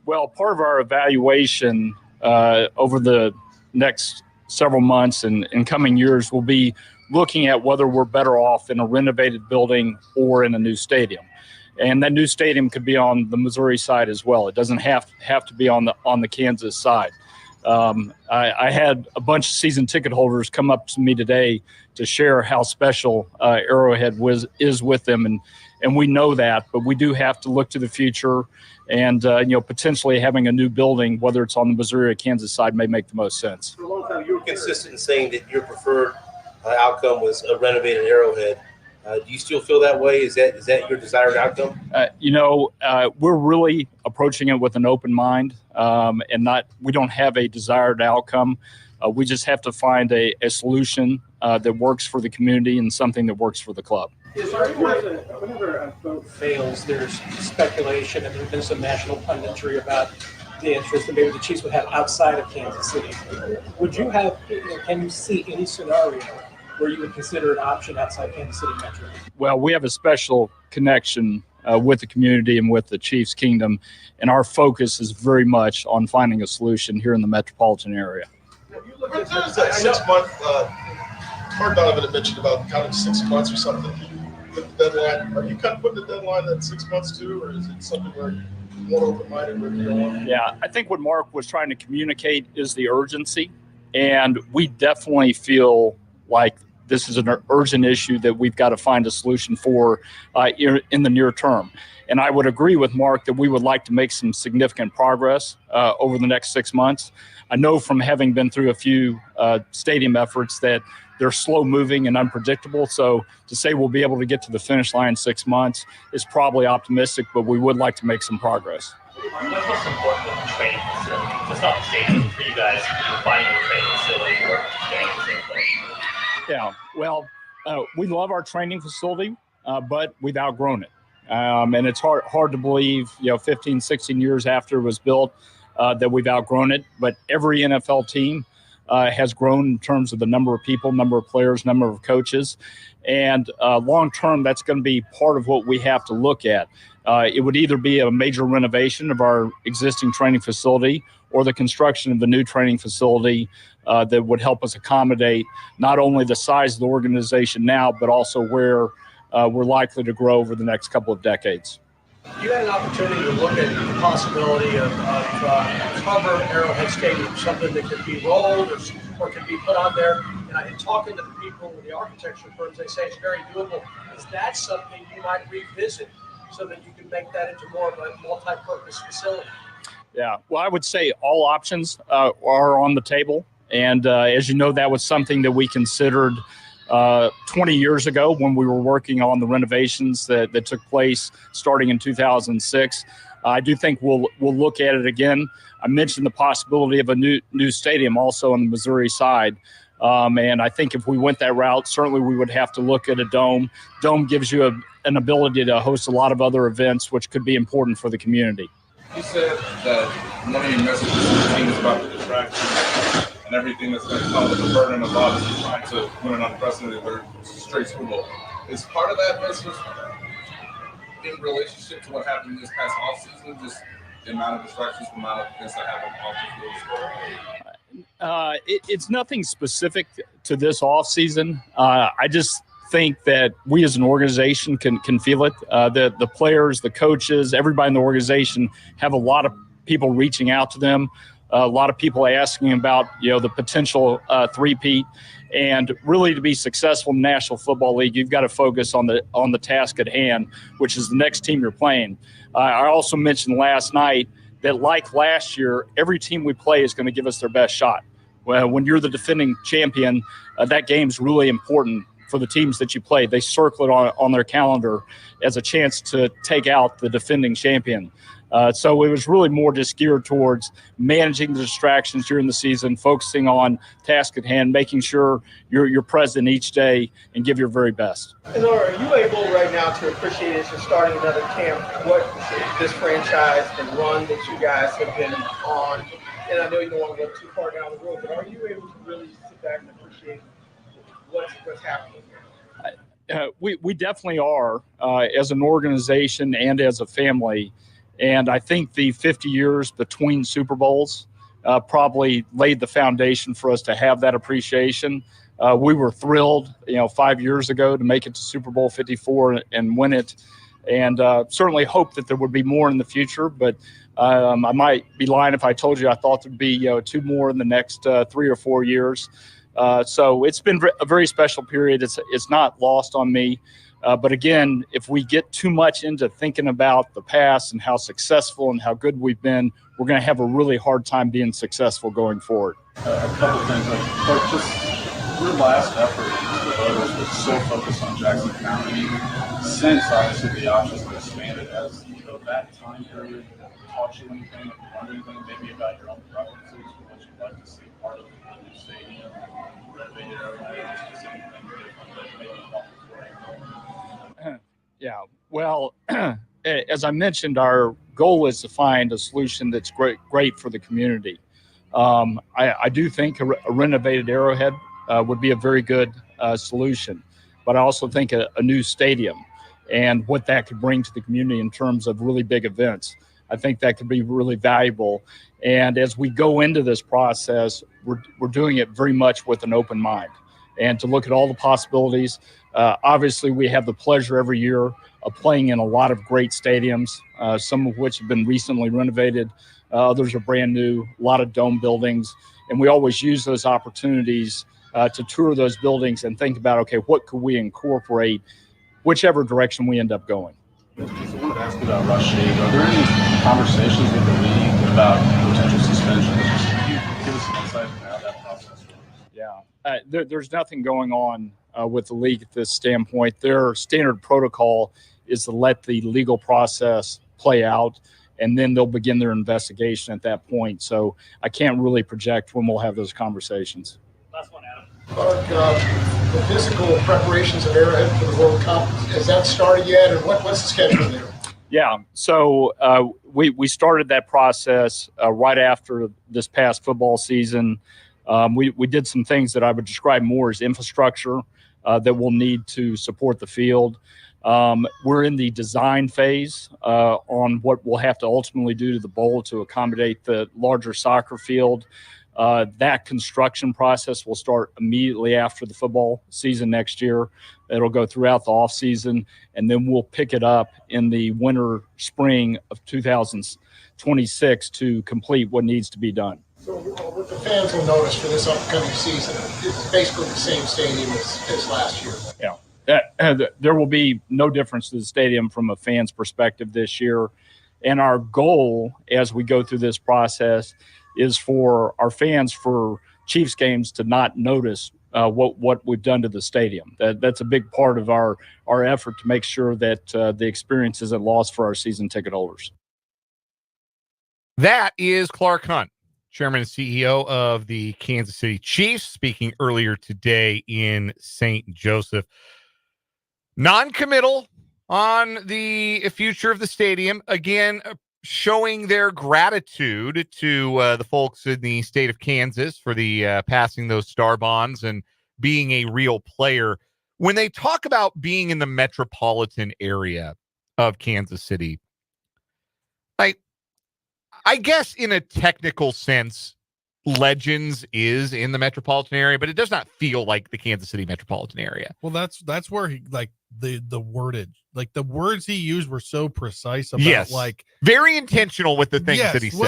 Speaker 14: Well, part of our evaluation over the next several months and coming years will be looking at whether we're better off in a renovated building or in a new stadium. And that new stadium could be on the Missouri side as well. It doesn't have to be on the Kansas side. I had a bunch of season ticket holders come up to me today to share how special Arrowhead is with them, and we know that, but we do have to look to the future, and potentially having a new building, whether it's on the Missouri or Kansas side, may make the most sense.
Speaker 15: For a long time, you were consistent in saying that your preferred outcome was a renovated Arrowhead. Do you still feel that way? Is that your desired outcome?
Speaker 14: We're really approaching it with an open mind, and we don't have a desired outcome. We just have to find a solution that works for the community and something that works for the club.
Speaker 7: Whenever a vote fails, there's speculation, and there's been some national punditry about the interest that maybe the Chiefs would have outside of Kansas City. Would you have? Can you see any scenario where you would consider an option outside Kansas City Metro?
Speaker 14: Well, we have a special connection with the community and with the Chiefs Kingdom, and our focus is very much on finding a solution here in the metropolitan area.
Speaker 11: There's that 6 month. Mark Donovan had mentioned about counting 6 months or something with the deadline. Are you kind of putting the deadline at 6 months too, or is it something where you're more open-minded with your own?
Speaker 14: Yeah, I think what Mark was trying to communicate is the urgency, and we definitely feel like this is an urgent issue that we've got to find a solution for in the near term. And I would agree with Mark that we would like to make some significant progress over the next 6 months. I know from having been through a few stadium efforts that they're slow moving and unpredictable. So to say we'll be able to get to the finish line in 6 months is probably optimistic, but we would like to make some progress.
Speaker 12: What's most important with the training facility? Just not the stadium for you guys, finding a training facility or staying in the same place.
Speaker 14: Yeah, well, we love our training facility, but we've outgrown it. And it's hard to believe, 15, 16 years after it was built, that we've outgrown it. But every NFL team has grown in terms of the number of people, number of players, number of coaches. And long term, that's going to be part of what we have to look at. It would either be a major renovation of our existing training facility or the construction of the new training facility that would help us accommodate not only the size of the organization now, but also where we're likely to grow over the next couple of decades.
Speaker 7: You had an opportunity to look at the possibility of cover Arrowhead Stadium, something that could be rolled or could be put on there. And in talking to the people with the architecture firms, they say it's very doable. Is that something you might revisit so that you can make that into more of a multi-purpose facility?
Speaker 14: Yeah, well, I would say all options are on the table. And as you know, that was something that we considered 20 years ago when we were working on the renovations that took place starting in 2006. I do think we'll look at it again. I mentioned the possibility of a new stadium also on the Missouri side. And I think if we went that route, certainly we would have to look at a dome. Dome gives you an ability to host a lot of other events, which could be important for the community.
Speaker 5: You said that one of your messages to the team is about the distraction and everything that's going to come with the burden of obviously trying to win an unprecedented straight Super Bowl. Is part of that message in relationship to what happened this past offseason, just the amount of distractions, the amount of things that happened off the field?
Speaker 14: It's nothing specific to this offseason. I just think that we as an organization can feel it. The players, the coaches, everybody in the organization have a lot of people reaching out to them. A lot of people asking about, the potential three-peat, and really to be successful in the National Football League, you've got to focus on the task at hand, which is the next team you're playing. I also mentioned last night that, like last year, every team we play is going to give us their best shot. Well, when you're the defending champion, that game's really important for the teams that you play. They circle it on their calendar as a chance to take out the defending champion. So it was really more just geared towards managing the distractions during the season, focusing on task at hand, making sure you're present each day and give your very best.
Speaker 16: And are you able right now to appreciate, as you're starting another camp, what this franchise, the run that you guys have been on? And I know you don't want to look too far down the road, but are you able to really sit back and appreciate what's happening here?
Speaker 14: We definitely are as an organization and as a family. And I think the 50 years between Super Bowls probably laid the foundation for us to have that appreciation. We were thrilled, 5 years ago to make it to Super Bowl 54 and win it. And certainly hope that there would be more in the future. But I might be lying if I told you I thought there'd be 2 more in the next 3 or 4 years. So it's been a very special period. It's not lost on me. But again, if we get too much into thinking about the past and how successful and how good we've been, we're going to have a really hard time being successful going forward.
Speaker 5: A couple things, like just your last effort to the voters was so focused on Jackson County. Since obviously the options were expanded, as that time period taught you anything, learned anything maybe about your own preferences, what you'd like to see part of the new stadium, renovated area, specific things different that maybe you thought.
Speaker 14: Yeah, well, as I mentioned, our goal is to find a solution that's great for the community. I do think a renovated Arrowhead would be a very good solution, but I also think a new stadium and what that could bring to the community in terms of really big events, I think that could be really valuable. And as we go into this process, we're doing it very much with an open mind and to look at all the possibilities. Obviously, we have the pleasure every year of playing in a lot of great stadiums, some of which have been recently renovated. Others are brand new, a lot of dome buildings. And we always use those opportunities to tour those buildings and think about, okay, what could we incorporate, whichever direction we end up going.
Speaker 5: I wanted to ask you about Reid. Are there any conversations with the league about potential suspension? Can you give us some insight into how that process works?
Speaker 14: Yeah, there's nothing going on with the league at this standpoint. Their standard protocol is to let the legal process play out, and then they'll begin their investigation at that point. So I can't really project when we'll have those conversations.
Speaker 16: Last one, Adam.
Speaker 11: Clark, the physical preparations of Arrowhead for the World Cup, has that started yet, or what's the schedule there?
Speaker 14: Yeah, so we started that process right after this past football season. We did some things that I would describe more as infrastructure that we'll need to support the field. We're in the design phase on what we'll have to ultimately do to the bowl to accommodate the larger soccer field. That construction process will start immediately after the football season next year. It'll go throughout the off season, and then we'll pick it up in the winter, spring of 2026 to complete what needs to be done.
Speaker 11: So what the fans will notice for this upcoming season is basically the same stadium as last year.
Speaker 14: Yeah, there will be no difference to the stadium from a fan's perspective this year. And our goal as we go through this process is for our fans for Chiefs games to not notice what we've done to the stadium. That's a big part of our effort to make sure that the experience isn't lost for our season ticket holders.
Speaker 1: That is Clark Hunt, Chairman and CEO of the Kansas City Chiefs, speaking earlier today in St. Joseph. Non-committal on the future of the stadium. Again, showing their gratitude to the folks in the state of Kansas for the passing those star bonds and being a real player. When they talk about being in the metropolitan area of Kansas City, I guess in a technical sense, Legends is in the metropolitan area, but it does not feel like the Kansas City metropolitan area.
Speaker 13: Well, that's where he the wordage, like the words he used were so precise about,
Speaker 1: yes,
Speaker 13: like
Speaker 1: very intentional with the things that he said.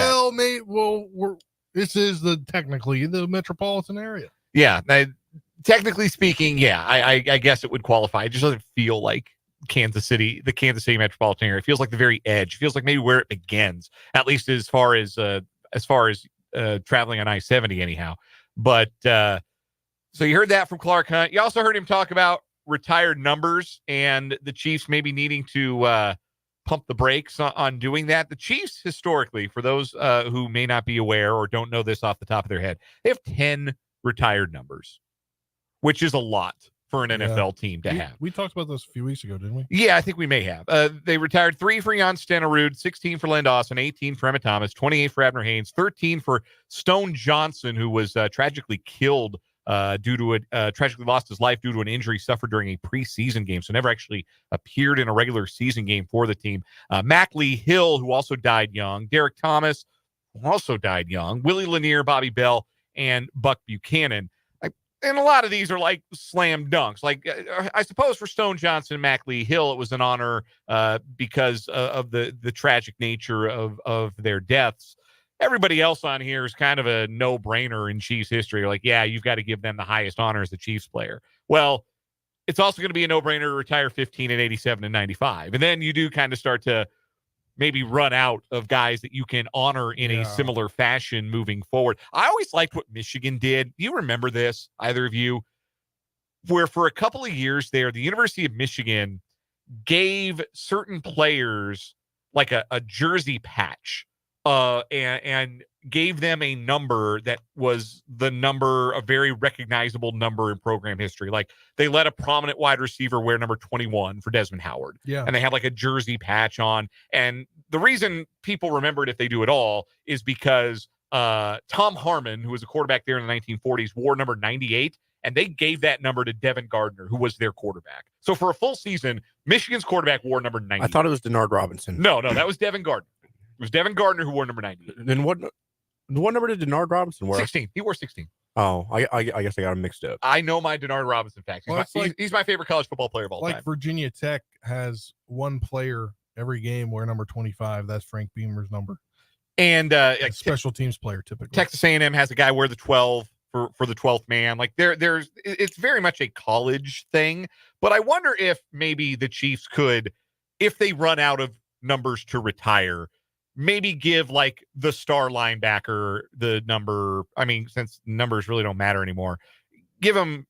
Speaker 13: This is technically the metropolitan area.
Speaker 1: Yeah, technically speaking, yeah, I guess it would qualify. It just doesn't feel like Kansas City, the Kansas City metropolitan area. It feels like the very edge. It feels like maybe where it begins, at least as far as traveling on I-70 anyhow. But so you heard that from Clark Hunt. You also heard him talk about retired numbers and the Chiefs maybe needing to pump the brakes on doing that. The Chiefs, historically, for those who may not be aware or don't know this off the top of their head, they have 10 retired numbers, which is a lot for an NFL team to have.
Speaker 13: We talked about this a few weeks ago, didn't we?
Speaker 1: Yeah, I think we may have. They retired 3 for Jan Stenerud, 16 for Len Dawson, 18 for Emmett Thomas, 28 for Abner Haynes, 13 for Stone Johnson, who was tragically killed tragically lost his life due to an injury suffered during a preseason game, so never actually appeared in a regular season game for the team. Mac Lee Hill, who also died young, Derek Thomas, who also died young, Willie Lanier, Bobby Bell, and Buck Buchanan. And a lot of these are like slam dunks. Like, I suppose for Stone Johnson and Mac Lee Hill, it was an honor because of the tragic nature of their deaths. Everybody else on here is kind of a no-brainer in Chiefs history. Like, yeah, you've got to give them the highest honor as a Chiefs player. Well, it's also going to be a no-brainer to retire 15 and 87 and 95. And then you do kind of start to maybe run out of guys that you can honor in a similar fashion moving forward. I always liked what Michigan did. Do you remember this, either of you? Where for a couple of years there, the University of Michigan gave certain players like a jersey patch and gave them a number that was a very recognizable number in program history. Like, they let a prominent wide receiver wear number 21 for Desmond Howard.
Speaker 13: Yeah.
Speaker 1: And they have like a jersey patch on. And the reason people remember it, if they do at all, is because Tom Harmon, who was a quarterback there in the 1940s, wore number 98. And they gave that number to Devin Gardner, who was their quarterback. So for a full season, Michigan's quarterback wore number 90.
Speaker 3: I thought it was Denard Robinson.
Speaker 1: No, that was Devin Gardner. It was Devin Gardner who wore number 90.
Speaker 3: Then what number did Denard Robinson wear?
Speaker 1: 16. He wore 16.
Speaker 3: Oh, I guess I got him mixed up.
Speaker 1: I know my Denard Robinson facts. He's my favorite college football player of all time.
Speaker 13: Like Virginia Tech has one player every game wear number 25. That's Frank Beamer's number.
Speaker 1: And
Speaker 13: special teams player typically.
Speaker 1: Texas A&M has a guy wear the 12 for the 12th man. Like it's very much a college thing. But I wonder if maybe the Chiefs could, if they run out of numbers to retire, maybe give like the star linebacker the number. I mean, since numbers really don't matter anymore, give him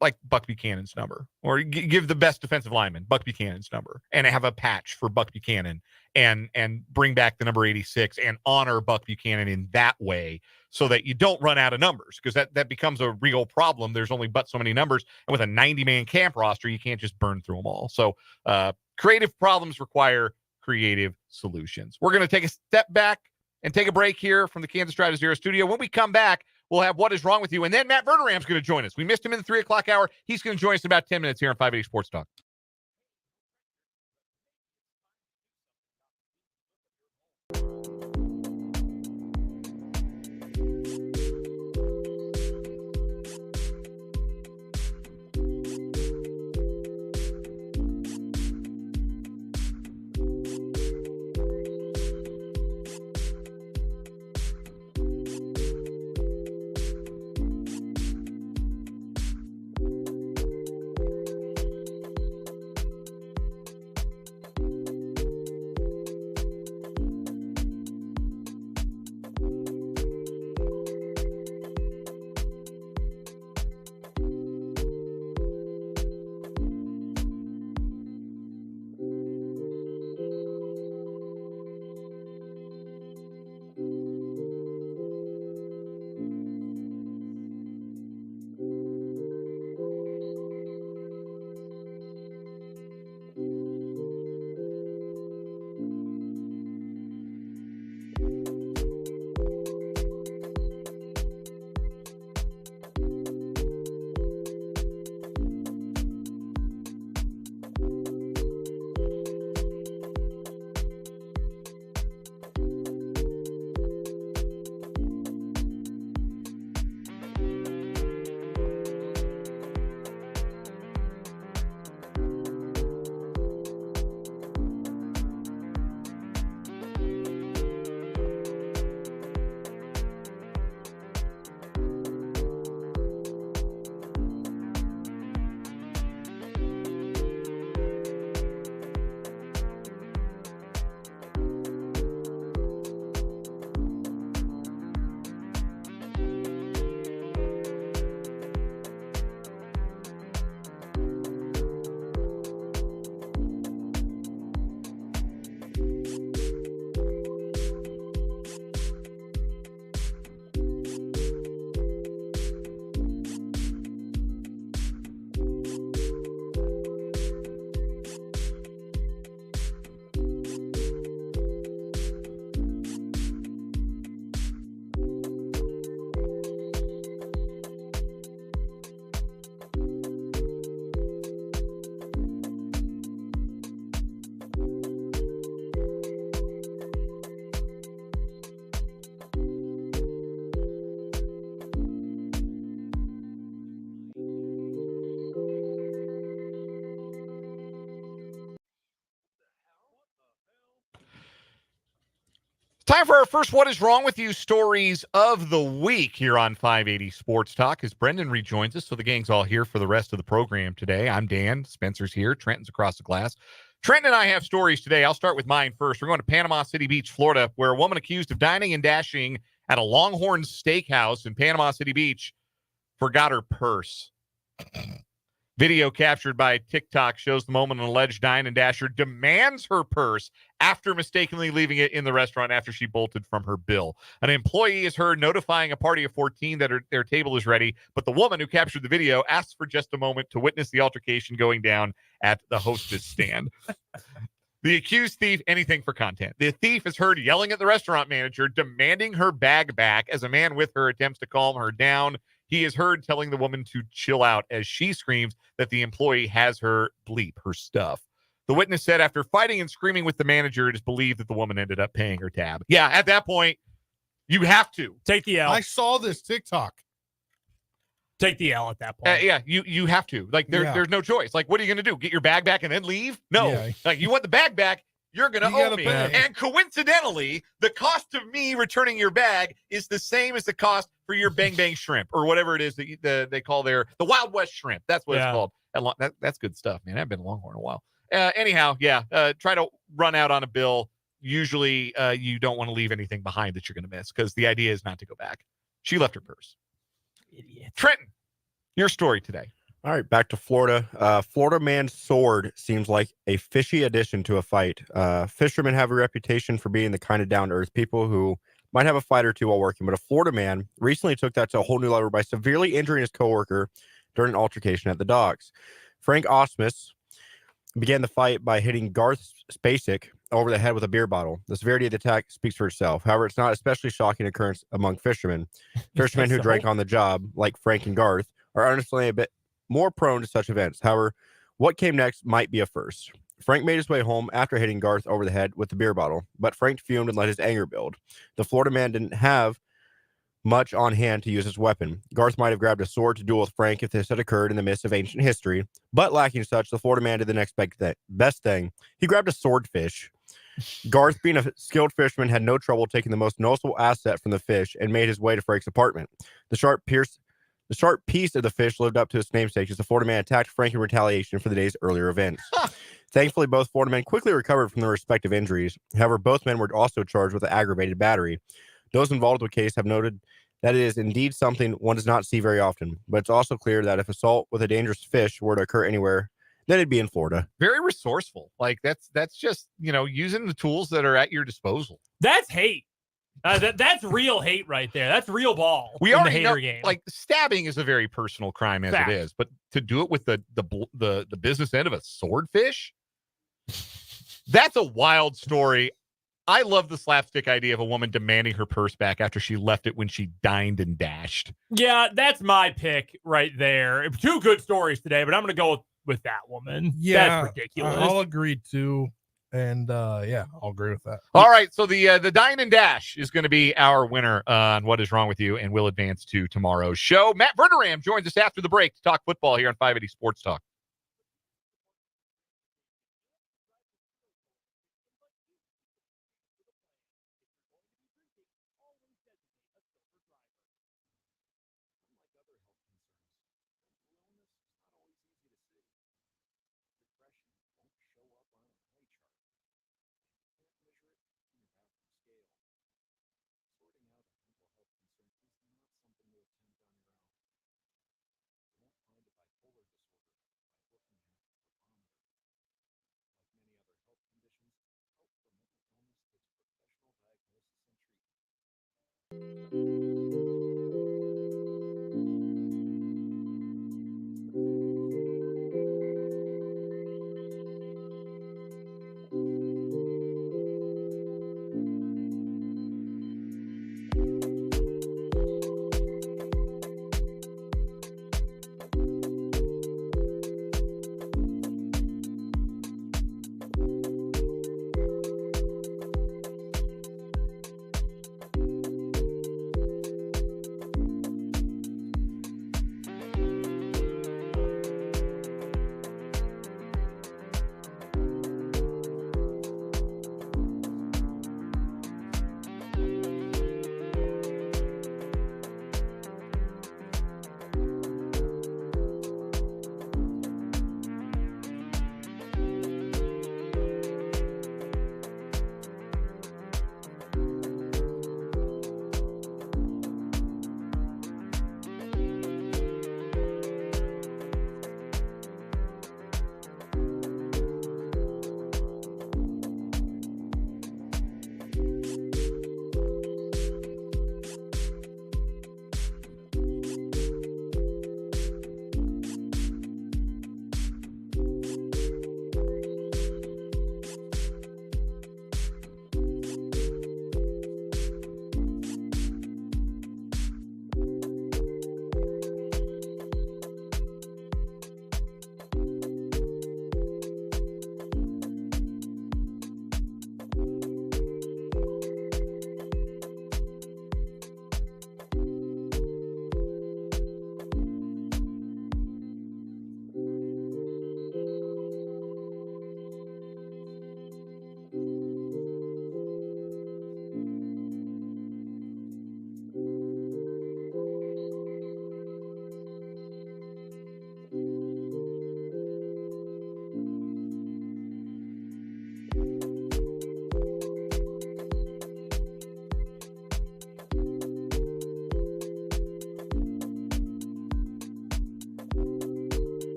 Speaker 1: like Buck Buchanan's number, or give the best defensive lineman Buck Buchanan's number, and have a patch for Buck Buchanan, and bring back the number 86 and honor Buck Buchanan in that way, so that you don't run out of numbers, because that becomes a real problem. There's only but so many numbers, and with a 90-man camp roster, you can't just burn through them all. So creative problems require creative solutions. We're going to take a step back and take a break here from the Kansas Drive to Zero studio. When we come back, we'll have What Is Wrong With You, and then Matt Verderame's going to join us. We missed him in the 3 o'clock hour. He's going to join us in about 10 minutes here on 580 Sports Talk. Time for our first What is Wrong with You stories of the week here on 580 Sports Talk as Brendan rejoins us. So the gang's all here for the rest of the program today. I'm Dan. Spencer's here. Trenton's across the glass. Trenton and I have stories today. I'll start with mine first. We're going to Panama City Beach, Florida, where a woman accused of dining and dashing at a Longhorn Steakhouse in Panama City Beach forgot her purse. Video captured by TikTok shows the moment an alleged dine and dasher demands her purse after mistakenly leaving it in the restaurant after she bolted from her bill. An employee is heard notifying a party of 14 that their table is ready, but the woman who captured the video asks for just a moment to witness the altercation going down at the hostess stand. The accused thief, anything for content. The thief is heard yelling at the restaurant manager, demanding her bag back as a man with her attempts to calm her down. He is heard telling the woman to chill out as she screams that the employee has her stuff. The witness said after fighting and screaming with the manager, it is believed that the woman ended up paying her tab. Yeah, at that point, you have to.
Speaker 2: Take the L.
Speaker 13: I saw this TikTok.
Speaker 2: Take the L at that point.
Speaker 1: Yeah, you have to. Like, there's no choice. Like, what are you going to do? Get your bag back and then leave? No.
Speaker 13: Yeah.
Speaker 1: Like, you want the bag back, you're going to owe me.
Speaker 13: pay.
Speaker 1: And coincidentally, the cost of me returning your bag is the same as the cost for your bang bang shrimp or whatever it is that they call the Wild West shrimp. That's what it's called. That's good stuff, man. I've been Longhorn a while. Anyhow, try to run out on a bill. Usually you don't want to leave anything behind that you're going to miss because the idea is not to go back. She left her purse.
Speaker 2: Idiot.
Speaker 1: Trenton, your story today.
Speaker 3: All right, back to Florida. Florida man's sword seems like a fishy addition to a fight. Fishermen have a reputation for being the kind of down-to-earth people who might have a fight or two while working, but a Florida man recently took that to a whole new level by severely injuring his coworker during an altercation at the docks. Frank Osmus began the fight by hitting Garth Spacek over the head with a beer bottle. The severity of the attack speaks for itself. However, it's not especially shocking occurrence among fishermen. Fishermen who drank on the job, like Frank and Garth, are honestly a bit more prone to such events. However, what came next might be a first. Frank made his way home after hitting Garth over the head with the beer bottle, but Frank fumed and let his anger build. The Florida man didn't have much on hand to use his weapon. Garth might have grabbed a sword to duel with Frank if this had occurred in the midst of ancient history, but lacking such, the Florida man did the next best thing. He grabbed a swordfish. Garth, being a skilled fisherman, had no trouble taking the most noticeable asset from the fish and made his way to Frank's apartment. The sharp piece of the fish lived up to its namesake as the Florida man attacked Frank in retaliation for the day's earlier events. Thankfully, both Florida men quickly recovered from their respective injuries. However, both men were also charged with aggravated battery. Those involved with the case have noted that it is indeed something one does not see very often, but it's also clear that if assault with a dangerous fish were to occur anywhere, then it'd be in Florida.
Speaker 1: Very resourceful. Like, that's just, using the tools that are at your disposal.
Speaker 2: That's hate. That's real hate right there. That's real ball.
Speaker 1: We
Speaker 2: in the
Speaker 1: already
Speaker 2: hater
Speaker 1: know,
Speaker 2: game.
Speaker 1: like, stabbing is a very personal crime as
Speaker 2: Fact.
Speaker 1: it is, but to do it with the business end of a swordfish, that's a wild story. I love the slapstick idea of a woman demanding her purse back after she left it when she dined and dashed.
Speaker 2: Yeah, that's my pick right there. Two good stories today, but I'm going to go with that woman.
Speaker 13: Yeah,
Speaker 2: that's ridiculous.
Speaker 13: I'll agree too. And I'll agree with that.
Speaker 1: All right, so the dine and dash is going to be our winner on What is Wrong with You, and we'll advance to tomorrow's show. Matt Verderame joins us after the break to talk football here on 580 Sports Talk.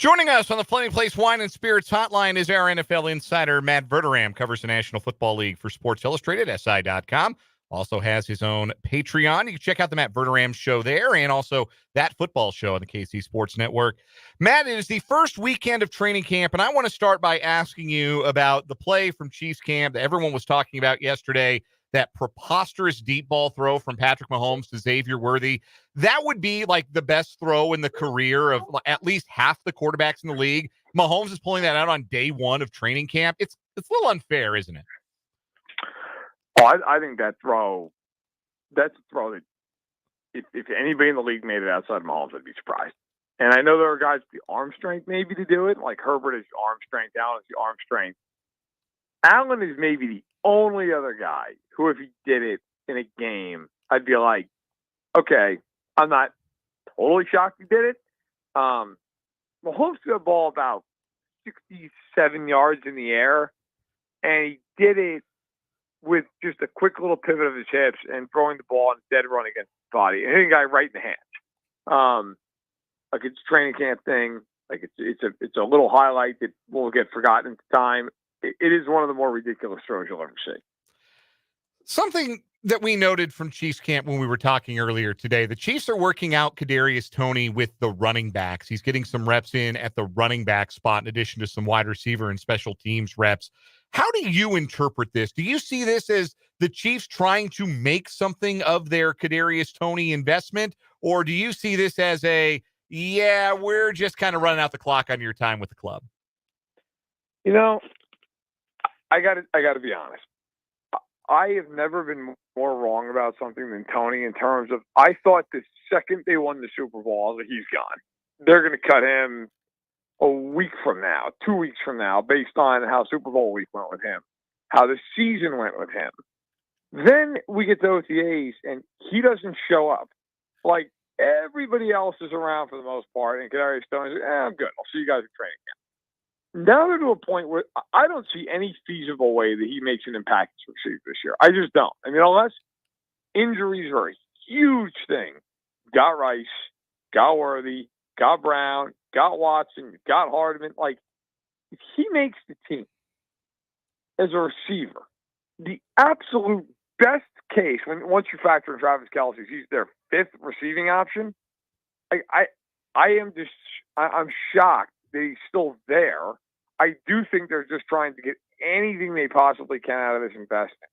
Speaker 1: Joining us on the Flaming Place Wine and Spirits Hotline is our NFL insider, Matt Verderame, covers the National Football League for Sports Illustrated, SI.com. Also has his own Patreon. You can check out the Matt Verderame show there and also that football show on the KC Sports Network. Matt, it is the first weekend of training camp, and I want to start by asking you about the play from Chiefs camp that everyone was talking about yesterday, that preposterous deep ball throw from Patrick Mahomes to Xavier Worthy. That would be like the best throw in the career of at least half the quarterbacks in the league. Mahomes is pulling that out on day one of training camp. It's a little unfair, isn't it?
Speaker 17: Oh, I think that's a throw that if anybody in the league made it outside Mahomes, I'd be surprised. And I know there are guys with the arm strength maybe to do it, like Herbert has the arm strength, Allen has the arm strength. Allen is maybe the only other guy who, if he did it in a game, I'd be like, okay, I'm not totally shocked he did it. Mahomes threw the ball about 67 yards in the air, and he did it with just a quick little pivot of his hips and throwing the ball instead of running against the body and hitting a guy right in the hands. Like it's a training camp thing. Like it's a little highlight that will get forgotten at the time. It is one of the more ridiculous throws you'll ever see.
Speaker 1: Something that we noted from Chiefs camp when we were talking earlier today, the Chiefs are working out Kadarius Toney with the running backs. He's getting some reps in at the running back spot in addition to some wide receiver and special teams reps. How do you interpret this? Do you see this as the Chiefs trying to make something of their Kadarius Toney investment? Or do you see this as we're just kind of running out the clock on your time with the club?
Speaker 17: You know, I got to be honest. I have never been more wrong about something than Toney in terms of I thought the second they won the Super Bowl, he's gone. They're going to cut him a week from now, 2 weeks from now, based on how Super Bowl week went with him, how the season went with him. Then we get to OTAs, and he doesn't show up. Like, everybody else is around for the most part, and Kadarius Toney's like, I'm good. I'll see you guys at training camp. Now they're to a point where I don't see any feasible way that he makes an impact receiver this year. I just don't. I mean, unless injuries are a huge thing. Got Rice, got Worthy, got Brown, got Watson, got Hardman. Like, if he makes the team as a receiver, the absolute best case, once you factor in Travis Kelce, he's their fifth receiving option. I'm shocked that he's still there. I do think they're just trying to get anything they possibly can out of this investment.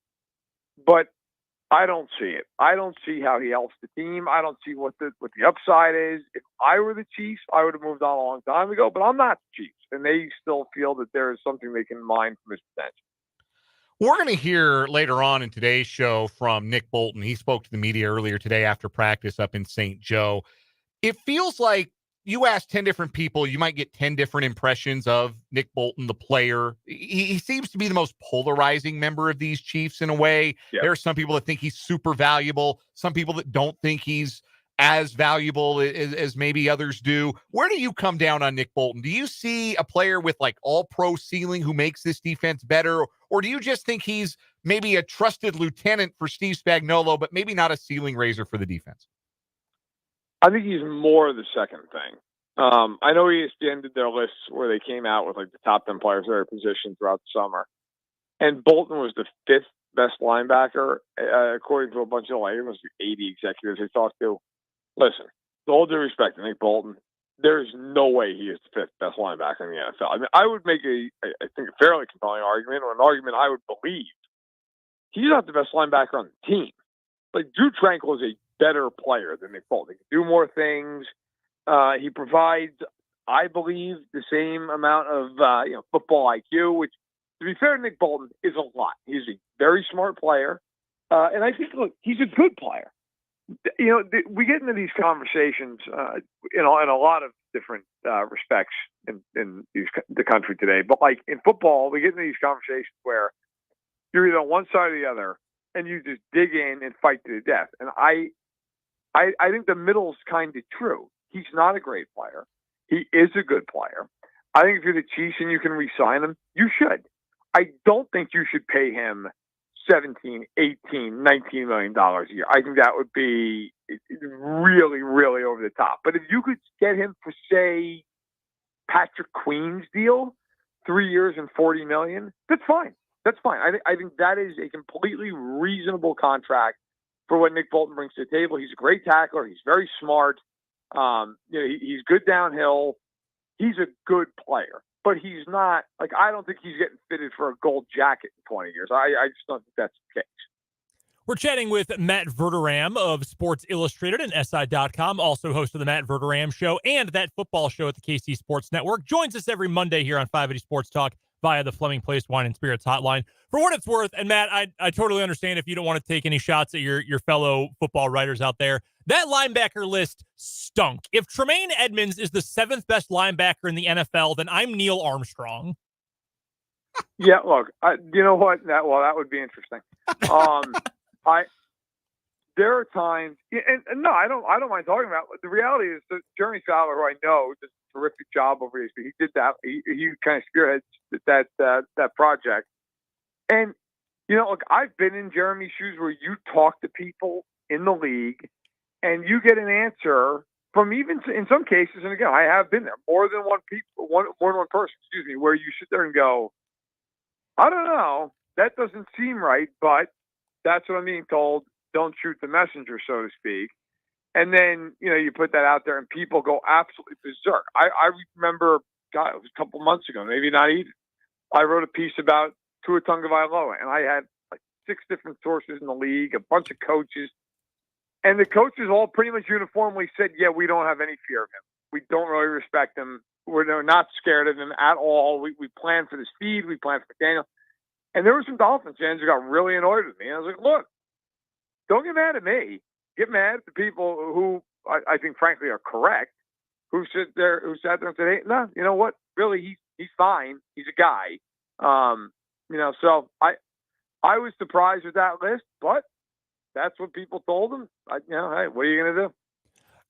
Speaker 17: But I don't see it. I don't see how he helps the team. I don't see what the upside is. If I were the Chiefs, I would have moved on a long time ago, but I'm not the Chiefs, and they still feel that there is something they can mine from his potential.
Speaker 1: We're going to hear later on in today's show from Nick Bolton. He spoke to the media earlier today after practice up in St. Joe. It feels like you ask 10 different people, you might get 10 different impressions of Nick Bolton, the player. He seems to be the most polarizing member of these Chiefs in a way. Yep. There are some people that think he's super valuable, some people that don't think he's as valuable as maybe others do. Where do you come down on Nick Bolton? Do you see a player with like all-pro ceiling who makes this defense better? Or do you just think he's maybe a trusted lieutenant for Steve Spagnuolo, but maybe not a ceiling raiser for the defense?
Speaker 17: I think he's more the second thing. I know ESPN did their lists where they came out with like the top 10 players at their position throughout the summer. And Bolton was the fifth best linebacker, according to a bunch of like, it must be 80 executives they talked to. Listen, with all due respect to Nick Bolton, there's no way he is the fifth best linebacker in the NFL. I mean, I would make I think a fairly compelling argument, or an argument I would believe. He's not the best linebacker on the team. Like, Drew Tranquil is a better player than Nick Bolton. He can do more things. He provides, I believe, the same amount of football IQ, which, to be fair to Nick Bolton, is a lot. He's a very smart player, and I think, look, he's a good player. We get into these conversations, in a lot of different respects in the country today. But like in football, we get into these conversations where you're either on one side or the other, and you just dig in and fight to the death. And I think the middle's kind of true. He's not a great player. He is a good player. I think if you're the Chiefs and you can re-sign him, you should. I don't think you should pay him $17, $18, $19 million a year. I think that would be really, really over the top. But if you could get him for, say, Patrick Queen's deal, 3 years and $40 million. That's fine. That's fine. I think that is a completely reasonable contract for what Nick Bolton brings to the table. He's a great tackler. He's very smart. He's good downhill. He's a good player, but he's not like, I don't think he's getting fitted for a gold jacket in 20 years. I just don't think that's the case.
Speaker 2: We're chatting with Matt Verderame of Sports Illustrated and SI.com, also host of the Matt Verderame Show and that football show at the KC Sports Network. Joins us every Monday here on 580 Sports Talk via the Fleming Place Wine and Spirits hotline. For what it's worth, and Matt, I totally understand if you don't want to take any shots at your fellow football writers out there. That linebacker list stunk. If Tremaine Edmonds is the 7th best linebacker in the NFL, then I'm Neil Armstrong.
Speaker 17: Yeah, look, you know what? That would be interesting. There are times, and no, I don't mind talking about it. The reality is that Jeremy Fowler, who I know, did a terrific job over here. He did that. He kind of spearheads that project. And look, I've been in Jeremy's shoes where you talk to people in the league, and you get an answer from even in some cases. And again, I have been there more than one person. Excuse me, where you sit there and go, I don't know, that doesn't seem right, but that's what I'm being told. Don't shoot the messenger, so to speak. And then, you put that out there and people go absolutely berserk. I remember, God, it was a couple months ago, maybe not even. I wrote a piece about Tua Tagovailoa, and I had like 6 different sources in the league, a bunch of coaches. And the coaches all pretty much uniformly said, yeah, we don't have any fear of him. We don't really respect him. We're not scared of him at all. We plan for the speed. We plan for McDaniel. And there were some Dolphins fans who got really annoyed with me. And I was like, look, don't get mad at me. Get mad at the people who I think, frankly, are correct, who sat there and said, hey, no, you know what? Really, he's fine. He's a guy. So I was surprised with that list, but that's what people told him. Hey, what are you going to do?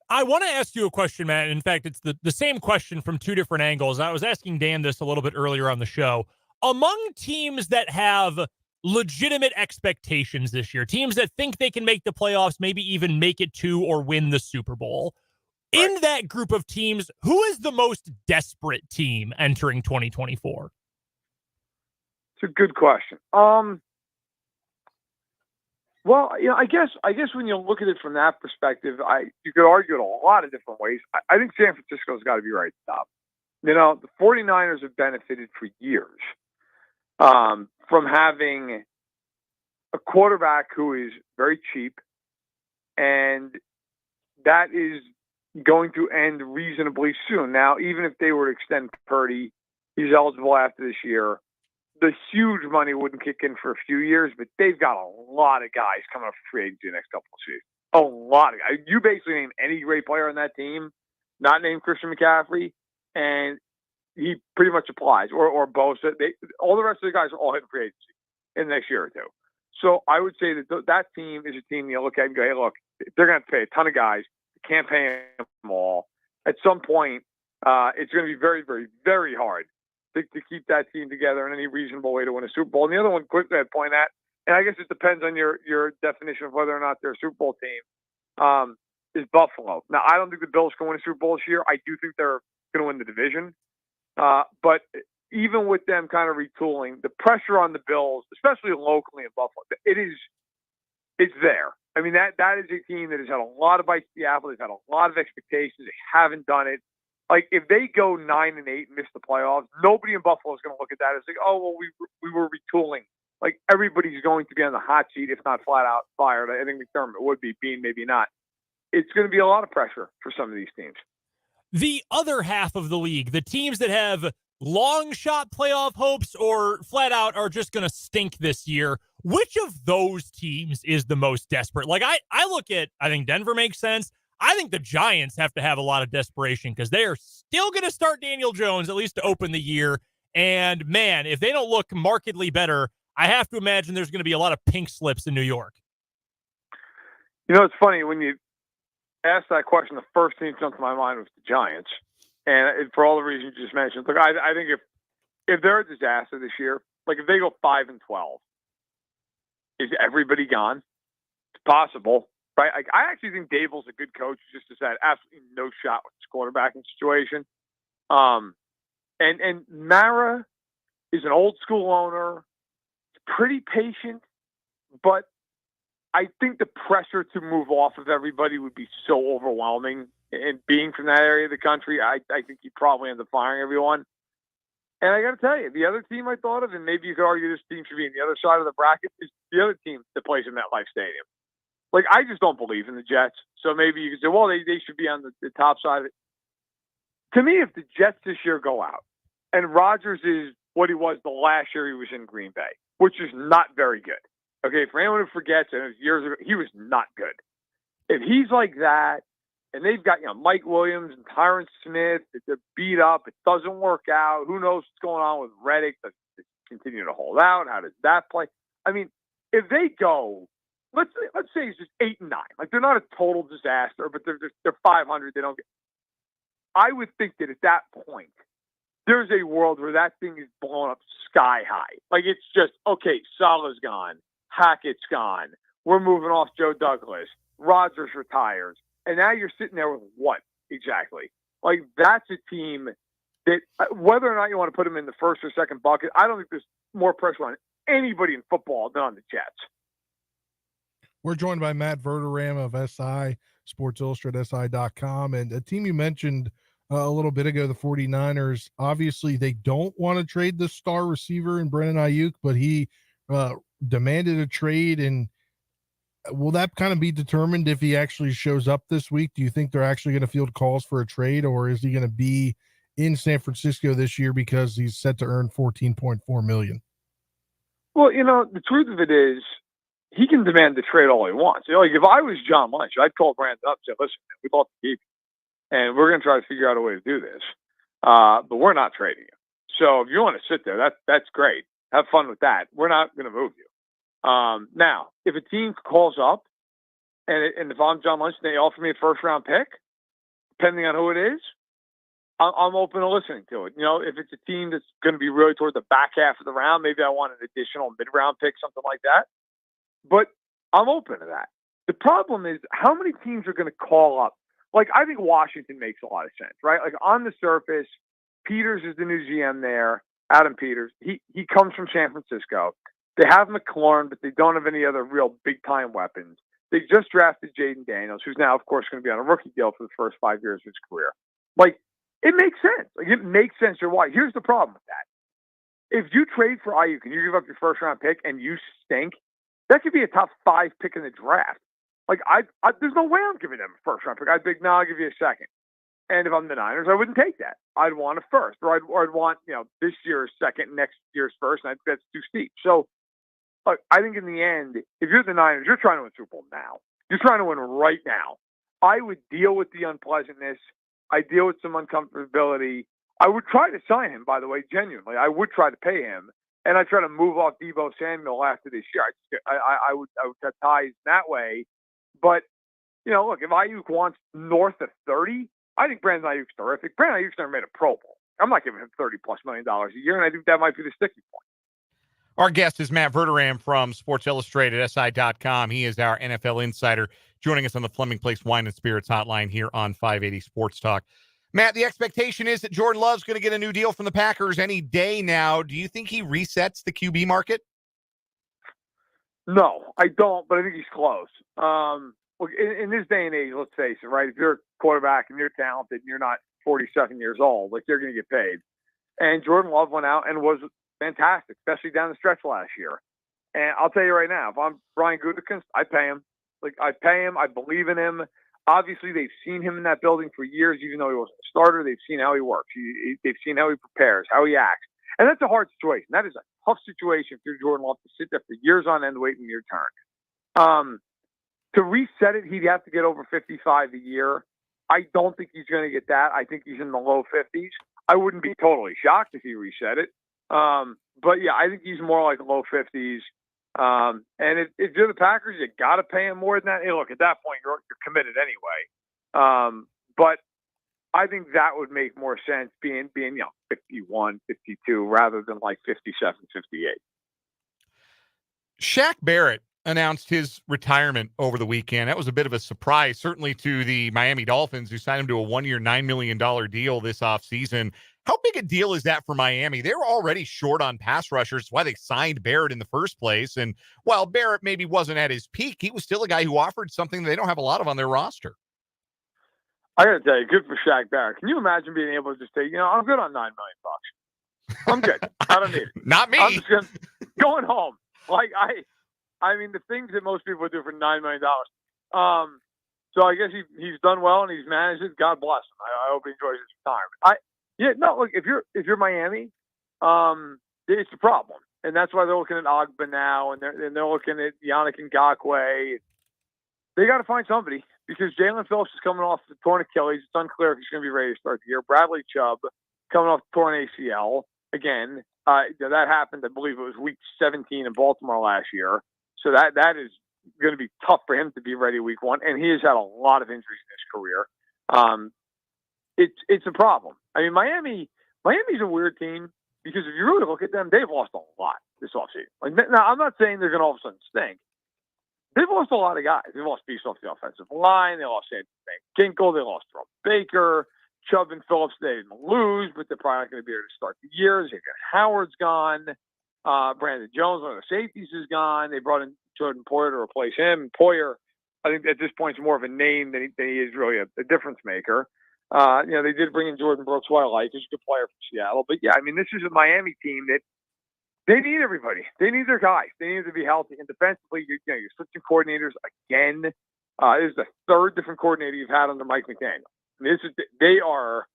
Speaker 2: I want to ask you a question, Matt. In fact, it's the same question from 2 different angles. I was asking Dan this a little bit earlier on the show. Among teams that have legitimate expectations this year, teams that think they can make the playoffs, maybe even make it to or win the Super Bowl, right, in that group of teams, who is the most desperate team entering 2024?
Speaker 17: It's a good question. Well, I guess when you look at it from that perspective, you could argue it a lot of different ways. I think San Francisco's got to be right at the top. The 49ers have benefited for years from having a quarterback who is very cheap, and that is going to end reasonably soon. Now, even if they were to extend Purdy, he's eligible after this year. The huge money wouldn't kick in for a few years, but they've got a lot of guys coming up for free agency the next couple of seasons. A lot of guys. You basically name any great player on that team, not named Christian McCaffrey, and he pretty much applies. Or Bosa. All the rest of the guys are all hitting free agency in the next year or two. So I would say that team is a team you look at and go, hey, look, they're going to pay a ton of guys. They can't pay them all. At some point, it's going to be very, very, very hard to keep that team together in any reasonable way to win a Super Bowl. And the other one, quickly, I'd point at, and I guess it depends on your definition of whether or not they're a Super Bowl team, is Buffalo. Now, I don't think the Bills can win a Super Bowl this year. I do think they're going to win the division. But even with them kind of retooling, the pressure on the Bills, especially locally in Buffalo, it's there. I mean, that is a team that has had a lot of bites to the apple. They've had a lot of expectations. They haven't done it. Like, if they go 9-8 and miss the playoffs, nobody in Buffalo is going to look at that and say, oh, well, we were retooling. Like, everybody's going to be on the hot seat, if not flat out fired. I think McDermott would be, Bean maybe not. It's going to be a lot of pressure for some of these teams.
Speaker 2: The other half of the league, the teams that have long shot playoff hopes or flat out are just going to stink this year, which of those teams is the most desperate? Like, I think Denver makes sense. I think the Giants have to have a lot of desperation because they are still going to start Daniel Jones, at least to open the year. And, man, if they don't look markedly better, I have to imagine there's going to be a lot of pink slips in New York.
Speaker 17: It's funny. When you asked that question, the first thing that jumped to my mind was the Giants. And for all the reasons you just mentioned, look, I think if they're a disaster this year, like if they go 5-12, is everybody gone? It's possible. Right? I actually think Dable's a good coach. Just has had absolutely no shot with this quarterbacking situation. And Mara is an old school owner, pretty patient, but I think the pressure to move off of everybody would be so overwhelming. And being from that area of the country, I think he'd probably end up firing everyone. And I got to tell you, the other team I thought of, and maybe you could argue this team should be on the other side of the bracket, is the other team that plays in MetLife Stadium. Like, I just don't believe in the Jets. So maybe you could say, well, they should be on the top side of it. To me, if the Jets this year go out, and Rodgers is what he was the last year he was in Green Bay, which is not very good. Okay, for anyone who forgets, and it was years ago, he was not good. If he's like that, and they've got, Mike Williams and Tyron Smith, they're beat up, it doesn't work out. Who knows what's going on with Reddick? Does he continue to hold out? How does that play? I mean, if they go, let's say it's just 8-9, like they're not a total disaster, but they're 500. They don't get. I would think that at that point, there's a world where that thing is blown up sky high. Like it's just, okay, Salah's gone, Hackett's gone, we're moving off Joe Douglas, Rodgers retires. And now you're sitting there with what exactly? Like, that's a team that, whether or not you want to put them in the first or second bucket, I don't think there's more pressure on anybody in football than on the Jets.
Speaker 13: We're joined by Matt Verderame of SI, Sports Illustrated, SI.com. And a team you mentioned a little bit ago, the 49ers, obviously they don't want to trade the star receiver in Brandon Ayuk, but he demanded a trade, and will that kind of be determined if he actually shows up this week? Do you think they're actually going to field calls for a trade, or is he going to be in San Francisco this year because he's set to earn $14.4 million?
Speaker 17: Well, the truth of it is he can demand the trade all he wants. Like if I was John Lynch, I'd call Brandon up and say, listen, we'd love to keep you, and we're going to try to figure out a way to do this. But we're not trading you. So if you want to sit there, that's great. Have fun with that. We're not going to move you. Now, if a team calls up and if I'm John Lynch and they offer me a first round pick, depending on who it is, I'm open to listening to it. If it's a team that's going to be really toward the back half of the round, maybe I want an additional mid-round pick, something like that. But I'm open to that. The problem is how many teams are going to call up? Like, I think Washington makes a lot of sense, right? Like on the surface, Peters is the new GM there, Adam Peters. He comes from San Francisco. They have McLaurin, but they don't have any other real big-time weapons. They just drafted Jaden Daniels, who's now, of course, going to be on a rookie deal for the first 5 years of his career. Like, it makes sense. Like, it makes sense. You're why. Here's the problem with that. If you trade for Ayuk and you give up your first-round pick and you stink, that could be a top 5 pick in the draft. Like, there's no way I'm giving them a first-round pick. I'd be like, no, I'll give you a second. And if I'm the Niners, I wouldn't take that. I'd want a first, or I'd want, this year's second, next year's first, and I think that's too steep. So, look, I think in the end, if you're the Niners, you're trying to win Super Bowl now. You're trying to win right now. I would deal with the unpleasantness. I deal with some uncomfortability. I would try to sign him, by the way, genuinely. I would try to pay him, and I'd try to move off Deebo Samuel after this year. I would cut ties that way. But, look, if Ayuk wants north of 30, I think Brandon Ayuk's terrific. Brandon Ayuk's never made a Pro Bowl. I'm not giving him $30+ million a year, and I think that might be the sticking point.
Speaker 1: Our guest is Matt Verderame from Sports Illustrated, SI.com. He is our NFL insider, joining us on the Fleming Place Wine and Spirits hotline here on 580 Sports Talk. Matt, the expectation is that Jordan Love's going to get a new deal from the Packers any day now. Do you think he resets the QB market?
Speaker 17: No, I don't, but I think he's close. Look, in this day and age, let's face it, right? If you're a quarterback and you're talented and you're not 47 years old, like, you're going to get paid. And Jordan Love went out and was fantastic, especially down the stretch last year. And I'll tell you right now, if I'm Brian Gutekunst, I pay him. Like, I pay him. I believe in him. Obviously, they've seen him in that building for years, even though he wasn't a starter. They've seen how he works. They've seen how he prepares, how he acts. And that's a hard situation. That is a tough situation for Jordan Love to sit there for years on end waiting your turn. To reset it, he'd have to get over 55 a year. I don't think he's going to get that. I think he's in the low 50s. I wouldn't be totally shocked if he reset it. But yeah, I think he's more like low 50s. And if you're the Packers, you got to pay him more than that. Hey, look, at that point, you're committed anyway. But I think that would make more sense being 51, 52 rather than like 57, 58.
Speaker 1: Shaq Barrett announced his retirement over the weekend. That was a bit of a surprise, certainly to the Miami Dolphins, who signed him to a 1-year, $9 million deal this offseason. How big a deal is that for Miami? They were already short on pass rushers. That's why they signed Barrett in the first place. And while Barrett maybe wasn't at his peak, he was still a guy who offered something that they don't have a lot of on their roster.
Speaker 17: I got to tell you, good for Shaq Barrett. Can you imagine being able to just say, I'm good on $9 million. I'm good. I don't need it.
Speaker 1: Not me.
Speaker 17: I'm just going home. Like I mean, the things that most people would do for $9 million. So I guess he's done well and he's managed it. God bless him. I hope he enjoys his retirement. Look, if you're Miami, it's a problem, and that's why they're looking at Ogba now, and they're looking at Yannick Ngakoue. They got to find somebody because Jalen Phillips is coming off the torn Achilles. It's unclear if he's going to be ready to start the year. Bradley Chubb coming off the torn ACL again. That happened, I believe it was week 17 in Baltimore last year. So that is going to be tough for him to be ready week 1, and he has had a lot of injuries in his career. It's a problem. I mean, Miami's a weird team because if you really look at them, they've lost a lot this offseason. Now, I'm not saying they're going to all of a sudden stink. They've lost a lot of guys. They've lost pieces off the offensive line. They lost Anthony Kinkle. They lost Rob Baker. Chubb and Phillips, they didn't lose, but they're probably not going to be able to start the year. Xavier Howard's gone. Brandon Jones, one of the safeties, is gone. They brought in Jordan Poyer to replace him. Poyer, I think at this point, is more of a name than he is really a difference maker. They did bring in Jordan Brooks, who I like. He's a good player from Seattle. But, yeah, I mean, this is a Miami team that they need everybody. They need their guys. They need to be healthy. And defensively, you're switching coordinators again. This is the third different coordinator you've had under Mike McDaniel. I mean, they are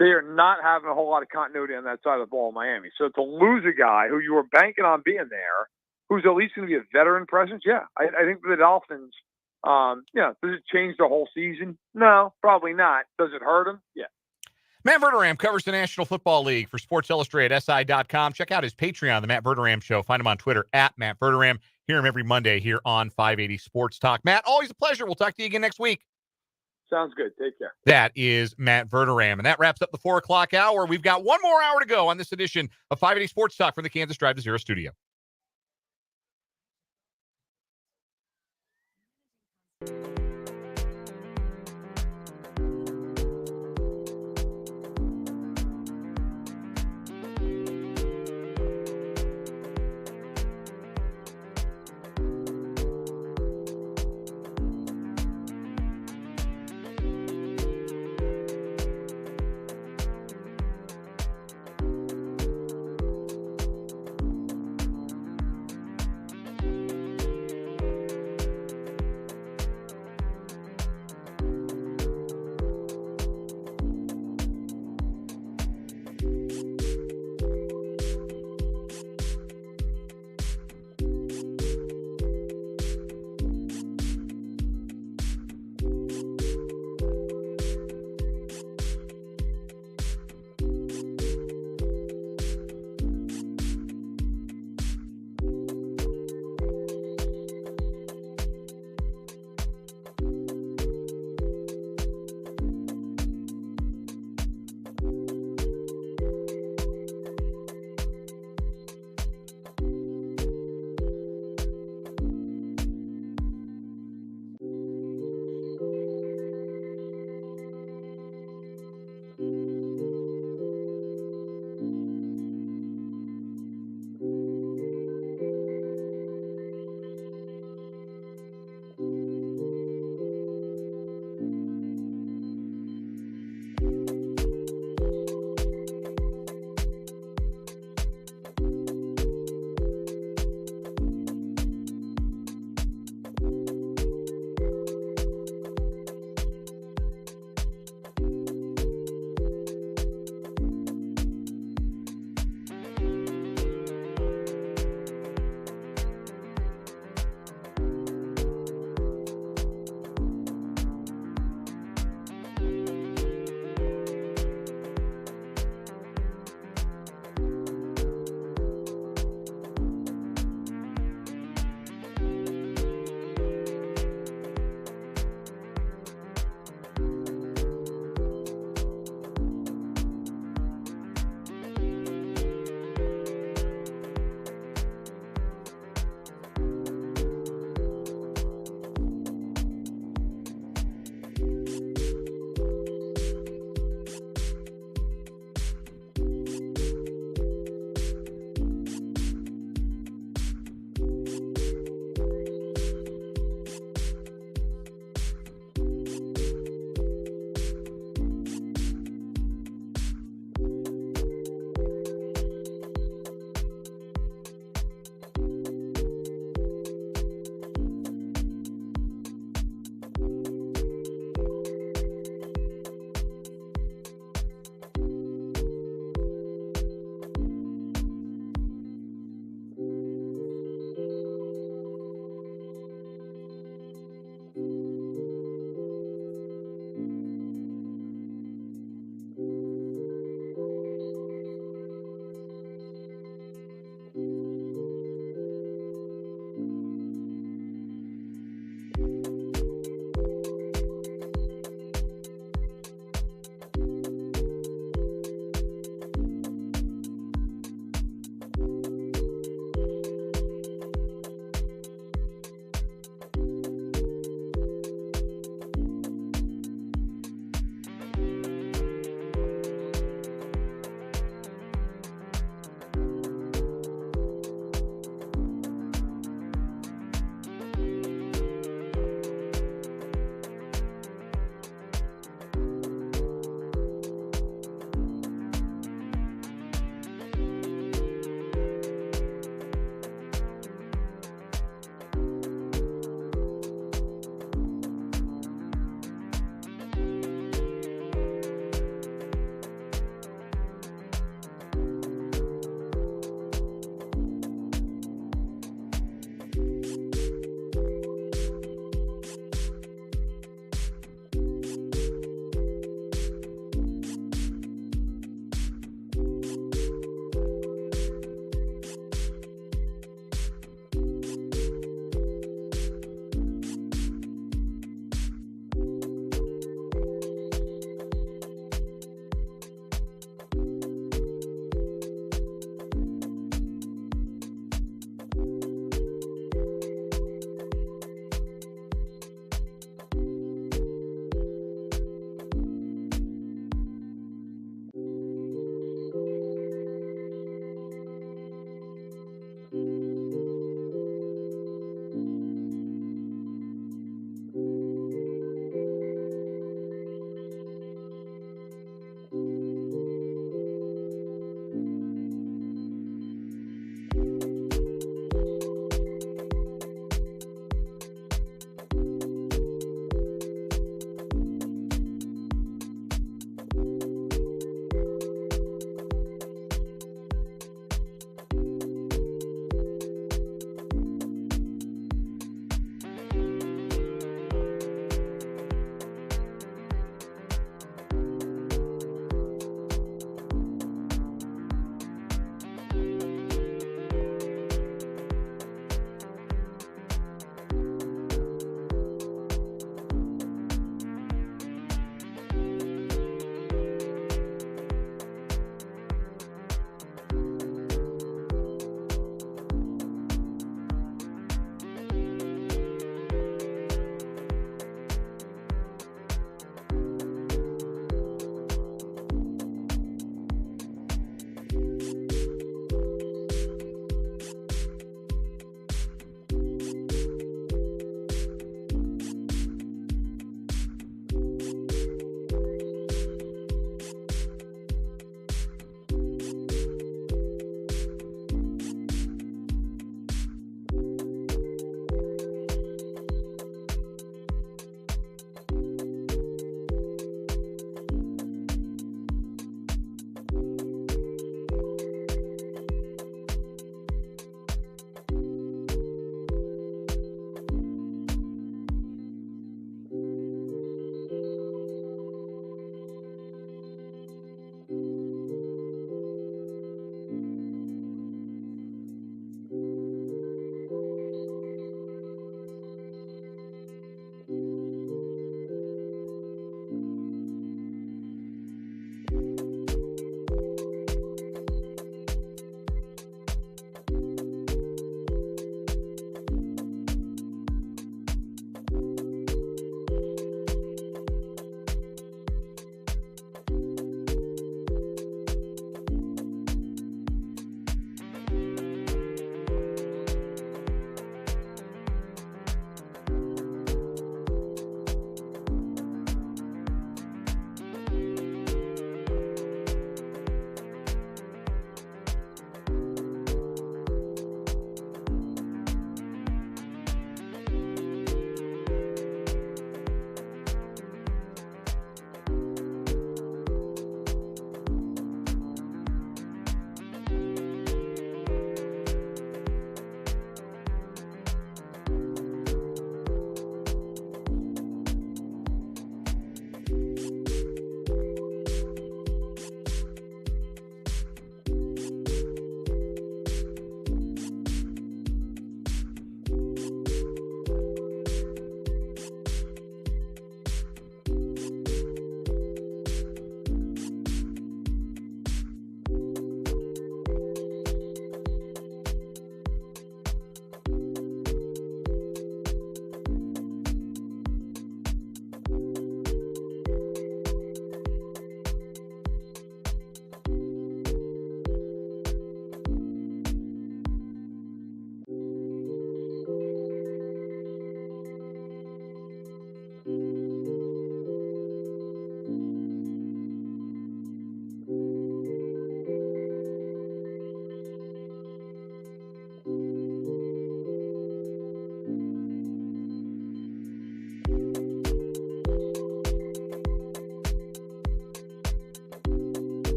Speaker 17: not having a whole lot of continuity on that side of the ball in Miami. So to lose a guy who you were banking on being there, who's at least going to be a veteran presence, yeah. I think for the Dolphins, does it change the whole season? No, probably not. Does it hurt them? Yeah.
Speaker 1: Matt Verderame covers the National Football League for Sports Illustrated, SI.com. Check out his Patreon, The Matt Verderame Show. Find him on Twitter, @Matt Verderame. Hear him every Monday here on 580 Sports Talk. Matt, always a pleasure. We'll talk to you again next week.
Speaker 17: Sounds good. Take care.
Speaker 1: That is Matt Verderame. And that wraps up the 4 o'clock hour. We've got one more hour to go on this edition of 580 Sports Talk from the Kansas Drive to Zero studio.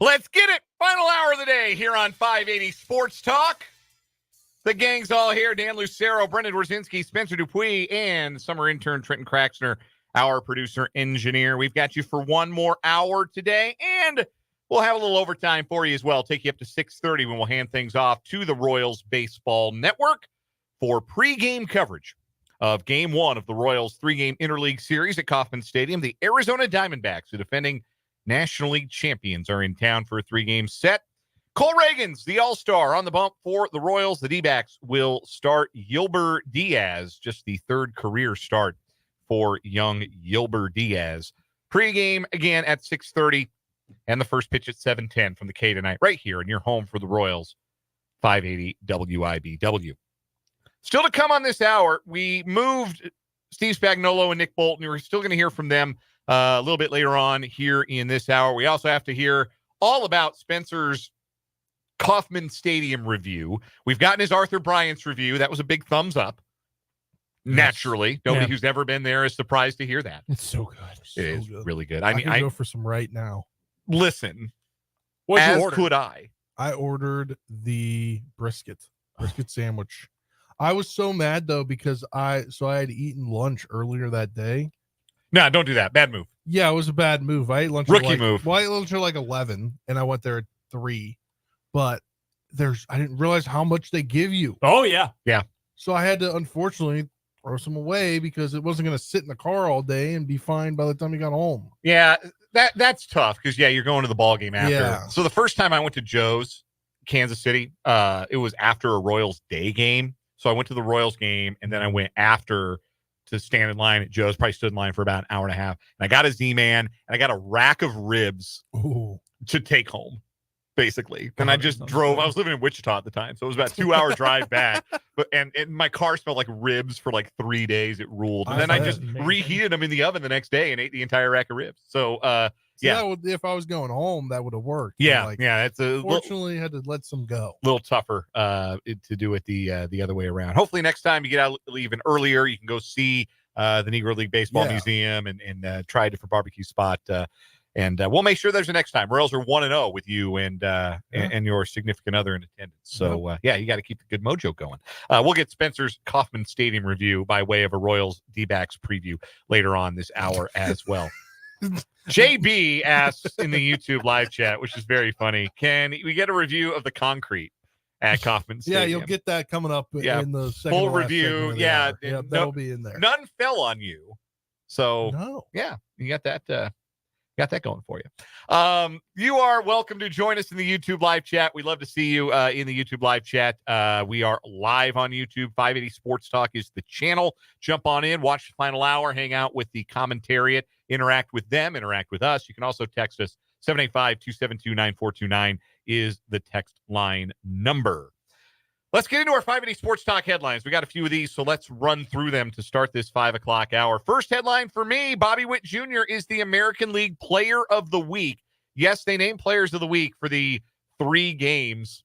Speaker 1: Let's get it. Final hour of the day here on 580 Sports Talk. The gang's all here. Dan Lucero, Brendan Wrzinski, Spencer Dupuis, and summer intern Trenton Craxner, our producer engineer. We've got you for one more hour today, and we'll have a little overtime for you as well. Take you up to 6:30 when we'll hand things off to the Royals Baseball Network for pregame coverage of Game 1 of the Royals 3-game interleague series at Kauffman Stadium. The Arizona Diamondbacks, the defending National League champions, are in town for a 3-game set. Cole Reagan's the all-star on the bump for the Royals. The D-backs will start Yilber Diaz, just the third career start for young Yilber Diaz. Pre-game again at 6:30, and the first pitch at 7:10 from the K tonight, right here in your home for the Royals, 580 WIBW. Still to come on this hour, we moved Steve Spagnuolo and Nick Bolton. We're still going to hear from them a little bit later on here in this hour. We also have to hear all about Spencer's Kauffman Stadium review. We've gotten his Arthur Bryant's review. That was a big thumbs up. Naturally, nobody who's never been there is surprised to hear that.
Speaker 13: It's so good.
Speaker 1: It is really good.
Speaker 13: I can go for some right now.
Speaker 1: Listen,
Speaker 2: What'd you
Speaker 1: as
Speaker 2: order?
Speaker 1: could I.
Speaker 13: I ordered the brisket sandwich. I was so mad though because I had eaten lunch earlier that day.
Speaker 1: No, don't do that. Bad move.
Speaker 13: Yeah, it was a bad move. I ate lunch.
Speaker 1: Rookie move.
Speaker 13: Well, I ate lunch at like 11, and I went there at 3. But I didn't realize how much they give you.
Speaker 2: Oh yeah.
Speaker 13: So I had to unfortunately throw some away because it wasn't going to sit in the car all day and be fine by the time we got home.
Speaker 1: Yeah, that's tough because you're going to the ball game after.
Speaker 13: Yeah.
Speaker 1: So the first time I went to Joe's, Kansas City, it was after a Royals day game. So I went to the Royals game, and then I went after to stand in line at Joe's. Probably stood in line for about an hour and a half. And I got a Z-Man, and I got a rack of ribs to take home, basically. And I just drove. I was living in Wichita at the time, so it was about a 2-hour drive back. But and my car smelled like ribs for like 3 days. It ruled. And then I just reheated them in the oven the next day and ate the entire rack of ribs. So
Speaker 13: that would, if I was going home, that would have worked.
Speaker 1: Yeah, it's a
Speaker 13: fortunately had to let some go.
Speaker 1: A little tougher to do it the other way around. Hopefully next time you get out even earlier, you can go see the Negro League Baseball Museum and try a different barbecue spot. And we'll make sure there's a next time. Royals are 1-0 with you and your significant other in attendance. So you got to keep the good mojo going. We'll get Spencer's Kauffman Stadium review by way of a Royals D-backs preview later on this hour as well. JB asks in the YouTube live chat, which is very funny, can we get a review of the concrete at Kauffman Stadium?
Speaker 13: Yeah, you'll get that coming up in the second
Speaker 1: full review. Yeah,
Speaker 13: that'll be in there.
Speaker 1: None fell on you. So you got that. Got that going for you. You are welcome to join us in the YouTube live chat. We'd love to see you in the YouTube live chat. We are live on YouTube. 580 Sports Talk is the channel. Jump on in, watch the final hour, hang out with the commentariat, interact with them, interact with us. You can also text us. 785-272-9429 is the text line number. Let's get into our 580 Sports Talk headlines. We got a few of these, so let's run through them to start this 5 o'clock hour. First headline for me, Bobby Witt Jr. is the American League Player of the Week. Yes, they named Players of the Week for the 3 games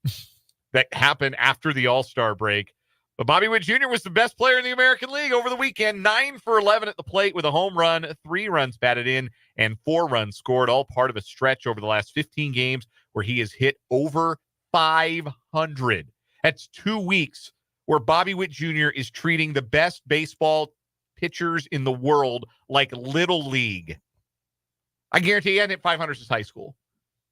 Speaker 1: that happened after the All-Star break. But Bobby Witt Jr. was the best player in the American League over the weekend. 9 for 11 at the plate with a home run, 3 runs batted in, and 4 runs scored, all part of a stretch over the last 15 games where he has hit over 500. That's 2 weeks where Bobby Witt Jr. is treating the best baseball pitchers in the world like Little League. I guarantee he hadn't hit 500 since high school.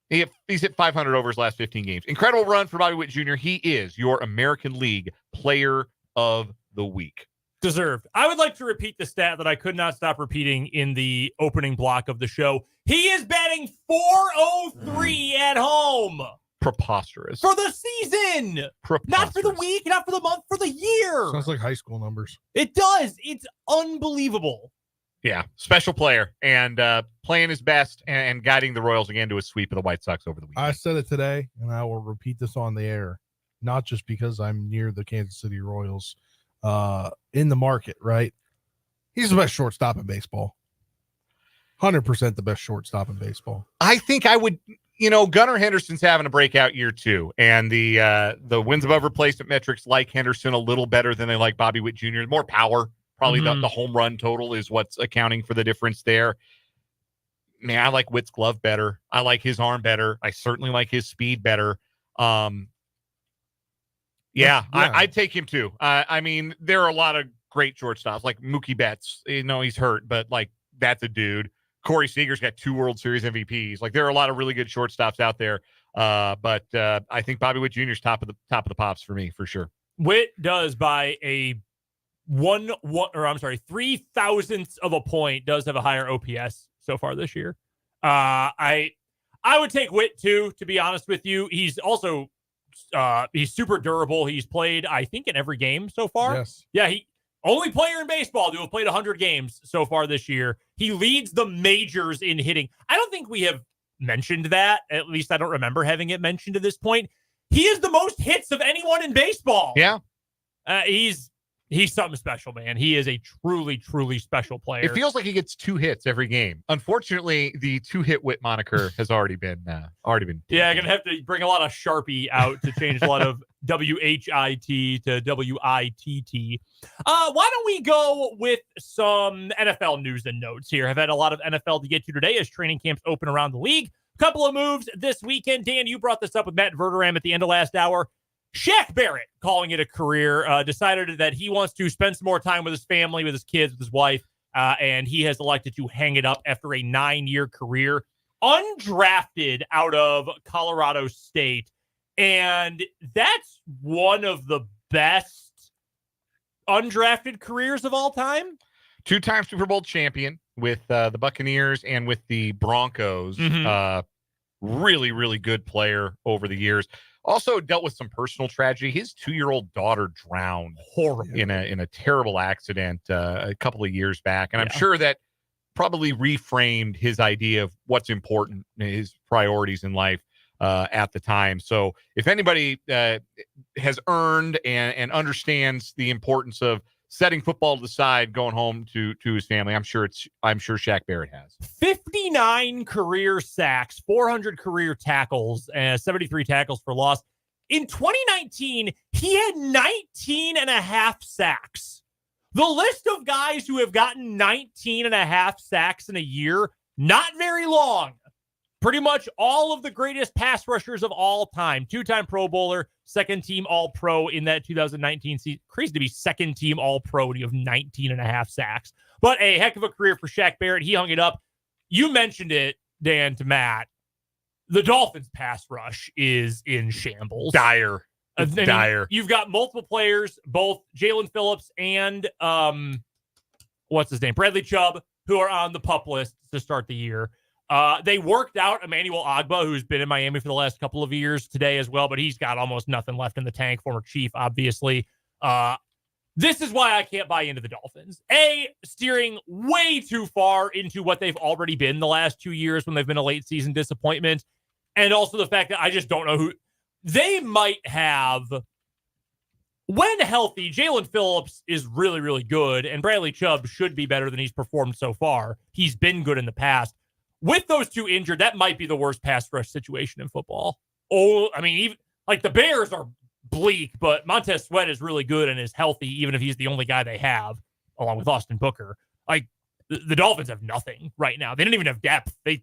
Speaker 1: He's hit 500 over his last 15 games. Incredible run for Bobby Witt Jr. He is your American League Player of the Week.
Speaker 2: Deserved. I would like to repeat the stat that I could not stop repeating in the opening block of the show. He is batting .403 at home.
Speaker 1: Preposterous.
Speaker 2: For the season. Not for the week, not for the month, for the year.
Speaker 13: Sounds like high school numbers.
Speaker 2: It does. It's unbelievable.
Speaker 1: Yeah, special player and playing his best and guiding the Royals again to a sweep of the White Sox over the weekend.
Speaker 13: I said it today, and I will repeat this on the air, not just because I'm near the Kansas City Royals in the market, right? He's the best shortstop in baseball. 100% the best shortstop in baseball.
Speaker 1: I think I would, Gunnar Henderson's having a breakout year too. And the wins above replacement metrics like Henderson a little better than they like Bobby Witt Jr. More power. Probably the home run total is what's accounting for the difference there. man, I like Witt's glove better. I like his arm better. I certainly like his speed better. I'd take him too. I mean, there are a lot of great shortstops like Mookie Betts. He's hurt, but like that's a dude. Corey Seager's got 2 World Series MVPs. Like there are a lot of really good shortstops out there. But I think Bobby Witt Jr. is top of the pops for me for sure.
Speaker 2: Witt does by a 3,000th of a point does have a higher OPS so far this year. I would take Witt too, to be honest with you. He's also he's super durable. He's played, I think, in every game so far.
Speaker 13: Yes.
Speaker 2: Yeah, he only player in baseball to have played 100 games so far this year. He leads the majors in hitting. I don't think we have mentioned that. At least I don't remember having it mentioned to this point. He is the most hits of anyone in baseball.
Speaker 1: Yeah.
Speaker 2: He's something special, man. He is a truly, truly special player.
Speaker 1: It feels like he gets 2 hits every game. Unfortunately, the 2-hit Witt moniker has already been.
Speaker 2: Yeah, gonna have to bring a lot of Sharpie out to change a lot of WHIT to WITT. Why don't we go with some NFL news and notes here? I've had a lot of NFL to get to today as training camps open around the league. Couple of moves this weekend. Dan, you brought this up with Matt Verderame at the end of last hour. Shaq Barrett, calling it a career, decided that he wants to spend some more time with his family, with his kids, with his wife, and he has elected to hang it up after a 9-year career, undrafted out of Colorado State. And that's one of the best undrafted careers of all time.
Speaker 1: 2-time Super Bowl champion with the Buccaneers and with the Broncos. Really, really good player over the years. Also dealt with some personal tragedy. His 2-year-old daughter drowned in a terrible accident a couple of years back. And I'm sure that probably reframed his idea of what's important, his priorities in life at the time. So if anybody has earned and understands the importance of setting football to the side, going home to his family, I'm sure Shaq Barrett has
Speaker 2: 59 career sacks, 400 career tackles, and 73 tackles for loss. In 2019, he had 19 and a half sacks. The list of guys who have gotten 19 and a half sacks in a year, not very long. Pretty much all of the greatest pass rushers of all time. 2-time Pro Bowler, 2nd-team All-Pro in that 2019 season. Crazy to be 2nd-team All-Pro and you have 19 and a half sacks. But a heck of a career for Shaq Barrett. He hung it up. You mentioned it, Dan, to Matt. The Dolphins' pass rush is in shambles.
Speaker 1: Dire. Dire.
Speaker 2: You've got multiple players, both Jalen Phillips and Bradley Chubb, who are on the PUP list to start the year. They worked out Emmanuel Ogbah, who's been in Miami for the last couple of years today as well, but he's got almost nothing left in the tank. Former Chief, obviously. This is why I can't buy into the Dolphins. Steering way too far into what they've already been the last 2 years when they've been a late season disappointment. And also the fact that I just don't know who they might have. When healthy, Jalen Phillips is really, really good, and Bradley Chubb should be better than he's performed so far. He's been good in the past. With those two injured, that might be the worst pass rush situation in football. Oh, I mean, even like the Bears are bleak, but Montez Sweat is really good and is healthy, even if he's the only guy they have, along with Austin Booker. Like the Dolphins have nothing right now. They don't even have depth. They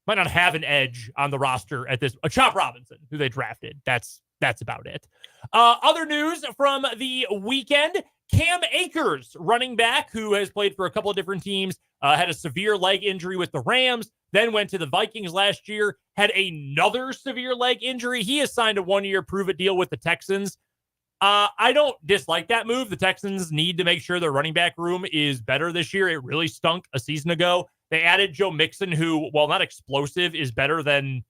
Speaker 2: might not have an edge on the roster at this. Chop Robinson, who they drafted. That's about it. Other news from the weekend: Cam Akers, running back who has played for a couple of different teams, had a severe leg injury with the Rams, then went to the Vikings last year, had another severe leg injury. He has signed a 1-year prove-it deal with the Texans. I don't dislike that move. The Texans need to make sure their running back room is better this year. It really stunk a season ago. They added Joe Mixon, who, while not explosive, is better than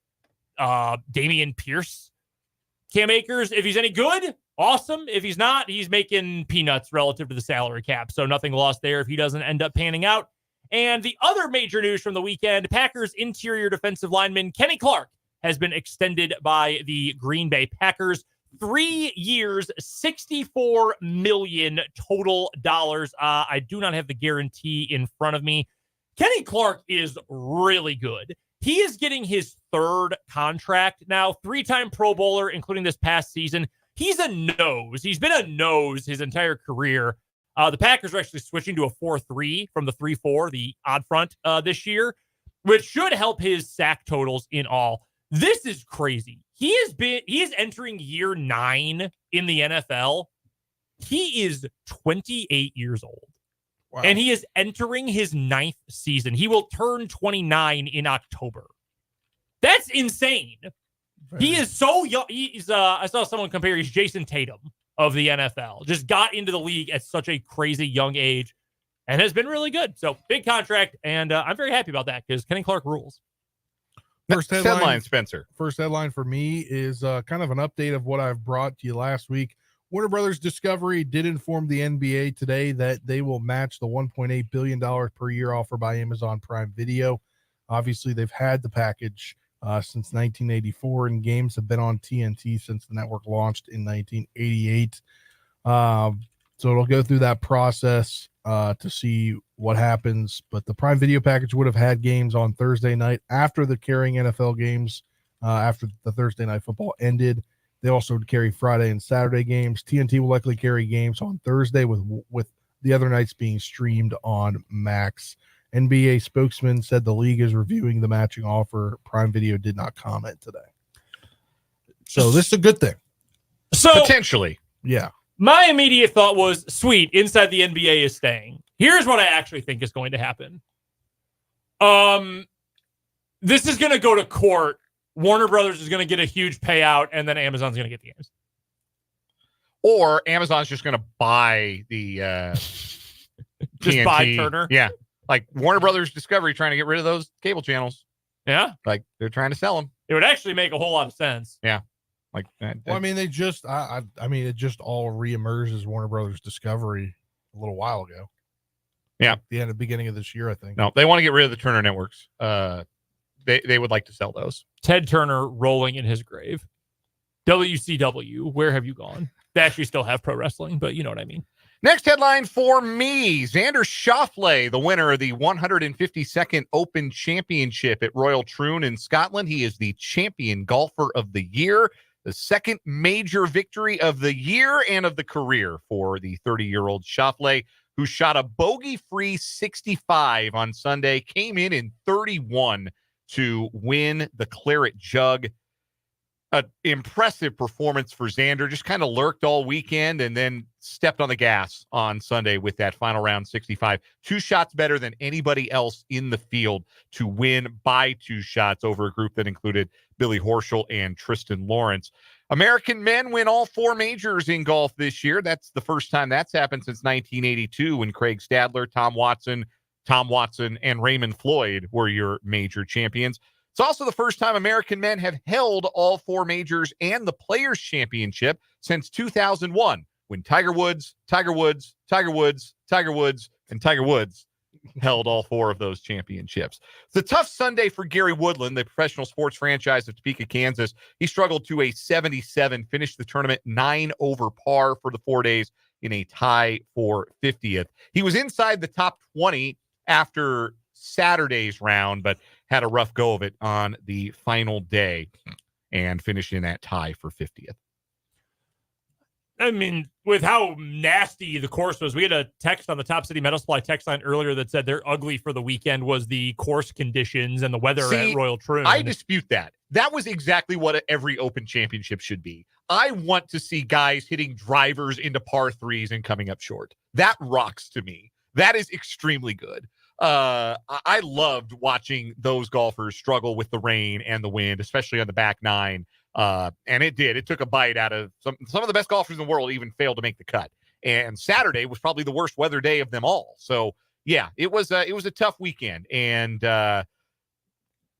Speaker 2: Dameon Pierce. Cam Akers, if he's any good, awesome. If he's not, he's making peanuts relative to the salary cap. So nothing lost there if he doesn't end up panning out. And the other major news from the weekend, Packers interior defensive lineman Kenny Clark has been extended by the Green Bay Packers. 3 years, $64 million total dollars. I do not have the guarantee in front of me. Kenny Clark is really good. He is getting his 3rd contract now, 3-time Pro Bowler, including this past season. He's a nose. He's been a nose his entire career. The Packers are actually switching to a 4-3 from the 3-4, the odd front this year. which should help his sack totals in all. This is crazy. He is entering year 9 in the NFL. He is 28 years old. Wow. And he is entering his 9th season. He will turn 29 in October. That's insane. He is so young. I saw someone compare, he's Jason Tatum of the NFL. Just got into the league at such a crazy young age and has been really good. So big contract, and I'm very happy about that because Kenny Clark rules.
Speaker 13: First headline,
Speaker 1: Spencer.
Speaker 13: First headline for me is kind of an update of what I've brought to you last week. Warner Brothers Discovery did inform the NBA today that they will match the $1.8 billion per year offer by Amazon Prime Video. Obviously, they've had the package since 1984, and games have been on TNT since the network launched in 1988. So it'll go through that process to see what happens. But the Prime Video package would have had games on Thursday night after the carrying NFL games, after the Thursday night football ended. They also would carry Friday and Saturday games. TNT will likely carry games on Thursday with the other nights being streamed on Max. NBA spokesman said the league is reviewing the matching offer. Prime Video did not comment today. So this is a good thing.
Speaker 2: So
Speaker 1: potentially.
Speaker 13: Yeah.
Speaker 2: My immediate thought was, sweet, inside the NBA is staying. Here's what I actually think is going to happen. This is going to go to court. Warner Brothers is going to get a huge payout, and then Amazon's going to get the games.
Speaker 1: Or Amazon's just going to buy the
Speaker 2: just
Speaker 1: TNT.
Speaker 2: buy Turner.
Speaker 1: Yeah. Like Warner Brothers Discovery trying to get rid of those cable channels.
Speaker 2: Yeah.
Speaker 1: Like they're trying to sell them.
Speaker 2: It would actually make a whole lot of sense.
Speaker 1: Yeah. Like
Speaker 13: well, I mean, they just, I mean, it just all reemerged as Warner Brothers Discovery a little while ago.
Speaker 1: Yeah.
Speaker 13: At the beginning of this year, I think.
Speaker 1: No, they want to get rid of the Turner networks. They would like to sell those.
Speaker 2: Ted Turner rolling in his grave. WCW, where have you gone? They actually still have pro wrestling, but you know what I mean.
Speaker 1: Next headline for me, Xander Schauffele, the winner of the 152nd Open Championship at Royal Troon in Scotland. He is the champion golfer of the year, the second major victory of the year and of the career for the 30-year-old Schauffele, who shot a bogey-free 65 on Sunday, came in 31 to win the Claret Jug. An impressive performance for Xander. Just kind of lurked all weekend and then stepped on the gas on Sunday with that final round 65. 2 shots better than anybody else in the field to win by 2 shots over a group that included Billy Horschel and Tristan Lawrence. American men win all 4 majors in golf this year. That's the first time that's happened since 1982 when Craig Stadler, Tom Watson, and Raymond Floyd were your major champions. It's also the first time American men have held all 4 majors and the Players' Championship since 2001, when Tiger Woods, and Tiger Woods held all 4 of those championships. It's a tough Sunday for Gary Woodland, the professional sports franchise of Topeka, Kansas. He struggled to a 77, finished the tournament 9 over par for the 4 days in a tie for 50th. He was inside the top 20 after Saturday's round, but had a rough go of it on the final day and finished in that tie for 50th.
Speaker 2: I mean, with how nasty the course was, we had a text on the Top City Metal Supply text line earlier that said their ugly for the weekend was the course conditions and the weather at Royal Troon.
Speaker 1: I dispute that. That was exactly what every Open Championship should be. I want to see guys hitting drivers into par 3s and coming up short. That rocks to me. That is extremely good. I loved watching those golfers struggle with the rain and the wind, especially on the back 9. And it did. It took a bite out of some of the best golfers in the world. Even failed to make the cut. And Saturday was probably the worst weather day of them all. So yeah, it was a tough weekend. And the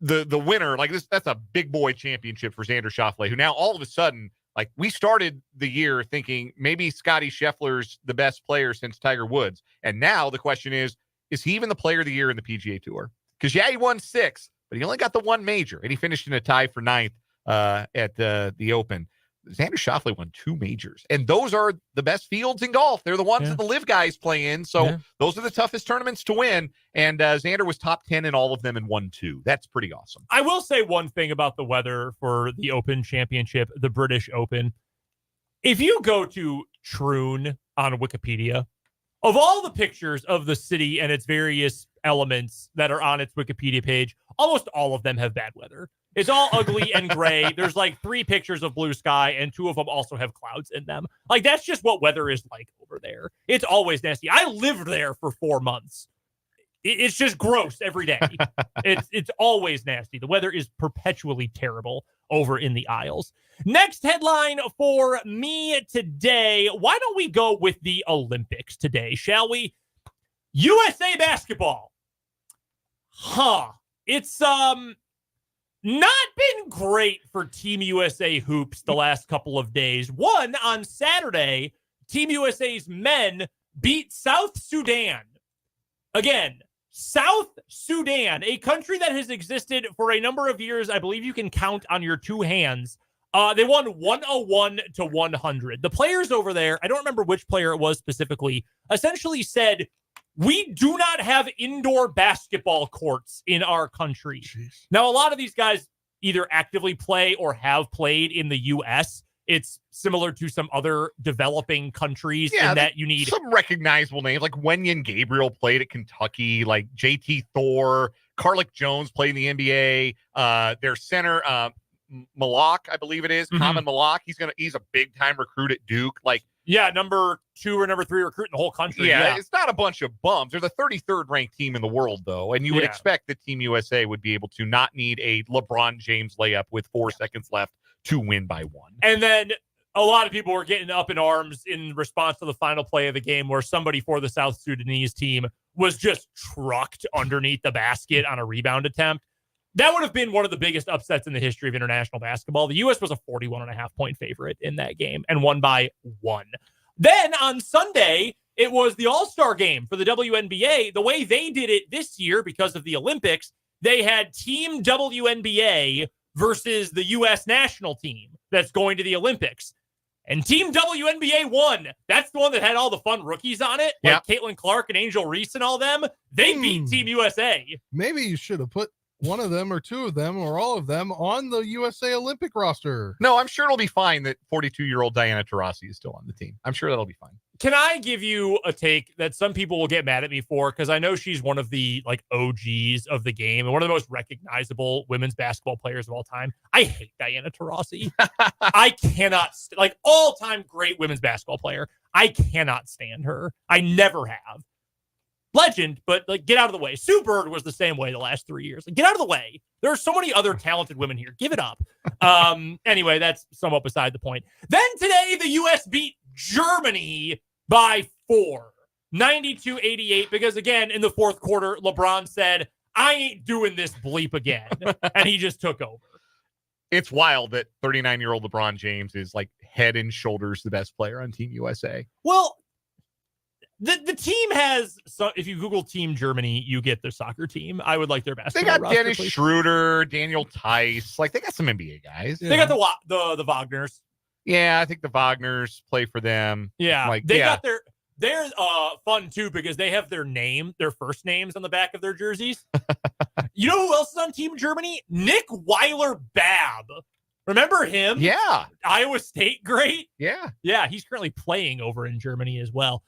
Speaker 1: winner, like this, that's a big boy championship for Xander Schauffele, who now all of a sudden, like, we started the year thinking maybe Scotty Scheffler's the best player since Tiger Woods, and now the question is he even the player of the year in the PGA Tour? Because, yeah, he won 6, but he only got the 1 major, and he finished in a tie for 9th at the Open. Xander Schauffele won 2 majors, and those are the best fields in golf. They're the ones that the live guys play in, so those are the toughest tournaments to win, and Xander was top 10 in all of them and won 2. That's pretty awesome.
Speaker 2: I will say one thing about the weather for the Open Championship, the British Open. If you go to Troon on Wikipedia, of all the pictures of the city and its various elements that are on its Wikipedia page, almost all of them have bad weather. It's all ugly and gray. There's like 3 pictures of blue sky, and 2 of them also have clouds in them. Like, that's just what weather is like over there. It's always nasty. I lived there for 4 months. It's just gross every day. It's always nasty. The weather is perpetually terrible over in the Isles. Next headline for me today. Why don't we go with the Olympics today, shall we? USA basketball. It's not been great for Team USA hoops the last couple of days. One, on Saturday, Team USA's men beat South Sudan. Again, South Sudan, a country that has existed for a number of years. I believe you can count on your 2 hands. They won 101-100. The players over there, I don't remember which player it was specifically, essentially said, we do not have indoor basketball courts in our country. Jeez. Now, a lot of these guys either actively play or have played in the U.S. It's similar to some other developing countries in that you need
Speaker 1: some recognizable names. Like Wenyan Gabriel played at Kentucky, like JT Thor, Carlick Jones played in the NBA. Their center, Malak, I believe it is, Common Malak. He's a big time recruit at Duke. Like,
Speaker 2: yeah, number 2 or number 3 recruit in the whole country.
Speaker 1: Yeah, it's not a bunch of bums. They're the 33rd ranked team in the world, though, and you would expect that Team USA would be able to not need a LeBron James layup with 4 seconds left to win by 1.
Speaker 2: And then a lot of people were getting up in arms in response to the final play of the game where somebody for the South Sudanese team was just trucked underneath the basket on a rebound attempt. That would have been one of the biggest upsets in the history of international basketball. The U.S. was a 41.5-point favorite in that game and won by 1. Then on Sunday, it was the All-Star game for the WNBA. The way they did it this year because of the Olympics, they had Team WNBA versus the U.S. national team that's going to the Olympics. And Team WNBA won. That's the one that had all the fun rookies on it, like Caitlin Clark and Angel Reese and all them. They beat Team USA.
Speaker 13: Maybe you should have put one of them or 2 of them or all of them on the USA Olympic roster.
Speaker 1: No, I'm sure it'll be fine that 42-year-old Diana Taurasi is still on the team. I'm sure that'll be fine.
Speaker 2: Can I give you a take that some people will get mad at me for? Because I know she's one of the OGs of the game and one of the most recognizable women's basketball players of all time. I hate Diana Taurasi. I cannot, all-time great women's basketball player. I cannot stand her. I never have. Legend, but get out of the way. Sue Bird was the same way the last 3 years. Get out of the way. There are so many other talented women here. Give it up. Anyway, that's somewhat beside the point. Then today, the U.S. beat Germany by 4, 92-88, because again, in the fourth quarter, LeBron said, I ain't doing this bleep again. And he just took over.
Speaker 1: It's wild that 39-year-old LeBron James is head and shoulders the best player on Team USA.
Speaker 2: Well, the team has, so if you Google Team Germany, you get their soccer team. I would like their basketball.
Speaker 1: They got Dennis Schroeder, Daniel Tice. They got some NBA guys.
Speaker 2: They got the Wagners.
Speaker 1: Yeah, I think the Wagners play for them.
Speaker 2: Yeah, got they're fun too because they have their first names on the back of their jerseys. You know who else is on Team Germany? Nick Weiler-Babb. Remember him?
Speaker 1: Yeah.
Speaker 2: Iowa State great.
Speaker 1: Yeah.
Speaker 2: Yeah, he's currently playing over in Germany as well.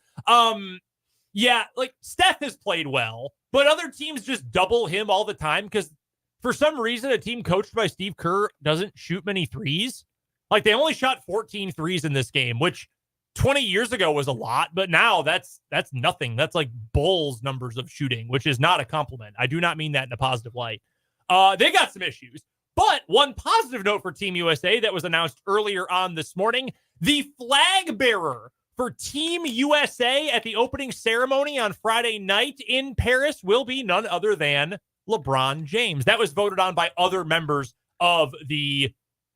Speaker 2: Steph has played well, but other teams just double him all the time because for some reason a team coached by Steve Kerr doesn't shoot many threes. They only shot 14 threes in this game, which 20 years ago was a lot, but now that's nothing. That's Bulls numbers of shooting, which is not a compliment. I do not mean that in a positive light. They got some issues. But one positive note for Team USA that was announced earlier on this morning, the flag bearer for Team USA at the opening ceremony on Friday night in Paris will be none other than LeBron James. That was voted on by other members of the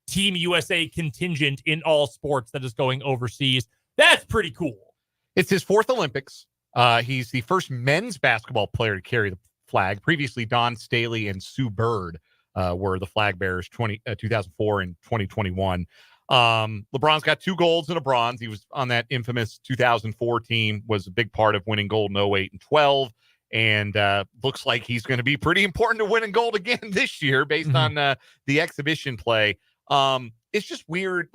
Speaker 2: Team USA contingent in all sports that is going overseas. That's pretty cool.
Speaker 1: It's his 4th Olympics. He's the first men's basketball player to carry the flag. Previously, Don Staley and Sue Bird were the flag bearers 2004 and 2021. LeBron's got 2 golds and a bronze. He was on that infamous 2004 team, was a big part of winning gold in 08 and 12. And looks like he's going to be pretty important to winning gold again this year based on the exhibition play. It's just weird.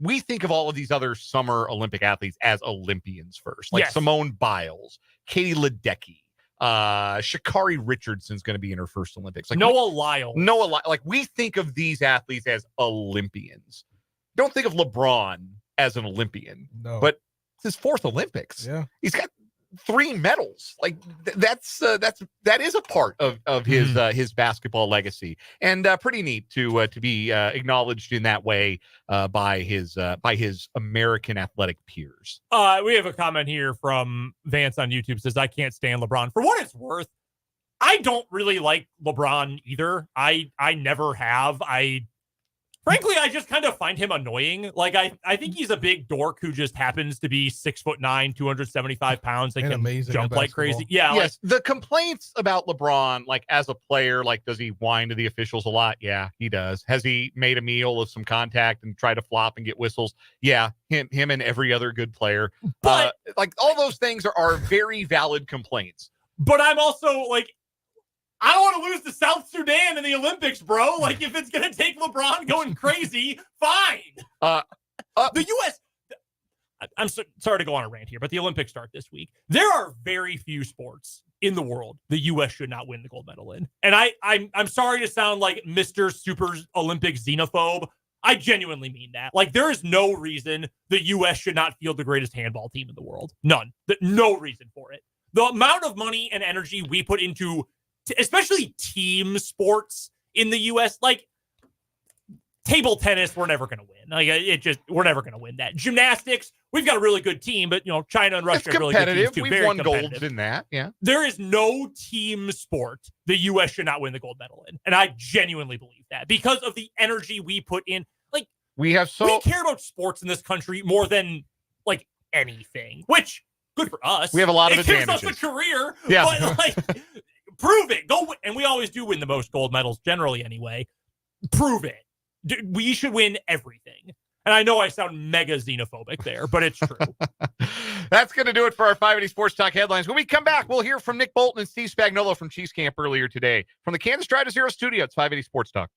Speaker 1: We think of all of these other summer Olympic athletes as Olympians first, Simone Biles, Katie Ledecky, Sha'Carri Richardson's going to be in her first Olympics. Like
Speaker 2: Noah Lyles.
Speaker 1: Like we think of these athletes as Olympians. Don't think of LeBron as an Olympian.
Speaker 13: No.
Speaker 1: But it's his fourth Olympics.
Speaker 13: Yeah.
Speaker 1: He's got 3 medals. Like that is a part of his basketball legacy, and pretty neat to be acknowledged in that way by his American athletic peers.
Speaker 2: We have a comment here from Vance on YouTube, says, I can't stand LeBron. For what it's worth, I don't really like LeBron either. I never have. Frankly, I just kind of find him annoying. Like, I think he's a big dork who just happens to be 6'9", 275 pounds. They can
Speaker 13: amazing
Speaker 2: jump like crazy. Yeah.
Speaker 1: Yes. The complaints about LeBron, like as a player, like does he whine to the officials a lot? Yeah, he does. Has he made a meal of some contact and try to flop and get whistles? Yeah, him and every other good player.
Speaker 2: But
Speaker 1: like all those things are very valid complaints.
Speaker 2: But I'm also like, I don't want to lose to South Sudan in the Olympics, bro. Like, if it's going to take LeBron going crazy, fine. The U.S. I'm sorry to go on a rant here, but the Olympics start this week. There are very few sports in the world the U.S. should not win the gold medal in. And I'm sorry to sound like Mr. Super Olympic xenophobe. I genuinely mean that. Like, there is no reason the U.S. should not field the greatest handball team in the world. None. No reason for it. The amount of money and energy we put into especially team sports in the U.S., like table tennis, we're never going to win. Like we're never going to win that. Gymnastics, we've got a really good team, but China and Russia are really good teams too.
Speaker 1: We've won golds in that. Yeah,
Speaker 2: there is no team sport the U.S. should not win the gold medal in, and I genuinely believe that because of the energy we put in. Like
Speaker 1: we
Speaker 2: care about sports in this country more than like anything, which good for us.
Speaker 1: We have a lot of
Speaker 2: advantages.
Speaker 1: advantages.
Speaker 2: It gives us a career,
Speaker 1: yeah.
Speaker 2: But like. Prove it. Go win. And we always do win the most gold medals generally anyway. Prove it. We should win everything. And I know I sound mega xenophobic there, but it's true.
Speaker 1: That's going to do it for our 580 Sports Talk headlines. When we come back, we'll hear from Nick Bolton and Steve Spagnuolo from Chiefs Camp earlier today. From the Kansas Drive to Zero studio, it's 580 Sports Talk.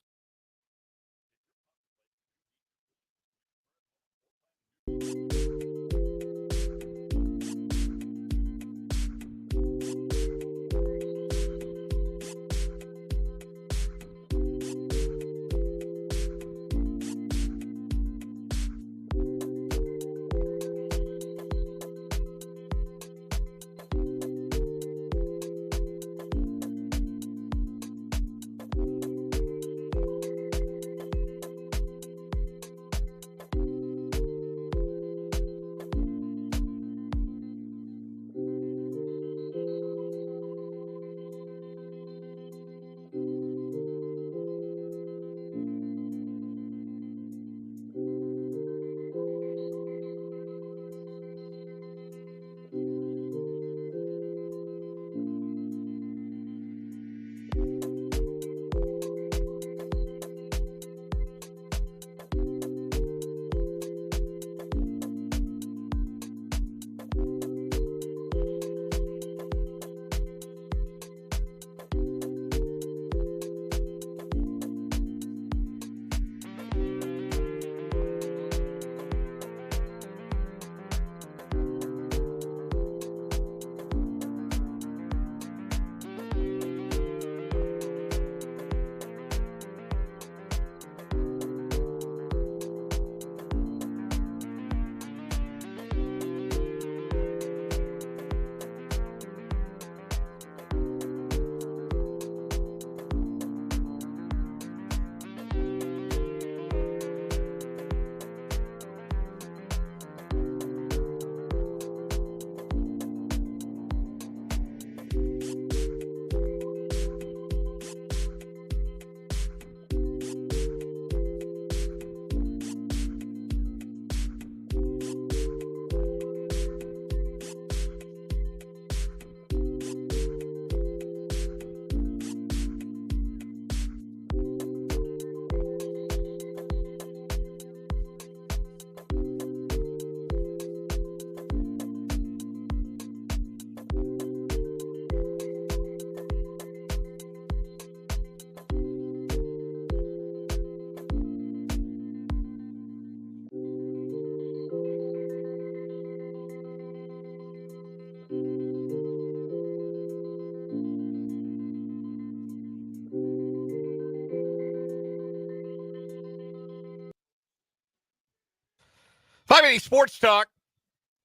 Speaker 1: 580 Sports Talk.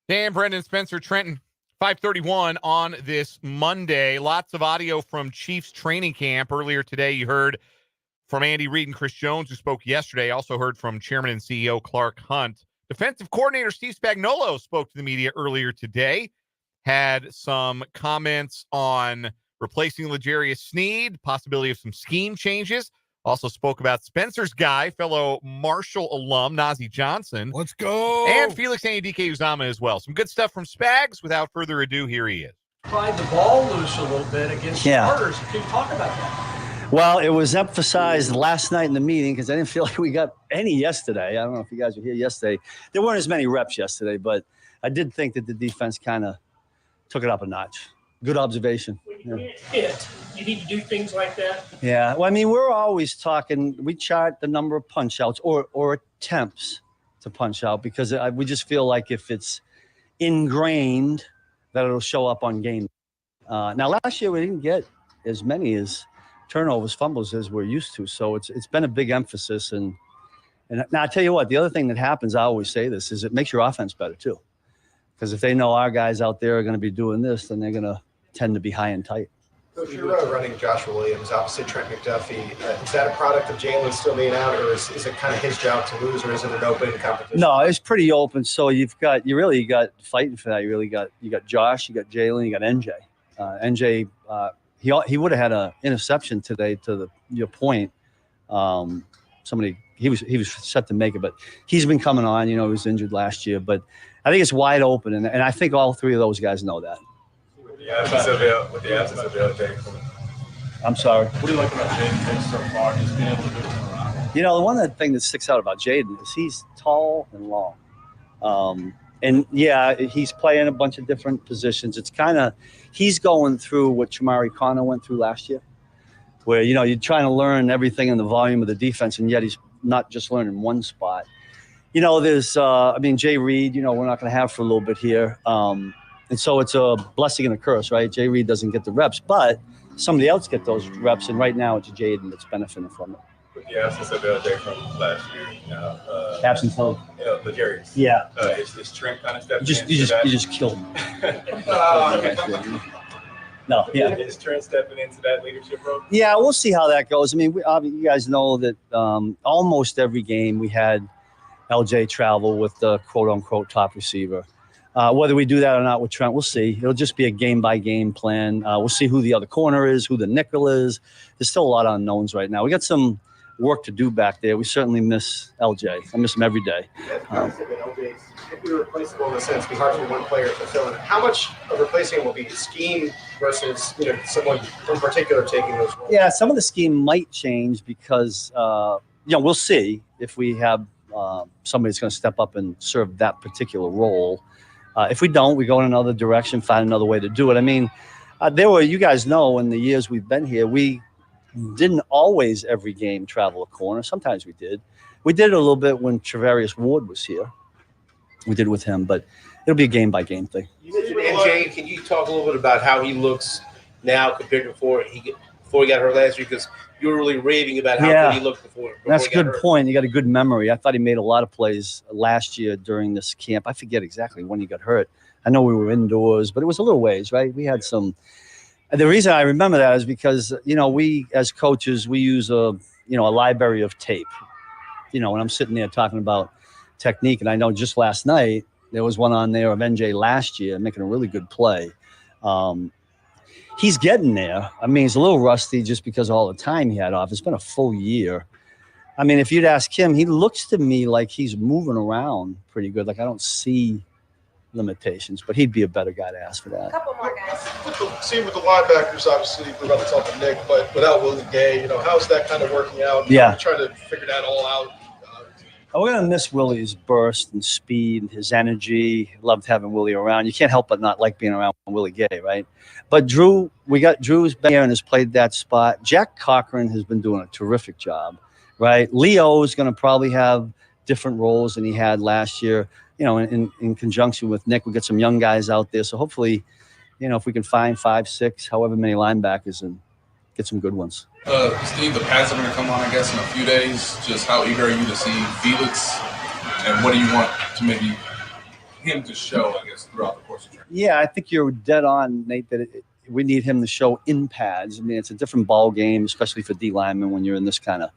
Speaker 1: Dan, Brendan, Spencer, Trenton. 5:31 on this Monday. Lots of audio from Chiefs training camp. Earlier today, you heard from Andy Reid and Chris Jones, who spoke yesterday. Also heard from Chairman and CEO Clark Hunt. Defensive coordinator Steve Spagnuolo spoke to the media earlier today. Had some comments on replacing L'Jarius Sneed, possibility of some scheme changes. Also spoke about Spencer's guy, fellow Marshall alum, Nazeeh Johnson.
Speaker 13: Let's go.
Speaker 1: And Felix Anudike Uzama as well. Some good stuff from Spags. Without further ado, here he is.
Speaker 18: Tried the ball loose a little bit against starters. Can you talk about that?
Speaker 19: Well, it was emphasized last night in the meeting because I didn't feel like we got any yesterday. I don't know if you guys were here yesterday. There weren't as many reps yesterday, but I did think that the defense kind of took it up a notch. Good observation.
Speaker 7: You can't hit. You need to do things like that.
Speaker 19: Yeah. Well, I mean, we're always talking, we chart the number of punch outs or attempts to punch out because we just feel like if it's ingrained that it'll show up on game. Now, last year we didn't get as many as turnovers, fumbles as we're used to. So it's been a big emphasis. And now I tell you what, the other thing that happens, I always say this, is it makes your offense better too. Because if they know our guys out there are going to be doing this, then they're going to tend to be high and tight.
Speaker 20: So if you're running Joshua Williams, opposite Trent McDuffie, is that a product of Jalen still being out, or is it kind of his job to lose, or is it an open competition?
Speaker 19: No, it's pretty open. So you really got fighting for that. You got Josh, you got Jalen, you got NJ. NJ, he would have had an interception today. To your point, he was set to make it, but he's been coming on. He was injured last year, but I think it's wide open, and I think all three of those guys know that.
Speaker 8: With the absence of LJ.
Speaker 19: I'm sorry.
Speaker 9: What do you like about Jaden so far? Just being able to move him around.
Speaker 19: The one thing that sticks out about Jaden is he's tall and long. And yeah, he's playing a bunch of different positions. It's he's going through what Chamari Connor went through last year, where, you're trying to learn everything in the volume of the defense, and yet he's not just learning one spot. There's, Jay Reid, we're not going to have for a little bit here. And so it's a blessing and a curse, right? Jay Reid doesn't get the reps, but somebody else get those reps. And right now it's Jaden that's benefiting from it.
Speaker 8: With the absence of LJ from last year,
Speaker 19: Absence of?
Speaker 8: L'Jarius.
Speaker 19: Yeah.
Speaker 8: Is Trent kind of stepping
Speaker 19: You just killed him. No, yeah.
Speaker 8: Is Trent stepping into that leadership role?
Speaker 19: Yeah, we'll see how that goes. You guys know that almost every game we had LJ travel with the quote-unquote top receiver. Whether we do that or not with Trent, we'll see. It'll just be a game-by-game plan. We'll see who the other corner is, who the nickel is. There's still a lot of unknowns right now. We got some work to do back there. We certainly miss LJ. I miss him every day.
Speaker 20: LJ's irreplaceable in the sense, be hard for one player to fill in. How much of replacing him will be scheme versus someone in particular taking those roles?
Speaker 19: Yeah, some of the scheme might change because we'll see if we have somebody that's going to step up and serve that particular role. If we don't, we go in another direction, find another way to do it. You guys know, in the years we've been here, we didn't always every game travel a corner. Sometimes we did. We did it a little bit when Travarius Ward was here. We did it with him, but it'll be a game-by-game thing.
Speaker 15: You mentioned NJ. Can you talk a little bit about how he looks now compared to before he got hurt last year? Because you were really raving about how good he looked before
Speaker 19: That's a
Speaker 15: he got
Speaker 19: good
Speaker 15: hurt.
Speaker 19: point. You got a good memory. I thought he made a lot of plays last year during this camp. I forget exactly when he got hurt. I know we were indoors, but it was a little ways, right? We had some. The reason I remember that is because, we as coaches, we use a library of tape. When I'm sitting there talking about technique, and I know just last night there was one on there of NJ last year making a really good play. He's getting there. He's a little rusty just because of all the time he had off. It's been a full year. If you'd ask him, he looks to me like he's moving around pretty good. Like I don't see limitations, but he'd be a better guy to ask for that.
Speaker 11: A couple more guys. With the linebackers, obviously, we're about to talk to Nick, but without Willie Gay, how's that kind of working out?
Speaker 19: Yeah.
Speaker 11: Trying to figure that all out.
Speaker 19: We're going to miss Willie's burst and speed, his energy. Loved having Willie around. You can't help but not like being around Willie Gay, right? But Drew's been here and has played that spot. Jack Cochran has been doing a terrific job, right? Leo is going to probably have different roles than he had last year. In conjunction with Nick, we get some young guys out there. So hopefully, if we can find 5, 6, however many linebackers and get some good ones.
Speaker 5: Steve, the pads are going to come on, I guess, in a few days. Just how eager are you to see Felix? And what do you want to maybe him to show, I guess, throughout the course of training?
Speaker 19: Yeah, I think you're dead on, Nate, that we need him to show in pads. I mean, it's a different ball game, especially for D linemen when you're in this kind of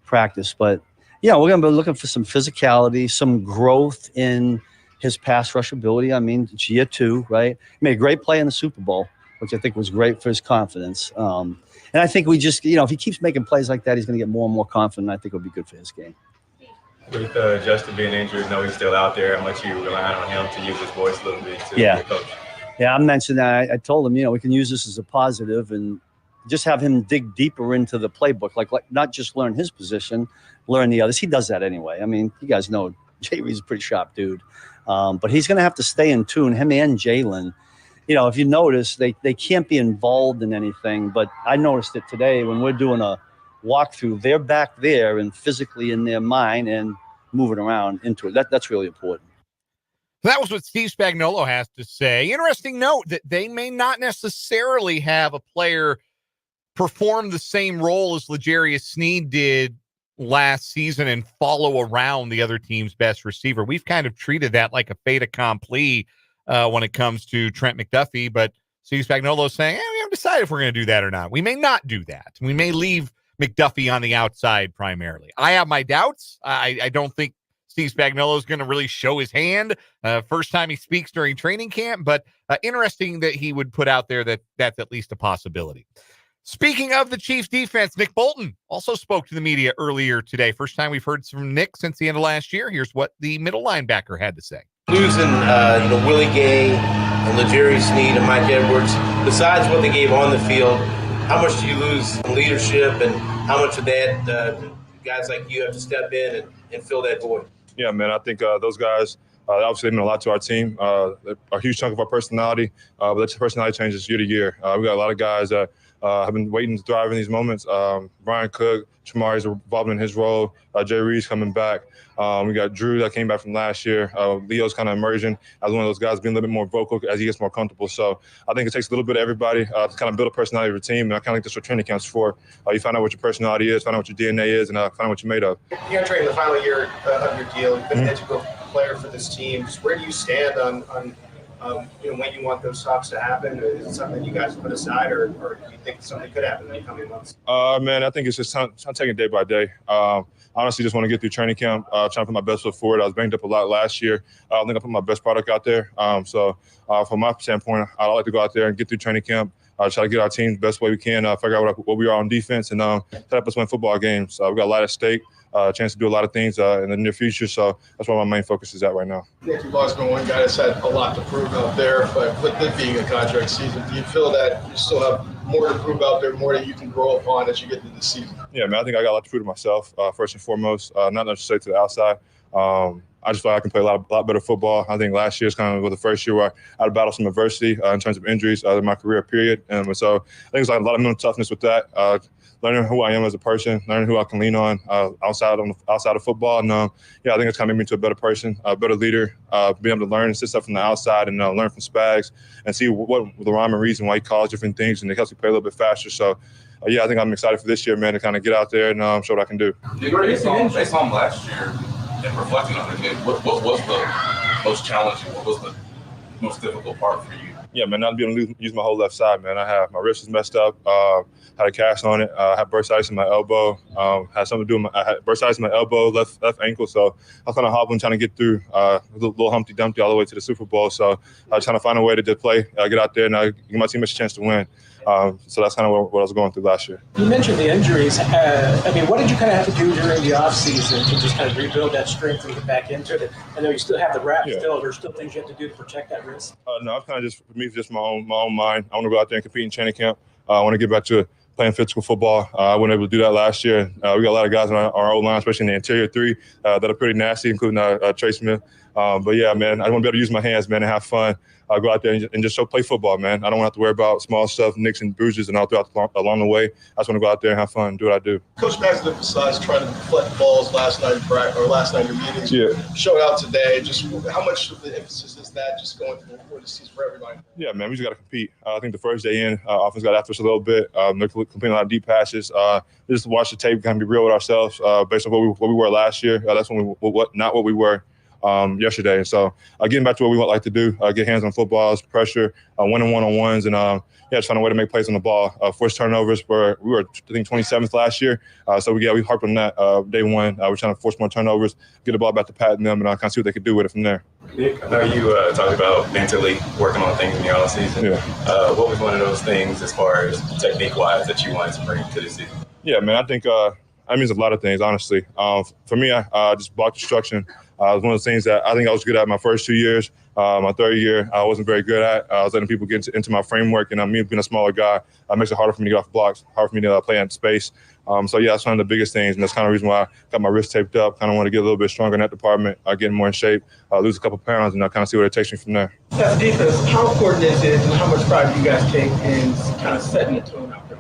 Speaker 19: practice. But, yeah, we're going to be looking for some physicality, some growth in his pass rush ability. I mean, it's year 2, right? He made a great play in the Super Bowl, which I think was great for his confidence. And I think we just, if he keeps making plays like that, he's going to get more and more confident. I think it'll be good for his game.
Speaker 8: With Justin being injured, know he's still out there. How much you relying on him to use his voice a little bit to be a coach?
Speaker 19: Yeah, I mentioned that. I told him, we can use this as a positive and just have him dig deeper into the playbook, like not just learn his position, learn the others. He does that anyway. I mean, you guys know Jay Reid's a pretty sharp dude, but he's going to have to stay in tune. Him and Jalen. If you notice, they can't be involved in anything. But I noticed it today when we're doing a walkthrough. They're back there and physically in their mind and moving around into it. That's really important.
Speaker 1: That was what Steve Spagnuolo has to say. Interesting note that they may not necessarily have a player perform the same role as L'Jarius Sneed did last season and follow around the other team's best receiver. We've kind of treated that like a fait accompli when it comes to Trent McDuffie, but Steve Spagnuolo is saying, we haven't decided if we're going to do that or not. We may not do that. We may leave McDuffie on the outside primarily. I have my doubts. I don't think Steve Spagnuolo is going to really show his hand first time he speaks during training camp, but interesting that he would put out there that that's at least a possibility. Speaking of the Chiefs defense, Nick Bolton also spoke to the media earlier today. First time we've heard from Nick since the end of last year. Here's what the middle linebacker had to say.
Speaker 15: Losing Willie Gay and L'Jarius Sneed and Mike Edwards, besides what they gave on the field, how much do you lose in leadership and how much of that guys like you have to step in and fill that void?
Speaker 21: Yeah, man, I think those guys, obviously, they mean a lot to our team. They're a huge chunk of our personality, but that personality changes year to year. We got a lot of guys that have been waiting to thrive in these moments. Brian Cook, Chamari's evolving in his role. Jay Reid's coming back. We got Drew that came back from last year. Leo's kind of emerging as one of those guys, being a little bit more vocal as he gets more comfortable. So I think it takes a little bit of everybody to kind of build a personality of a team. And I kind of think that's what training camps for. You find out what your personality is, find out what your DNA is, and find out what you're made of.
Speaker 20: You're entering the final year of your deal. You've been an integral player for this team. Just where do you stand on when you want those talks to happen? Is it something you guys put aside, or do you think something could happen in the coming months?
Speaker 21: Man, I think it's just time taking it day by day. Honestly, just want to get through training camp, trying to put my best foot forward. I was banged up a lot last year. I don't think I put my best product out there. So from my standpoint, I'd like to go out there and get through training camp, try to get our team the best way we can, figure out what we are on defense, and set up us win football games. We've got a lot at stake, a chance to do a lot of things in the near future. So that's where my main focus is at right now.
Speaker 11: Nick, you've always been one guy that's had a lot to prove out there, but with it being a contract season, do you feel that you still have more to prove out there, more that you can grow upon as you get into the season?
Speaker 21: Yeah, man, I think I got a lot to prove to myself, first and foremost, not necessarily to the outside. I just feel like I can play a lot better football. I think last year is kind of the first year where I had to battle some adversity in terms of injuries in my career period. And so I think it's like a lot of mental toughness with that, learning who I am as a person, learning who I can lean on outside of football. And I think it's kind of made me into a better person, a better leader, being able to learn and sit stuff from the outside and learn from Spags and see what the rhyme and reason why he calls different things, and it helps me play a little bit faster. So, I think I'm excited for this year, man, to kind of get out there and show what I can do.
Speaker 5: Based on last year and reflecting on it, what was the most challenging? What was the most difficult part for you?
Speaker 21: Yeah, man, not being able to use my whole left side, man. I have my wrist is messed up, had a cast on it, had bursitis in my elbow, had something to do with I had bursitis in my elbow, left ankle. So I was kind of hobbling, trying to get through a little Humpty Dumpty all the way to the Super Bowl. So I was trying to find a way to just play, get out there, and give my team a chance to win. So that's kind of what I was going through last year.
Speaker 18: You mentioned the injuries. What did you kind of have to do during the offseason to just kind of rebuild that strength and get back into it? I know you still have the wrap still. There's still things you have to do to protect that wrist.
Speaker 21: No, I've kind of just, for me, just my own mind. I want to go out there and compete in training camp. I want to get back to playing physical football. I wasn't able to do that last year. We got a lot of guys on our O-line, especially in the interior three, that are pretty nasty, including Trey Smith. But yeah, man, I want to be able to use my hands, man, and have fun. Go out there and just play football, man. I don't have to worry about small stuff, nicks and bruises and all throughout along the way. I just want to go out there and have fun, do what I do.
Speaker 11: Coach Spags emphasized trying to deflect balls last night in your meetings. Yeah. Showed out today. Just how much of the emphasis is that just going for the season for everybody? Yeah, man, we just got to compete. I think the first day in, offense got after us a little bit. They're completing a lot of deep passes. Just watch the tape, kind of be real with ourselves based on what we were last year. That's when not what we were
Speaker 21: yesterday. And so getting back to what we like to do, get hands on footballs, pressure, winning one-on-ones, and just find a way to make plays on the ball. Forced turnovers, we were, I think, 27th last year. So we harped on that day one. We're trying to force more turnovers, get the ball back to Pat and them, and kind of see what they could do with it from there.
Speaker 8: Nick, I know you talked about mentally working on things in the offseason.
Speaker 21: Yeah.
Speaker 8: What was one of those things as far as technique-wise that you wanted to bring to the season?
Speaker 21: Yeah, man, I think that means a lot of things, honestly. For me, I just block destruction. It was one of those things that I think I was good at my first 2 years. My third year, I wasn't very good at. I was letting people get into my framework, and me being a smaller guy, it makes it harder for me to get off blocks, harder for me to play in space. So, yeah, that's one of the biggest things, and that's kind of the reason why I got my wrist taped up, kind of want to get a little bit stronger in that department, get more in shape, lose a couple pounds, and kind of see where it takes me from there.
Speaker 16: As a defense, how important is it, and how much pride do you guys take in kind of setting the tone out there?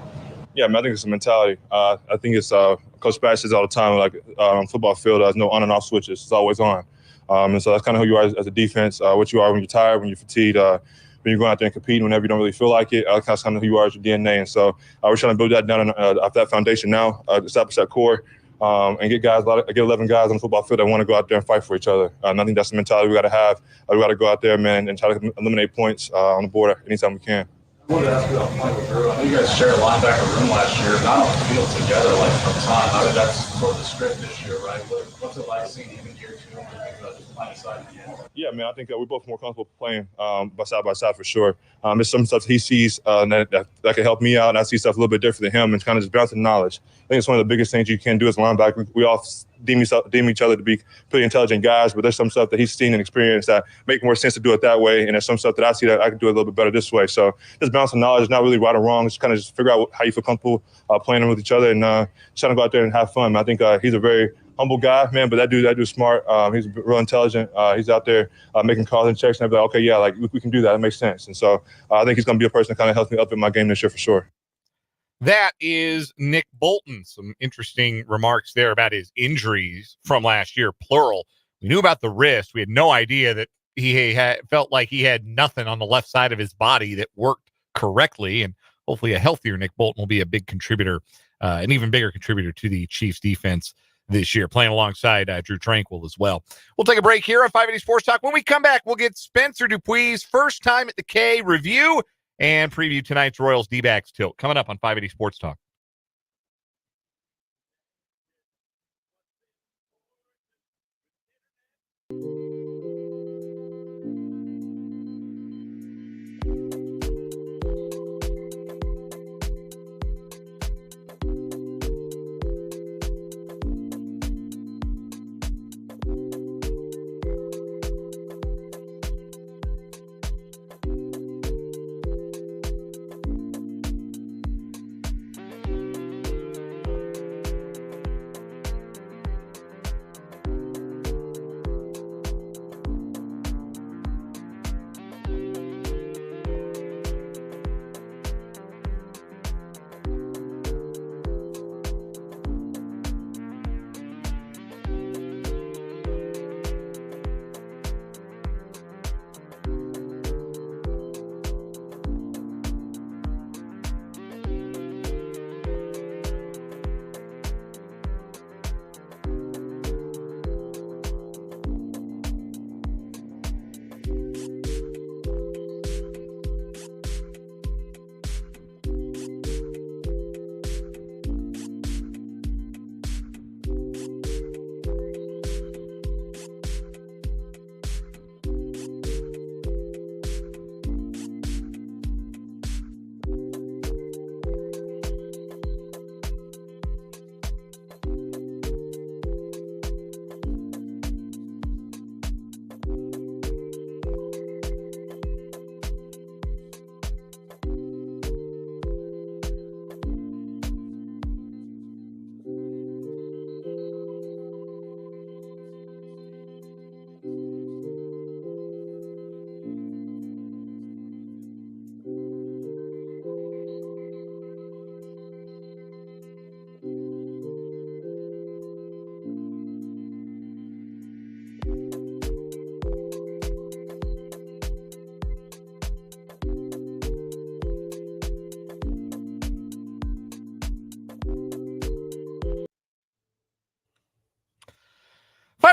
Speaker 21: Yeah, man, I think it's a mentality. I think it's Coach Spash says all the time, like on football field, there's no on and off switches. It's always on. And so that's kind of who you are as a defense, what you are when you're tired, when you're fatigued, when you're going out there and competing whenever you don't really feel like it. That's kind of who you are as your DNA. And so we're trying to build that down off that foundation now, establish that core, and get 11 guys on the football field that want to go out there and fight for each other. And I think that's the mentality we got to have. We got to go out there, man, and try to eliminate points on the board anytime we can.
Speaker 9: I wanted to ask you about point with Drew. I know you guys shared a linebacker room last year, not on the field together like from time. I mean, that's sort of the script this year, right? What's it like seeing him in year two and just playing side by side?
Speaker 21: Yeah, man, I think we're both more comfortable playing by side for sure. There's some stuff he sees that can help me out, and I see stuff a little bit different than him, and kind of just bouncing knowledge. I think it's one of the biggest things you can do as a linebacker. We all deem each other to be pretty intelligent guys, but there's some stuff that he's seen and experienced that make more sense to do it that way, and there's some stuff that I see that I can do it a little bit better this way. So just bouncing knowledge is not really right or wrong. Just kind of just figure out how you feel comfortable playing with each other and trying to go out there and have fun. I think he's a very humble guy, man, but that dude's smart. He's real intelligent. He's out there making calls and checks, and I'd be like, okay, yeah, like we can do that. It makes sense. And so I think he's going to be a person that kind of helps me up in my game this year for sure.
Speaker 1: That is Nick Bolton. Some interesting remarks there about his injuries from last year, plural. We knew about the wrist. We had no idea that he felt like he had nothing on the left side of his body that worked correctly. And hopefully a healthier Nick Bolton will be a big contributor, an even bigger contributor to the Chiefs defense this year, playing alongside Drew Tranquil as well. We'll take a break here on 580 Sports Talk. When we come back, we'll get Spencer Dupuy's first time at the K review and preview tonight's Royals D-backs tilt. Coming up on 580 Sports Talk.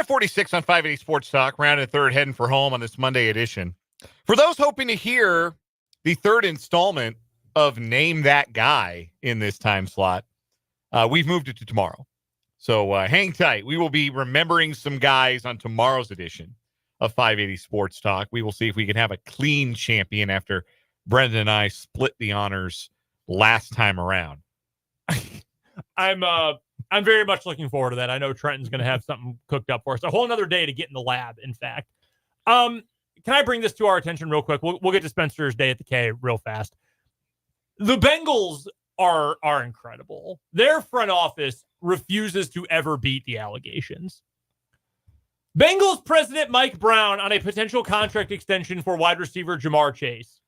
Speaker 1: 546 on 580 Sports Talk, round and third, heading for home on this Monday edition. For those hoping to hear the third installment of Name That Guy in this time slot, we've moved it to tomorrow. So hang tight. We will be remembering some guys on tomorrow's edition of 580 Sports Talk. We will see if we can have a clean champion after Brendan and I split the honors last time around.
Speaker 2: I'm very much looking forward to that. I know Trenton's going to have something cooked up for us. A whole another day to get in the lab, in fact. Can I bring this to our attention real quick? We'll get to Spencer's day at the K real fast. The Bengals are incredible. Their front office refuses to ever beat the allegations. Bengals president Mike Brown on a potential contract extension for wide receiver Jamar Chase.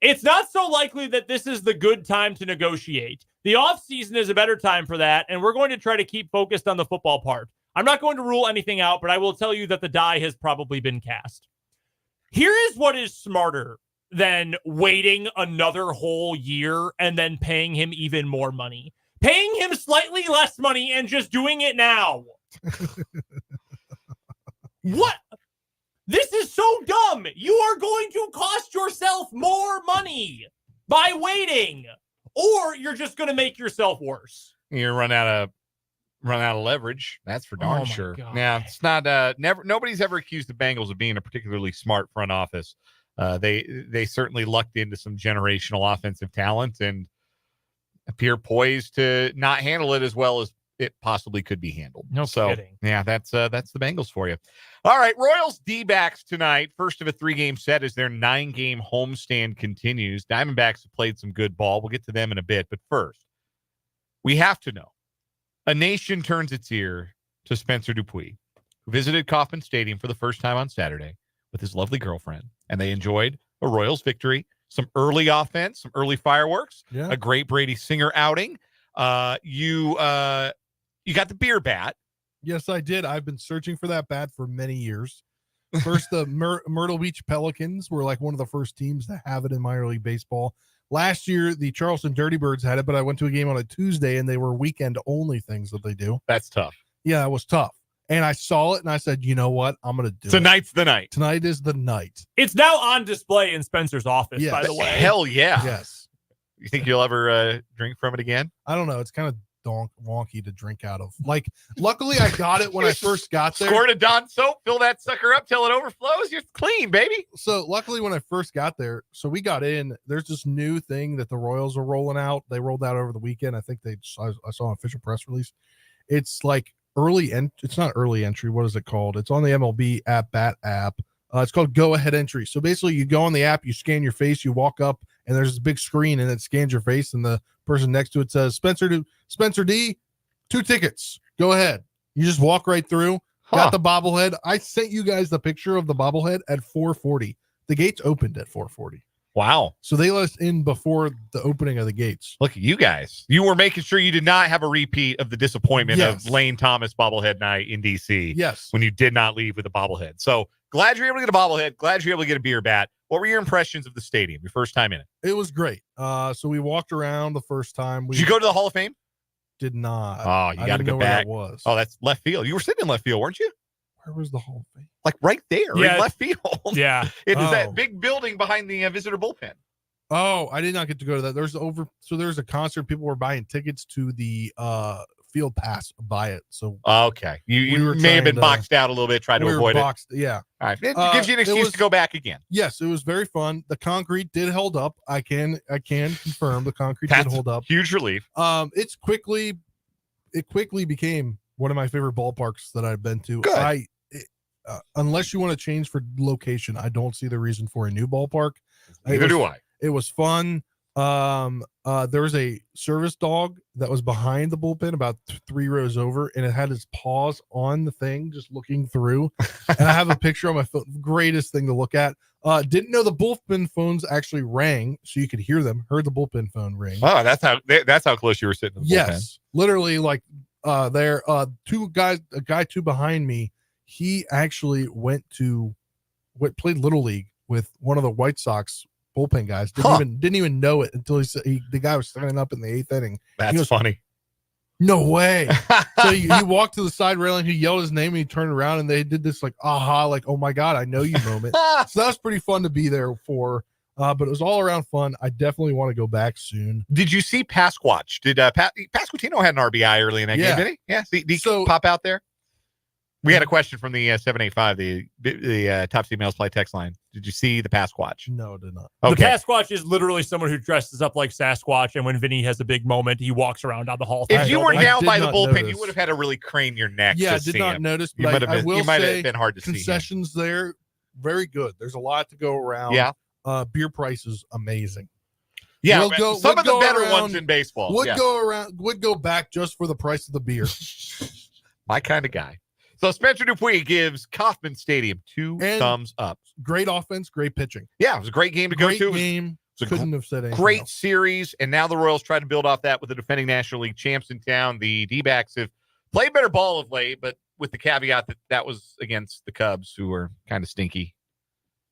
Speaker 2: It's not so likely that this is the good time to negotiate. The offseason is a better time for that, and we're going to try to keep focused on the football part. I'm not going to rule anything out, but I will tell you that the die has probably been cast. Here is what is smarter than waiting another whole year and then paying him even more money. Paying him slightly less money and just doing it now. What? This is so dumb. You are going to cost yourself more money by waiting, or you're just going to make yourself worse.
Speaker 1: You run out of leverage. That's for darn sure.
Speaker 2: God.
Speaker 1: Now, it's not nobody's ever accused the Bengals of being a particularly smart front office. They certainly lucked into some generational offensive talent and appear poised to not handle it as well as it possibly could be handled.
Speaker 2: No kidding.
Speaker 1: Yeah, that's the Bengals for you. All right, Royals D-backs tonight. First of a 3-game set as their 9-game homestand continues. Diamondbacks have played some good ball. We'll get to them in a bit. But first, we have to know. A nation turns its ear to Spencer Dupuis, who visited Kauffman Stadium for the first time on Saturday with his lovely girlfriend, and they enjoyed a Royals victory, some early offense, some early fireworks, a great Brady Singer outing. You got the beer bat.
Speaker 13: Yes, I did. I've been searching for that bat for many years. First, the Myrtle Beach Pelicans were like one of the first teams to have it in minor league baseball. Last year, the Charleston Dirty Birds had it, but I went to a game on a Tuesday, and they were weekend-only things that they do.
Speaker 1: That's tough.
Speaker 13: Yeah, it was tough. And I saw it, and I said, you know what? I'm going to do it.
Speaker 1: Tonight's the night.
Speaker 13: Tonight is the night.
Speaker 2: It's now on display in Spencer's office, by the way.
Speaker 1: Hell yeah.
Speaker 13: Yes.
Speaker 1: You think you'll ever drink from it again?
Speaker 13: I don't know. It's kind of wonky to drink out of. Like, luckily I got it when I first got there.
Speaker 1: Squirt a Dawn soap, fill that sucker up till it overflows. You're clean, baby.
Speaker 13: So luckily when I first got there, so we got in, there's this new thing that the Royals are rolling out. They rolled out over the weekend. I think I saw an official press release. It's like it's not early entry. What is it called? It's on the MLB Bat app. It's called Go Ahead Entry. So basically you go on the app, you scan your face, you walk up, and there's this big screen and it scans your face, and the person next to it says Spencer D, 2 tickets. Go ahead. You just walk right through. Got the bobblehead. I sent you guys the picture of the bobblehead at 4:40. The gates opened at 4:40.
Speaker 1: Wow.
Speaker 13: So they let us in before the opening of the gates.
Speaker 1: Look at you guys. You were making sure you did not have a repeat of the disappointment of Lane Thomas bobblehead night in DC.
Speaker 13: Yes.
Speaker 1: When you did not leave with a bobblehead. So glad you're able to get a bobblehead. Glad you're able to get a beer bat. What were your impressions of the stadium, your first time in it?
Speaker 13: It was great. So we walked around the first time.
Speaker 1: Did you go to the Hall of Fame?
Speaker 13: Did not.
Speaker 1: Oh, you got to go back.
Speaker 13: Where that was.
Speaker 1: Oh, that's left field. You were sitting in left field, weren't you?
Speaker 13: Where was the Hall of Fame?
Speaker 1: Like right there in left field.
Speaker 2: Yeah.
Speaker 1: It is that big building behind the visitor bullpen.
Speaker 13: Oh, I did not get to go to that. There's a concert. People were buying tickets to the field pass. Buy it. So
Speaker 1: okay, you may have been boxed out a little bit. Tried to avoid it.
Speaker 13: Yeah.
Speaker 1: All right. It gives you an excuse to go back again.
Speaker 13: Yes, it was very fun. The concrete did hold up. I can confirm the concrete did hold up.
Speaker 1: Huge relief.
Speaker 13: It quickly became one of my favorite ballparks that I've been to.
Speaker 1: Good.
Speaker 13: Unless you want to change for location, I don't see the reason for a new ballpark.
Speaker 1: Neither do I.
Speaker 13: It was fun. There was a service dog that was behind the bullpen about 3 rows over, and it had its paws on the thing just looking through. And I have a picture on my phone. Greatest thing to look at. Didn't know the bullpen phones actually rang, so you could hear them. Heard the bullpen phone ring.
Speaker 1: Oh, that's how close you were sitting to the bullpen.
Speaker 13: Yes, literally like there. A guy two behind me. He actually played Little League with one of the White Sox bullpen guys. Didn't even know it until the guy was standing up in the 8th inning.
Speaker 1: That's funny.
Speaker 13: No way. So he walked to the side railing, he yelled his name, and he turned around, and they did this like, aha, like, oh my God, I know you moment. So that was pretty fun to be there for. But it was all around fun. I definitely want to go back soon.
Speaker 1: Did you see Pasquatch? Did Pasquantino had an RBI early in that game, did he? Yeah. Did he pop out there? We had a question from the 785, the Top Females Play text line. Did you see the Pasquatch?
Speaker 13: No, I did not.
Speaker 1: Okay.
Speaker 2: The Pasquatch is literally someone who dresses up like Sasquatch, and when Vinny has a big moment, he walks around down the hall.
Speaker 1: If you were down by the bullpen, you would have had to really crane your neck.
Speaker 13: Yeah,
Speaker 1: to
Speaker 13: I did
Speaker 1: see
Speaker 13: not
Speaker 1: him.
Speaker 13: notice,
Speaker 1: You
Speaker 13: but
Speaker 1: might have
Speaker 13: I
Speaker 1: been,
Speaker 13: will
Speaker 1: you might
Speaker 13: say
Speaker 1: have been hard to see.
Speaker 13: concessions there, very good. There's a lot to go around.
Speaker 1: Yeah.
Speaker 13: Beer prices, amazing.
Speaker 1: Yeah,
Speaker 13: We'll
Speaker 1: some of the better
Speaker 13: around,
Speaker 1: ones in baseball.
Speaker 13: Would go back just for the price of the beer.
Speaker 1: My kind of guy. So Spencer Dupuis gives Kauffman Stadium 2 thumbs up.
Speaker 13: Great offense, great pitching.
Speaker 1: Yeah, it was a great game to go to.
Speaker 13: Game. Couldn't have said anything
Speaker 1: Great
Speaker 13: else.
Speaker 1: series, and now the Royals try to build off that with the defending National League champs in town. The D-backs have played better ball of late, but with the caveat that that was against the Cubs, who were kind of stinky.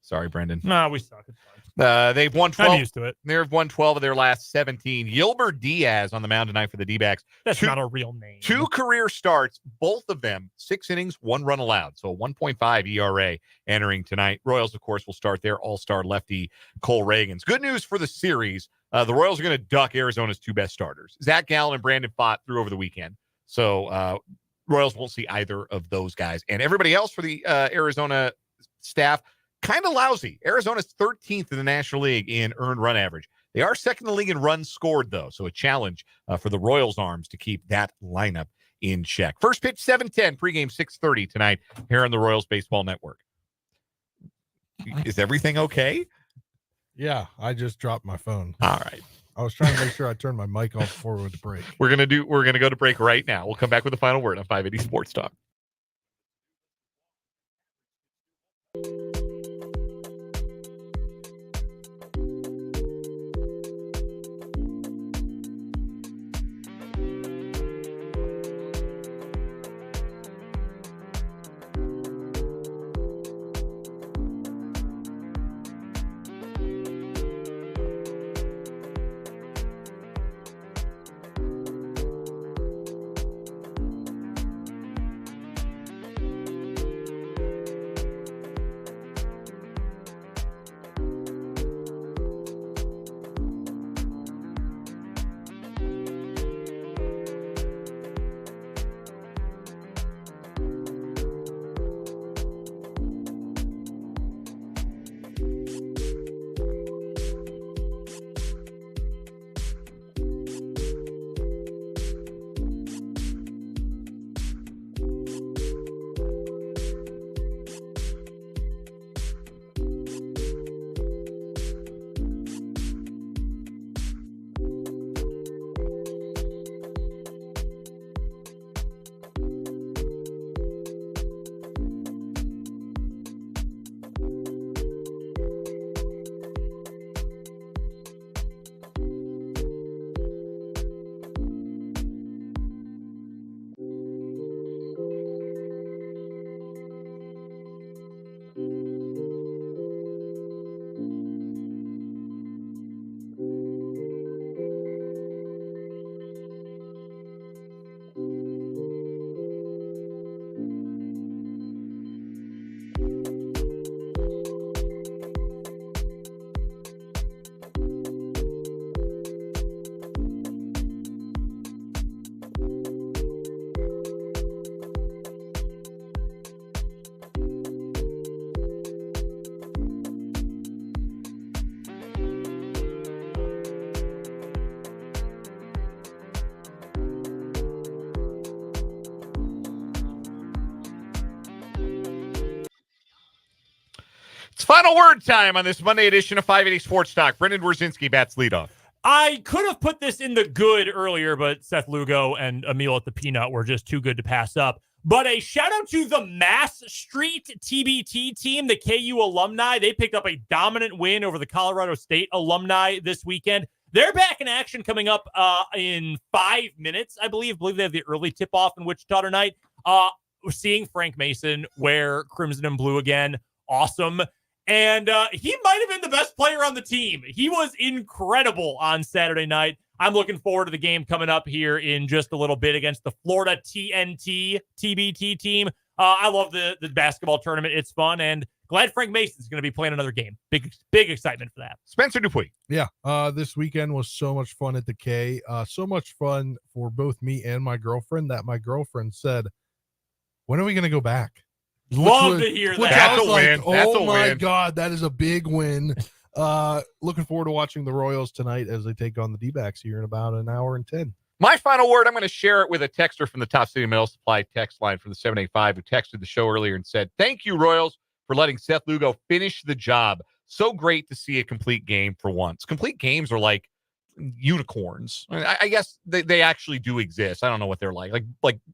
Speaker 1: Sorry, Brendan.
Speaker 2: No, we suck. It's fine.
Speaker 1: They've won 12.
Speaker 2: I'm used to it.
Speaker 1: They've won 12 of their last 17. Gilbert Diaz on the mound tonight for the D-backs.
Speaker 2: That's not a real name.
Speaker 1: 2 career starts, both of them 6 innings, 1 run allowed. So a 1.5 ERA entering tonight. Royals, of course, will start their all-star lefty Cole Reagans. Good news for the series. The Royals are going to duck Arizona's 2 best starters. Zach Gallen and Brandon Pfaadt threw over the weekend. So Royals won't see either of those guys. And everybody else for the Arizona staff, kind of lousy. Arizona's 13th in the National League in earned run average. They are second in the league in runs scored, though, so a challenge for the Royals' arms to keep that lineup in check. First pitch, 7:10, pregame 6:30 tonight here on the Royals Baseball Network. Is everything okay?
Speaker 13: Yeah, I just dropped my phone.
Speaker 1: All right.
Speaker 13: I was trying to make sure I turned my mic off before we went to break.
Speaker 1: We're gonna go to break right now. We'll come back with the final word on 580 Sports Talk. It's final word time on this Monday edition of 580 Sports Talk. Brendan Wierzinski bats leadoff.
Speaker 2: I could have put this in the good earlier, but Seth Lugo and Emil at the Peanut were just too good to pass up. But a shout out to the Mass Street TBT team, the KU alumni. They picked up a dominant win over the Colorado State alumni this weekend. They're back in action coming up in 5 minutes, I believe. They have the early tip-off in Wichita tonight. We're seeing Frank Mason wear crimson and blue again. Awesome. And he might have been the best player on the team. He was incredible on Saturday night. I'm looking forward to the game coming up here in just a little bit against the Florida TNT TBT team. I love the basketball tournament. It's fun, and glad Frank Mason's going to be playing another game. Big excitement for that.
Speaker 1: Spencer Dupuis.
Speaker 13: Yeah, this weekend was so much fun at the K. So much fun for both me and my girlfriend that my girlfriend said, when are we going to go back?
Speaker 2: Love to hear that.
Speaker 1: That's a win. That's a
Speaker 13: Oh my
Speaker 1: win.
Speaker 13: God, that is a big win. Looking forward to watching the Royals tonight as they take on the D-backs here in about an hour and 10.
Speaker 1: My final word, I'm going to share it with a texter from the Top City Middle Supply text line from the 785 who texted the show earlier and said, thank you, Royals, for letting Seth Lugo finish the job. So great to see a complete game for once. Complete games are like unicorns. I guess they actually do exist. I don't know what they're like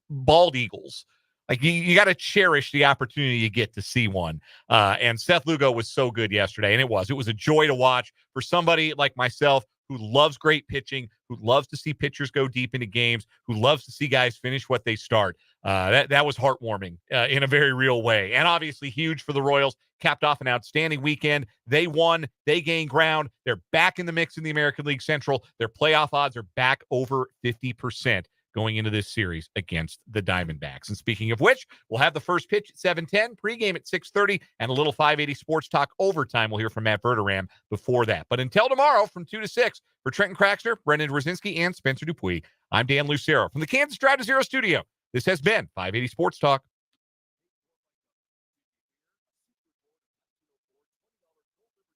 Speaker 1: bald eagles. Like you got to cherish the opportunity you get to see one. And Seth Lugo was so good yesterday, and it was a joy to watch for somebody like myself who loves great pitching, who loves to see pitchers go deep into games, who loves to see guys finish what they start. That was heartwarming in a very real way. And obviously huge for the Royals. Capped off an outstanding weekend. They won. They gained ground. They're back in the mix in the American League Central. Their playoff odds are back over 50% going into this series against the Diamondbacks. And speaking of which, we'll have the first pitch at 7:10, pregame at 6:30, and a little 580 Sports Talk overtime. We'll hear from Matt Verderame before that. But until tomorrow from 2 to 6, for Trenton Kraxner, Brendan Rosinski, and Spencer Dupuis, I'm Dan Lucero from the Kansas Drive to Zero studio. This has been 580 Sports Talk.